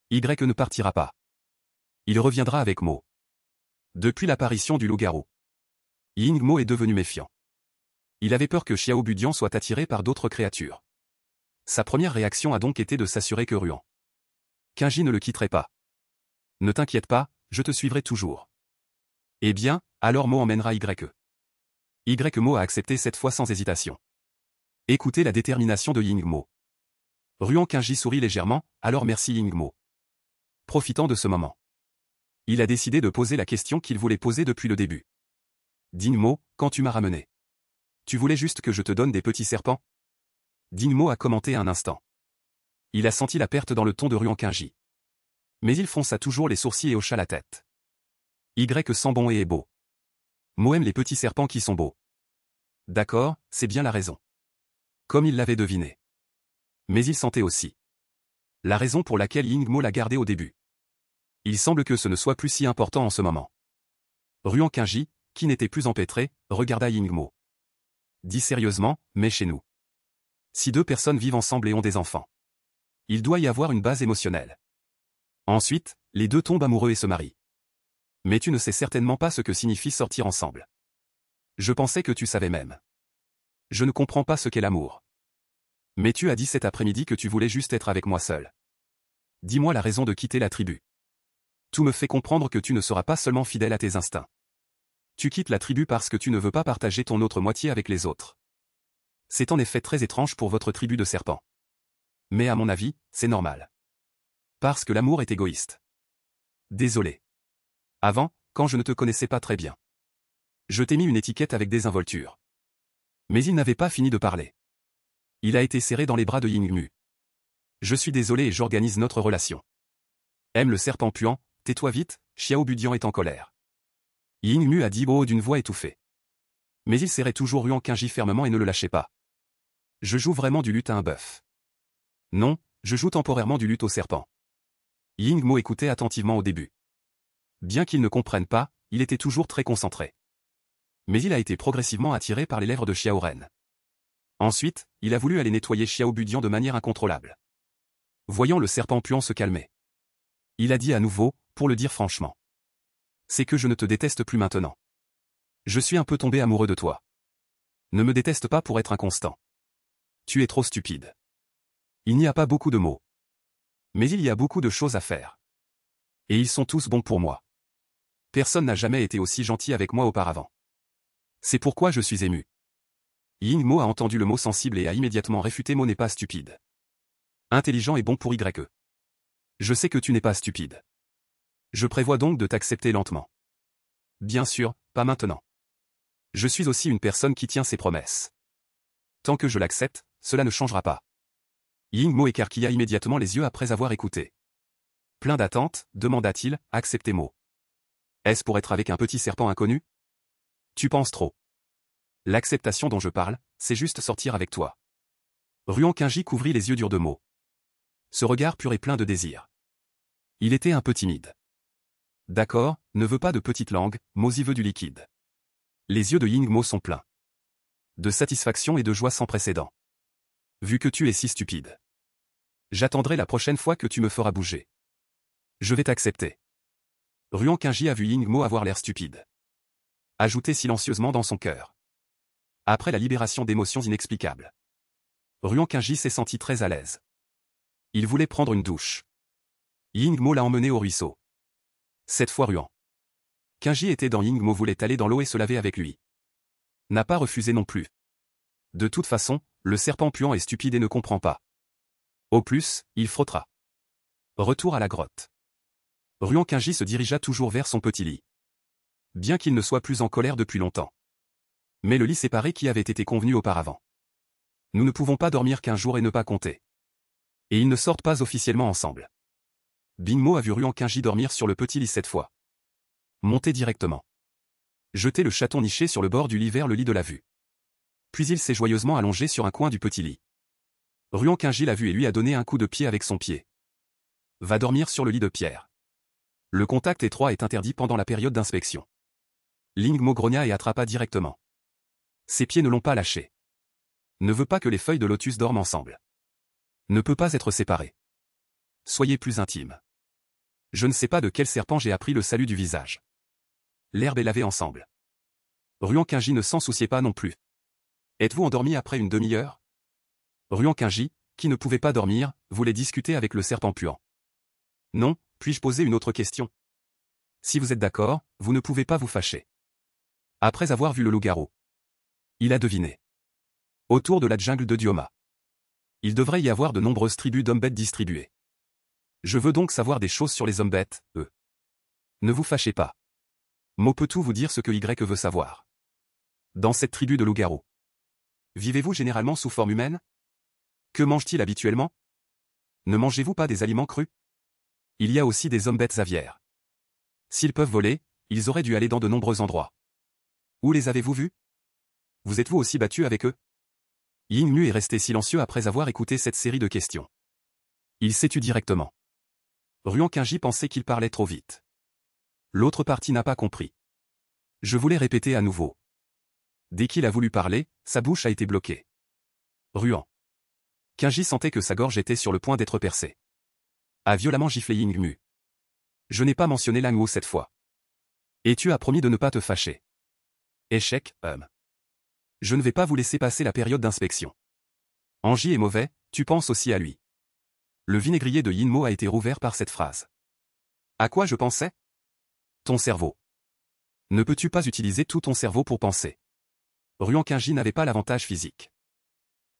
Y ne partira pas. Il reviendra avec Mo. » Depuis l'apparition du loup-garou, Yingmo est devenu méfiant. Il avait peur que Xiao Budian soit attiré par d'autres créatures. Sa première réaction a donc été de s'assurer que Ruan Qingji ne le quitterait pas. « Ne t'inquiète pas, je te suivrai toujours. » Eh bien, alors Mo emmènera YE. Mo a accepté cette fois sans hésitation. Écoutez la détermination de Yingmo. Ruan Qingji sourit légèrement, alors merci Yingmo. Profitant de ce moment, il a décidé de poser la question qu'il voulait poser depuis le début. Yingmo, quand tu m'as ramené, tu voulais juste que je te donne des petits serpents? Yingmo a commenté un instant. Il a senti la perte dans le ton de Ruan Qingji. Mais il fronça toujours les sourcils et hocha la tête. Y sent bon et est beau. Mo aime les petits serpents qui sont beaux. D'accord, c'est bien la raison. Comme il l'avait deviné. Mais il sentait aussi la raison pour laquelle Yingmo l'a gardé au début. Il semble que ce ne soit plus si important en ce moment. Ruan Qingji, qui n'était plus empêtré, regarda Yingmo. Dit sérieusement, mais chez nous. Si deux personnes vivent ensemble et ont des enfants, il doit y avoir une base émotionnelle. Ensuite, les deux tombent amoureux et se marient. Mais tu ne sais certainement pas ce que signifie sortir ensemble. Je pensais que tu savais même. Je ne comprends pas ce qu'est l'amour. Mais tu as dit cet après-midi que tu voulais juste être avec moi seul. Dis-moi la raison de quitter la tribu. Tout me fait comprendre que tu ne seras pas seulement fidèle à tes instincts. Tu quittes la tribu parce que tu ne veux pas partager ton autre moitié avec les autres. C'est en effet très étrange pour votre tribu de serpents. Mais à mon avis, c'est normal. Parce que l'amour est égoïste. Désolé. Avant, quand je ne te connaissais pas très bien. Je t'ai mis une étiquette avec désinvolture. Mais il n'avait pas fini de parler. Il a été serré dans les bras de Yingmu. Je suis désolé et j'organise notre relation. Aime le serpent puant, tais-toi vite, Xiao Budian est en colère. Yingmu a dit oh d'une voix étouffée. Mais il serrait toujours Ruan Qingji fermement et ne le lâchait pas. Je joue vraiment du luth à un bœuf. Non, je joue temporairement du luth au serpent. Yingmo écoutait attentivement au début. Bien qu'il ne comprenne pas, il était toujours très concentré. Mais il a été progressivement attiré par les lèvres de Xiao Ren. Ensuite, il a voulu aller nettoyer Xiao Budian de manière incontrôlable. Voyant le serpent puant se calmer. Il a dit à nouveau, pour le dire franchement. C'est que je ne te déteste plus maintenant. Je suis un peu tombé amoureux de toi. Ne me déteste pas pour être inconstant. Tu es trop stupide. Il n'y a pas beaucoup de mots. Mais il y a beaucoup de choses à faire. Et ils sont tous bons pour moi. Personne n'a jamais été aussi gentil avec moi auparavant. C'est pourquoi je suis ému. Yingmo a entendu le mot sensible et a immédiatement réfuté Mo n'est pas stupide. Intelligent et bon pour YE. Je sais que tu n'es pas stupide. Je prévois donc de t'accepter lentement. Bien sûr, pas maintenant. Je suis aussi une personne qui tient ses promesses. Tant que je l'accepte, cela ne changera pas. Yingmo écarquilla immédiatement les yeux après avoir écouté. Plein d'attente, demanda-t-il, acceptez Mo. Est-ce pour être avec un petit serpent inconnu? Tu penses trop. L'acceptation dont je parle, c'est juste sortir avec toi. Ruan Qingji couvrit les yeux durs de Mo. Ce regard pur et plein de désir. Il était un peu timide. D'accord, ne veux pas de petite langue, Mozi veut du liquide. Les yeux de Yingmo sont pleins. De satisfaction et de joie sans précédent. Vu que tu es si stupide. J'attendrai la prochaine fois que tu me feras bouger. Je vais t'accepter. Ruan Qingji a vu Yingmo avoir l'air stupide. Ajouté silencieusement dans son cœur. Après la libération d'émotions inexplicables. Ruan Qingji s'est senti très à l'aise. Il voulait prendre une douche. Yingmo l'a emmené au ruisseau. Cette fois Ruan Qingji était dans Yingmo voulait aller dans l'eau et se laver avec lui. N'a pas refusé non plus. De toute façon, le serpent puant est stupide et ne comprend pas. Au plus, il frottera. Retour à la grotte. Ruan Qingji se dirigea toujours vers son petit lit. Bien qu'il ne soit plus en colère depuis longtemps. Mais le lit séparé qui avait été convenu auparavant. Nous ne pouvons pas dormir qu'un jour et ne pas compter. Et ils ne sortent pas officiellement ensemble. Bingmo a vu Ruan Qingji dormir sur le petit lit cette fois. Monter directement. Jeter le chaton niché sur le bord du lit vers le lit de la vue. Puis il s'est joyeusement allongé sur un coin du petit lit. Ruan Qingji l'a vu et lui a donné un coup de pied avec son pied. Va dormir sur le lit de pierre. Le contact étroit est interdit pendant la période d'inspection. Yingmo grogna et attrapa directement. Ses pieds ne l'ont pas lâché. Ne veut pas que les feuilles de lotus dorment ensemble. Ne peut pas être séparés. Soyez plus intime. Je ne sais pas de quel serpent j'ai appris le salut du visage. L'herbe est lavée ensemble. Ruan Qingji ne s'en souciait pas non plus. Êtes-vous endormi après une demi-heure? Ruan Qingji, qui ne pouvait pas dormir, voulait discuter avec le serpent puant. Non, puis-je poser une autre question? Si vous êtes d'accord, vous ne pouvez pas vous fâcher. Après avoir vu le loup-garou. Il a deviné. Autour de la jungle de Dioma. Il devrait y avoir de nombreuses tribus d'hommes-bêtes distribuées. Je veux donc savoir des choses sur les hommes-bêtes, eux. Ne vous fâchez pas. Mo peut tout vous dire ce que Y veut savoir. Dans cette tribu de loups-garous. Vivez-vous généralement sous forme humaine? Que mange-t-il habituellement? Ne mangez-vous pas des aliments crus? Il y a aussi des hommes-bêtes aviaires. S'ils peuvent voler, ils auraient dû aller dans de nombreux endroits. Où les avez-vous vus? Vous êtes-vous aussi battu avec eux? Yingmu est resté silencieux après avoir écouté cette série de questions. Il s'est tu directement. Ruan Qingji pensait qu'il parlait trop vite. L'autre partie n'a pas compris. Je voulais répéter à nouveau. Dès qu'il a voulu parler, sa bouche a été bloquée. Ruan Qingji sentait que sa gorge était sur le point d'être percée. A violemment giflé Yingmu. Je n'ai pas mentionné Langwo cette fois. Et tu as promis de ne pas te fâcher. Échec, Je ne vais pas vous laisser passer la période d'inspection. Angie est mauvais, tu penses aussi à lui. Le vinaigrier de Yinmo a été rouvert par cette phrase. À quoi je pensais? Ton cerveau. Ne peux-tu pas utiliser tout ton cerveau pour penser? Ruan Qingji n'avait pas l'avantage physique.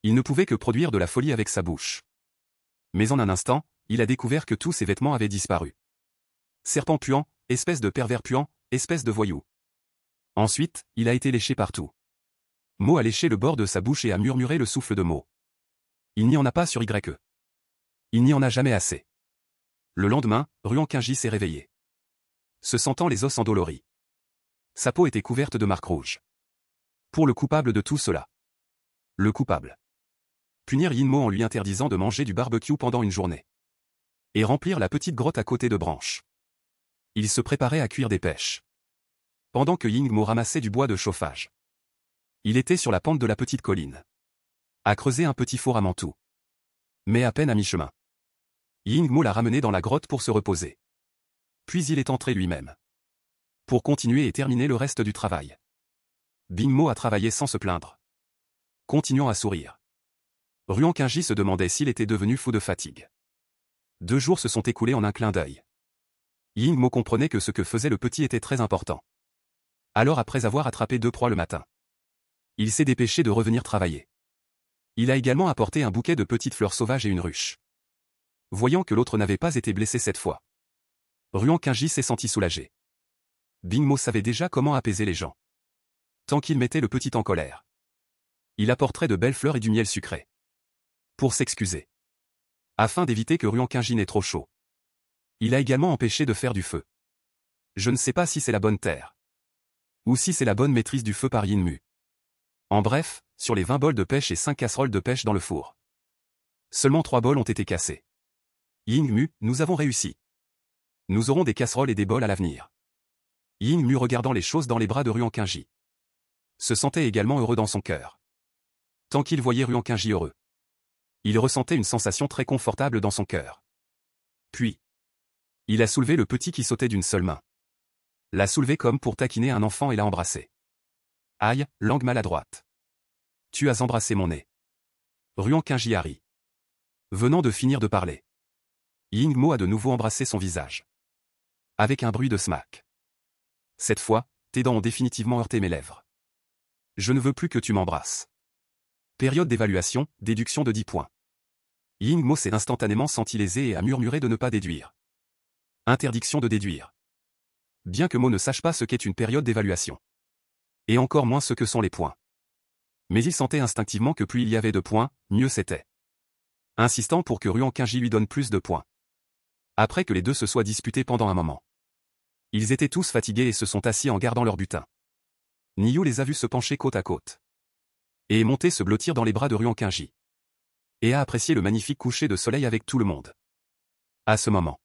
Il ne pouvait que produire de la folie avec sa bouche. Mais en un instant, il a découvert que tous ses vêtements avaient disparu. Serpent puant, espèce de pervers puant, espèce de voyou. Ensuite, il a été léché partout. Mo a léché le bord de sa bouche et a murmuré le souffle de Mo. Il n'y en a pas sur YE. Il n'y en a jamais assez. Le lendemain, Ruan Qingji s'est réveillé. Se sentant les os endoloris. Sa peau était couverte de marques rouges. Pour le coupable de tout cela. Le coupable. Punir Yinmo en lui interdisant de manger du barbecue pendant une journée. Et remplir la petite grotte à côté de branches. Il se préparait à cuire des pêches. Pendant que Yingmo ramassait du bois de chauffage. Il était sur la pente de la petite colline. A creusé un petit four à mantou. Mais à peine à mi-chemin. Yingmo l'a ramené dans la grotte pour se reposer. Puis il est entré lui-même. Pour continuer et terminer le reste du travail. Bingmo a travaillé sans se plaindre. Continuant à sourire. Ruan Qingji se demandait s'il était devenu fou de fatigue. 2 jours se sont écoulés en un clin d'œil. Yingmo comprenait que ce que faisait le petit était très important. Alors après avoir attrapé 2 proies le matin, il s'est dépêché de revenir travailler. Il a également apporté un bouquet de petites fleurs sauvages et une ruche. Voyant que l'autre n'avait pas été blessé cette fois, Ruan Qingji s'est senti soulagé. Bingmo savait déjà comment apaiser les gens. Tant qu'il mettait le petit en colère. Il apporterait de belles fleurs et du miel sucré. Pour s'excuser. Afin d'éviter que Ruan Qingji n'ait trop chaud. Il a également empêché de faire du feu. Je ne sais pas si c'est la bonne terre. Ou si c'est la bonne maîtrise du feu par Yinmu. En bref, sur les 20 bols de pêche et 5 casseroles de pêche dans le four. Seulement 3 bols ont été cassés. Yingmu, nous avons réussi. Nous aurons des casseroles et des bols à l'avenir. Yingmu regardant les choses dans les bras de Ruan Qingji. Se sentait également heureux dans son cœur. Tant qu'il voyait Ruan Qingji heureux. Il ressentait une sensation très confortable dans son cœur. Puis, il a soulevé le petit qui sautait d'une seule main. L'a soulevé comme pour taquiner un enfant et l'a embrassé. Aïe, langue maladroite. Tu as embrassé mon nez. Ruan Qingji a ri. Venant de finir de parler. Yingmo a de nouveau embrassé son visage. Avec un bruit de smack. Cette fois, tes dents ont définitivement heurté mes lèvres. Je ne veux plus que tu m'embrasses. Période d'évaluation, déduction de 10 points. Yingmo s'est instantanément senti lésé et a murmuré de ne pas déduire. Interdiction de déduire. Bien que Mo ne sache pas ce qu'est une période d'évaluation. Et encore moins ce que sont les points. Mais il sentait instinctivement que plus il y avait de points, mieux c'était. Insistant pour que Ruan Qingji lui donne plus de points. Après que les deux se soient disputés pendant un moment. Ils étaient tous fatigués et se sont assis en gardant leur butin. Niyu les a vus se pencher côte à côte. Et monter se blottir dans les bras de Ruan Qingji. Et a apprécié le magnifique coucher de soleil avec tout le monde. À ce moment,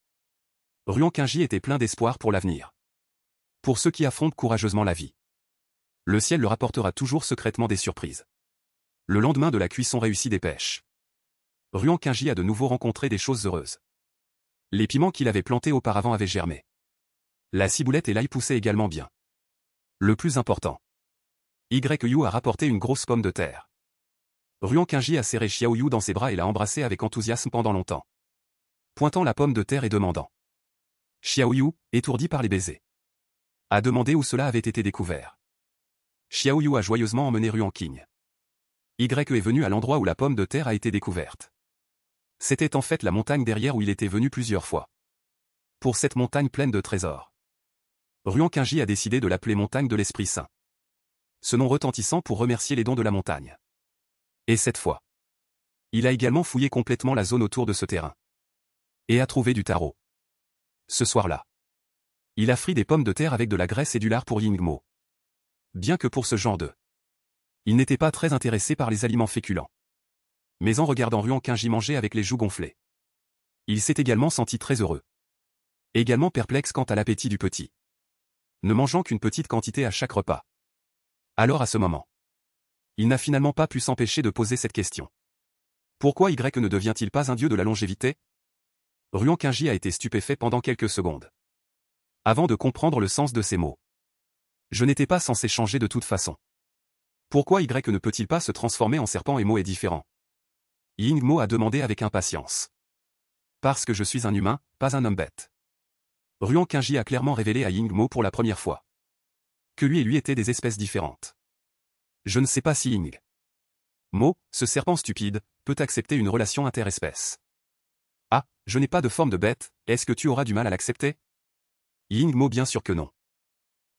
Ruan Qingji était plein d'espoir pour l'avenir. Pour ceux qui affrontent courageusement la vie. Le ciel leur apportera toujours secrètement des surprises. Le lendemain de la cuisson réussie des pêches. Ruan Qingji a de nouveau rencontré des choses heureuses. Les piments qu'il avait plantés auparavant avaient germé. La ciboulette et l'ail poussaient également bien. Le plus important. YU a rapporté une grosse pomme de terre. Ruan Qingji a serré Xiaoyu dans ses bras et l'a embrassé avec enthousiasme pendant longtemps. Pointant la pomme de terre et demandant. Xiaoyu, étourdi par les baisers. A demandé où cela avait été découvert. Xiaoyu a joyeusement emmené Ruan Qing. YU est venu à l'endroit où la pomme de terre a été découverte. C'était en fait la montagne derrière où il était venu plusieurs fois. Pour cette montagne pleine de trésors. Ruan Qingji a décidé de l'appeler montagne de l'Esprit Saint. Ce nom retentissant pour remercier les dons de la montagne. Et cette fois, il a également fouillé complètement la zone autour de ce terrain. Et a trouvé du taro. Ce soir-là, il a frit des pommes de terre avec de la graisse et du lard pour Yingmo. Bien que pour ce genre de... Il n'était pas très intéressé par les aliments féculents. Mais en regardant Ruan Qingji manger avec les joues gonflées, il s'est également senti très heureux. Également perplexe quant à l'appétit du petit. Ne mangeant qu'une petite quantité à chaque repas. Alors à ce moment, il n'a finalement pas pu s'empêcher de poser cette question. Pourquoi Y ne devient-il pas un dieu de la longévité? Ruan Qingji a été stupéfait pendant quelques secondes. Avant de comprendre le sens de ces mots. Je n'étais pas censé changer de toute façon. Pourquoi Y ne peut-il pas se transformer en serpent et Mo est différent? Yingmo a demandé avec impatience. Parce que je suis un humain, pas un homme bête. Ruan Qingji a clairement révélé à Yingmo pour la première fois. Que lui et lui étaient des espèces différentes. Je ne sais pas si Mo, ce serpent stupide, peut accepter une relation interespèce. Ah, je n'ai pas de forme de bête, est-ce que tu auras du mal à l'accepter? Yingmo bien sûr que non.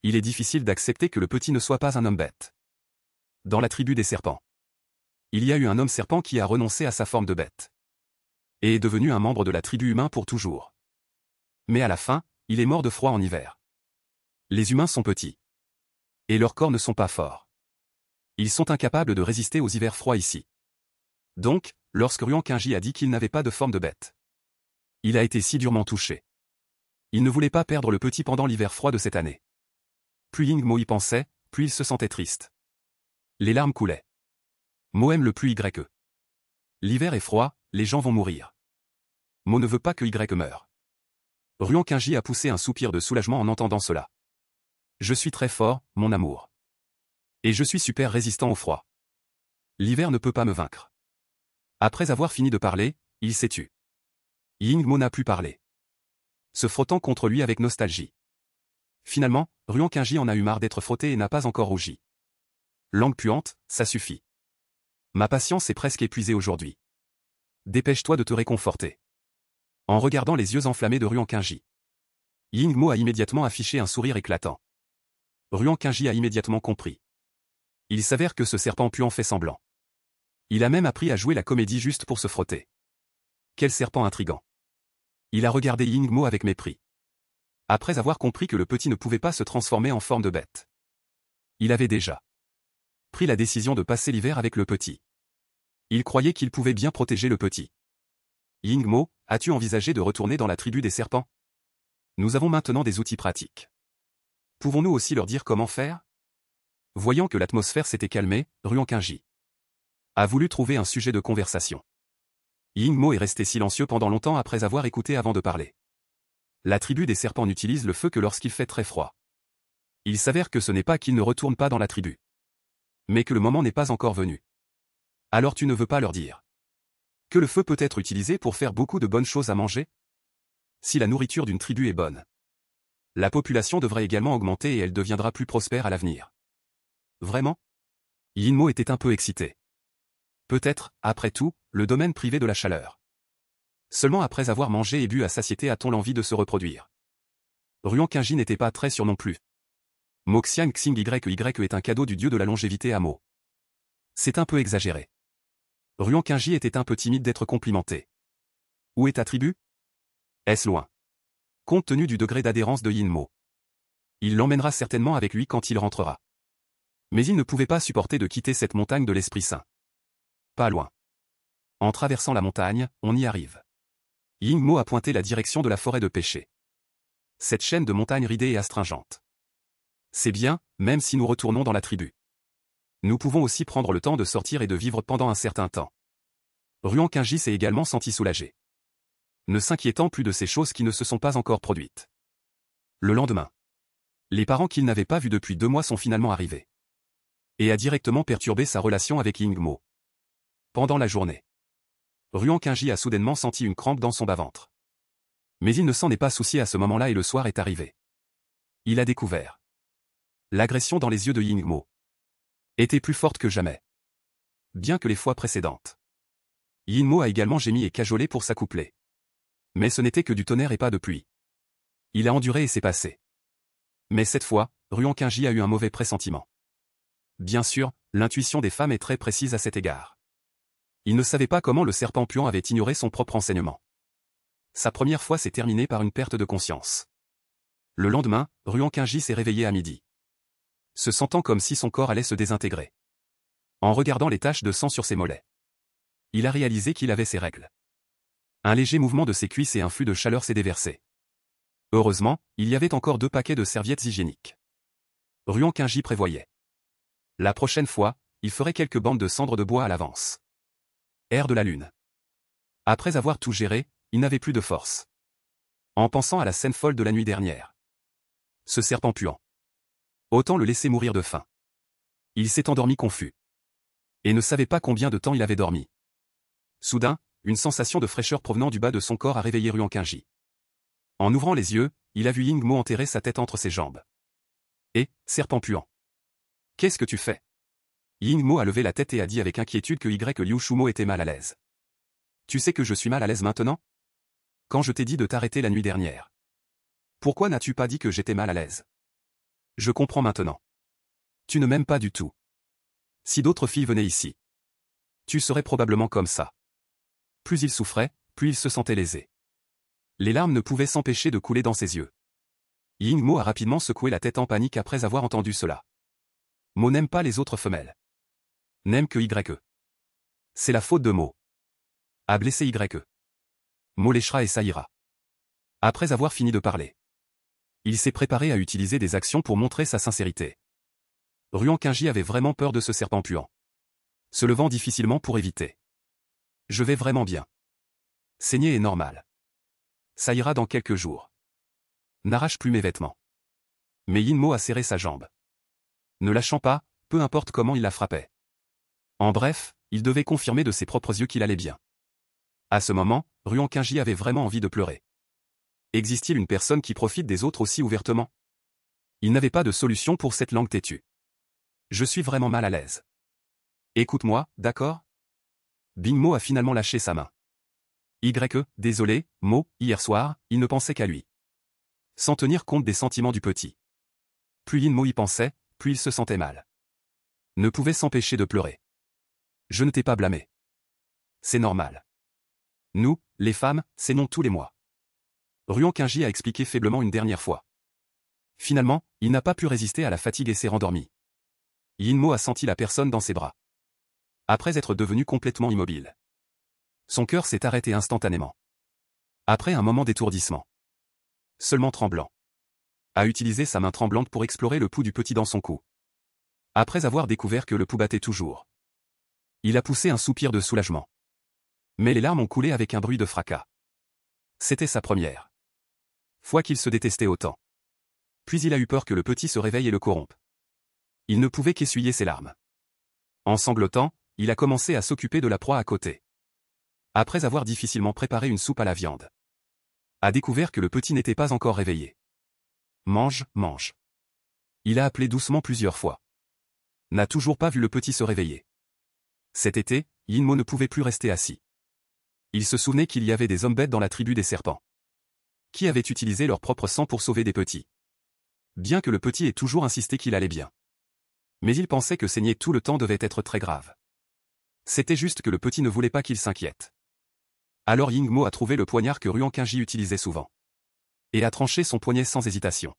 Il est difficile d'accepter que le petit ne soit pas un homme bête. Dans la tribu des serpents, il y a eu un homme serpent qui a renoncé à sa forme de bête. Et est devenu un membre de la tribu humain pour toujours. Mais à la fin, il est mort de froid en hiver. Les humains sont petits. Et leurs corps ne sont pas forts. Ils sont incapables de résister aux hivers froids ici. Donc, lorsque Ruan-Qingji a dit qu'il n'avait pas de forme de bête, il a été si durement touché. Il ne voulait pas perdre le petit pendant l'hiver froid de cette année. Plus Yingmo y pensait, plus il se sentait triste. Les larmes coulaient. Mo aime le plus Y. L'hiver est froid, les gens vont mourir. Mo ne veut pas que Y meure. Ruan-Qingji a poussé un soupir de soulagement en entendant cela. Je suis très fort, mon amour. Et je suis super résistant au froid. L'hiver ne peut pas me vaincre. Après avoir fini de parler, il s'est tu. Yingmo n'a plus parlé, se frottant contre lui avec nostalgie. Finalement, Ruan-Qingji en a eu marre d'être frotté et n'a pas encore rougi. Langue puante, ça suffit. Ma patience est presque épuisée aujourd'hui. Dépêche-toi de te réconforter. En regardant les yeux enflammés de Ruan-Qingji, Yingmo a immédiatement affiché un sourire éclatant. Ruan-Qingji a immédiatement compris. Il s'avère que ce serpent puant fait semblant. Il a même appris à jouer la comédie juste pour se frotter. Quel serpent intrigant. Il a regardé Yingmo avec mépris. Après avoir compris que le petit ne pouvait pas se transformer en forme de bête. Il avait déjà pris la décision de passer l'hiver avec le petit. Il croyait qu'il pouvait bien protéger le petit. Yingmo, as-tu envisagé de retourner dans la tribu des serpents? Nous avons maintenant des outils pratiques. Pouvons-nous aussi leur dire comment faire? Voyant que l'atmosphère s'était calmée, Ruan-Qingji a voulu trouver un sujet de conversation. Yingmo est resté silencieux pendant longtemps après avoir écouté avant de parler. La tribu des serpents n'utilise le feu que lorsqu'il fait très froid. Il s'avère que ce n'est pas qu'ils ne retournent pas dans la tribu, mais que le moment n'est pas encore venu. Alors tu ne veux pas leur dire que le feu peut être utilisé pour faire beaucoup de bonnes choses à manger? Si la nourriture d'une tribu est bonne, la population devrait également augmenter et elle deviendra plus prospère à l'avenir. Vraiment? Yingmo était un peu excité. Peut-être, après tout, le domaine privé de la chaleur. Seulement après avoir mangé et bu à satiété a-t-on l'envie de se reproduire. Ruan-Qingji n'était pas très sûr non plus. Mo Xian Xing YY est un cadeau du dieu de la longévité à Mo. C'est un peu exagéré. Ruan-Qingji était un peu timide d'être complimenté. Où est ta tribu? Est-ce loin? Compte tenu du degré d'adhérence de Yingmo, il l'emmènera certainement avec lui quand il rentrera. Mais il ne pouvait pas supporter de quitter cette montagne de l'Esprit Saint. Pas loin. En traversant la montagne, on y arrive. Yingmo a pointé la direction de la forêt de pêcher. Cette chaîne de montagnes ridée et astringente. C'est bien, même si nous retournons dans la tribu. Nous pouvons aussi prendre le temps de sortir et de vivre pendant un certain temps. Ruan-Qingji s'est également senti soulagé, ne s'inquiétant plus de ces choses qui ne se sont pas encore produites. Le lendemain, les parents qu'il n'avait pas vus depuis 2 mois sont finalement arrivés. Et a directement perturbé sa relation avec Yingmo. Pendant la journée, Ruan-Qingji a soudainement senti une crampe dans son bas-ventre. Mais il ne s'en est pas soucié à ce moment-là et le soir est arrivé. Il a découvert l'agression dans les yeux de Yingmo était plus forte que jamais. Bien que les fois précédentes, Yingmo a également gémi et cajolé pour s'accoupler. Mais ce n'était que du tonnerre et pas de pluie. Il a enduré et c'est passé. Mais cette fois, Ruan-Qingji a eu un mauvais pressentiment. Bien sûr, l'intuition des femmes est très précise à cet égard. Il ne savait pas comment le serpent puant avait ignoré son propre enseignement. Sa première fois s'est terminée par une perte de conscience. Le lendemain, Ruan-Qingji s'est réveillé à midi, se sentant comme si son corps allait se désintégrer. En regardant les taches de sang sur ses mollets, il a réalisé qu'il avait ses règles. Un léger mouvement de ses cuisses et un flux de chaleur s'est déversé. Heureusement, il y avait encore 2 paquets de serviettes hygiéniques. Ruan-Qingji prévoyait. La prochaine fois, il ferait quelques bandes de cendres de bois à l'avance. Air de la lune. Après avoir tout géré, il n'avait plus de force. En pensant à la scène folle de la nuit dernière. Ce serpent puant. Autant le laisser mourir de faim. Il s'est endormi confus. Et ne savait pas combien de temps il avait dormi. Soudain, une sensation de fraîcheur provenant du bas de son corps a réveillé Ruan-Qingji. En ouvrant les yeux, il a vu Yingmo enterrer sa tête entre ses jambes. Et, serpent puant. Qu'est-ce que tu fais? Yingmo a levé la tête et a dit avec inquiétude que Liu Shumo était mal à l'aise. Tu sais que je suis mal à l'aise maintenant? Quand je t'ai dit de t'arrêter la nuit dernière. Pourquoi n'as-tu pas dit que j'étais mal à l'aise? Je comprends maintenant. Tu ne m'aimes pas du tout. Si d'autres filles venaient ici, tu serais probablement comme ça. Plus il souffrait, plus il se sentait lésé. Les larmes ne pouvaient s'empêcher de couler dans ses yeux. Ying-mo a rapidement secoué la tête en panique après avoir entendu cela. Mo n'aime pas les autres femelles. N'aime que Y. C'est la faute de Mo. A blessé Y. Mo léchera et saillira. Après avoir fini de parler, il s'est préparé à utiliser des actions pour montrer sa sincérité. Ruan Qingji avait vraiment peur de ce serpent puant. Se levant difficilement pour éviter. Je vais vraiment bien. Saigner est normal. Ça ira dans quelques jours. N'arrache plus mes vêtements. Mais Yin-mo a serré sa jambe. Ne lâchant pas, peu importe comment il la frappait. En bref, il devait confirmer de ses propres yeux qu'il allait bien. À ce moment, Ruan Qingji avait vraiment envie de pleurer. Existe-t-il une personne qui profite des autres aussi ouvertement? Il n'avait pas de solution pour cette langue têtue. Je suis vraiment mal à l'aise. Écoute-moi, d'accord? Bing-mo a finalement lâché sa main. Désolé, Mo, hier soir, il ne pensait qu'à lui. Sans tenir compte des sentiments du petit. Plus Yin-mo y pensait, plus il se sentait mal. Ne pouvait s'empêcher de pleurer. Je ne t'ai pas blâmé. C'est normal. Nous, les femmes, saignons tous les mois. Ruan Qingji a expliqué faiblement une dernière fois. Finalement, il n'a pas pu résister à la fatigue et s'est rendormi. Yin-mo a senti la personne dans ses bras. Après être devenu complètement immobile. Son cœur s'est arrêté instantanément. Après un moment d'étourdissement. Seulement tremblant. A utilisé sa main tremblante pour explorer le pouls du petit dans son cou. Après avoir découvert que le pouls battait toujours. Il a poussé un soupir de soulagement. Mais les larmes ont coulé avec un bruit de fracas. C'était sa première fois qu'il se détestait autant. Puis il a eu peur que le petit se réveille et le corrompe. Il ne pouvait qu'essuyer ses larmes. En sanglotant, il a commencé à s'occuper de la proie à côté. Après avoir difficilement préparé une soupe à la viande. A découvert que le petit n'était pas encore réveillé. Mange, mange. Il a appelé doucement plusieurs fois. N'a toujours pas vu le petit se réveiller. Cet été, Yin-mo ne pouvait plus rester assis. Il se souvenait qu'il y avait des hommes bêtes dans la tribu des serpents. Qui avaient utilisé leur propre sang pour sauver des petits. Bien que le petit ait toujours insisté qu'il allait bien. Mais il pensait que saigner tout le temps devait être très grave. C'était juste que le petit ne voulait pas qu'il s'inquiète. Alors Ying-mo a trouvé le poignard que Ruan Qingji utilisait souvent. Et a tranché son poignet sans hésitation.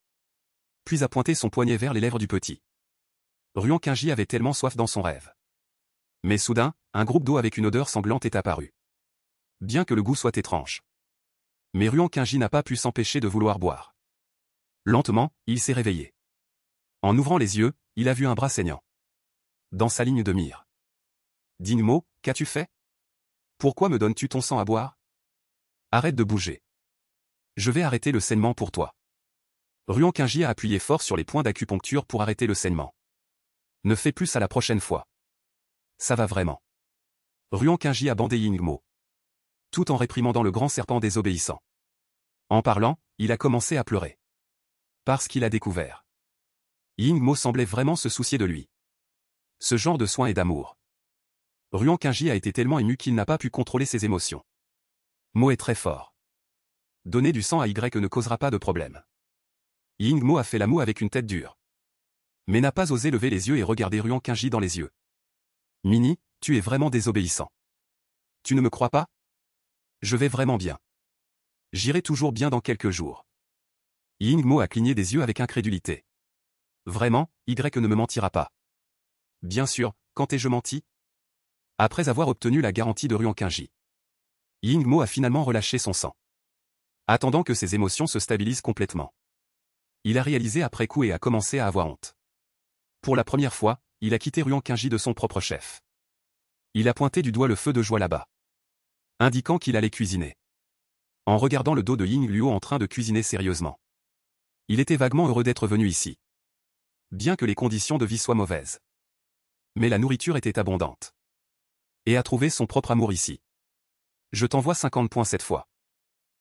Puis a pointé son poignet vers les lèvres du petit. Ruan Qingji avait tellement soif dans son rêve. Mais soudain, un groupe d'eau avec une odeur sanglante est apparu. Bien que le goût soit étrange. Mais Ruan Qingji n'a pas pu s'empêcher de vouloir boire. Lentement, il s'est réveillé. En ouvrant les yeux, il a vu un bras saignant. Dans sa ligne de mire. Ying-mo, qu'as-tu fait? Pourquoi me donnes-tu ton sang à boire? Arrête de bouger. Je vais arrêter le saignement pour toi. Ruan Qingji a appuyé fort sur les points d'acupuncture pour arrêter le saignement. Ne fais plus ça la prochaine fois. Ça va vraiment. Ruan Qingji a bandé Ying-mo. Tout en réprimandant le grand serpent désobéissant. En parlant, il a commencé à pleurer. Parce qu'il a découvert. Ying-mo semblait vraiment se soucier de lui. Ce genre de soin et d'amour. Ruan Qingji a été tellement ému qu'il n'a pas pu contrôler ses émotions. Mo est très fort. Donner du sang à Y ne causera pas de problème. Ying-mo a fait la moue avec une tête dure. Mais n'a pas osé lever les yeux et regarder Ruan Qingji dans les yeux. Mini, tu es vraiment désobéissant. Tu ne me crois pas? Je vais vraiment bien. J'irai toujours bien dans quelques jours. Ying-mo a cligné des yeux avec incrédulité. Vraiment, Y ne me mentira pas. Bien sûr, quand ai-je menti? Après avoir obtenu la garantie de Ruan Qingji. Ying-mo a finalement relâché son sang. Attendant que ses émotions se stabilisent complètement. Il a réalisé après coup et a commencé à avoir honte. Pour la première fois, il a quitté Ruan Qingji de son propre chef. Il a pointé du doigt le feu de joie là-bas. Indiquant qu'il allait cuisiner. En regardant le dos de Ying Luo en train de cuisiner sérieusement. Il était vaguement heureux d'être venu ici. Bien que les conditions de vie soient mauvaises. Mais la nourriture était abondante. Et a trouvé son propre amour ici. Je t'envoie 50 points cette fois.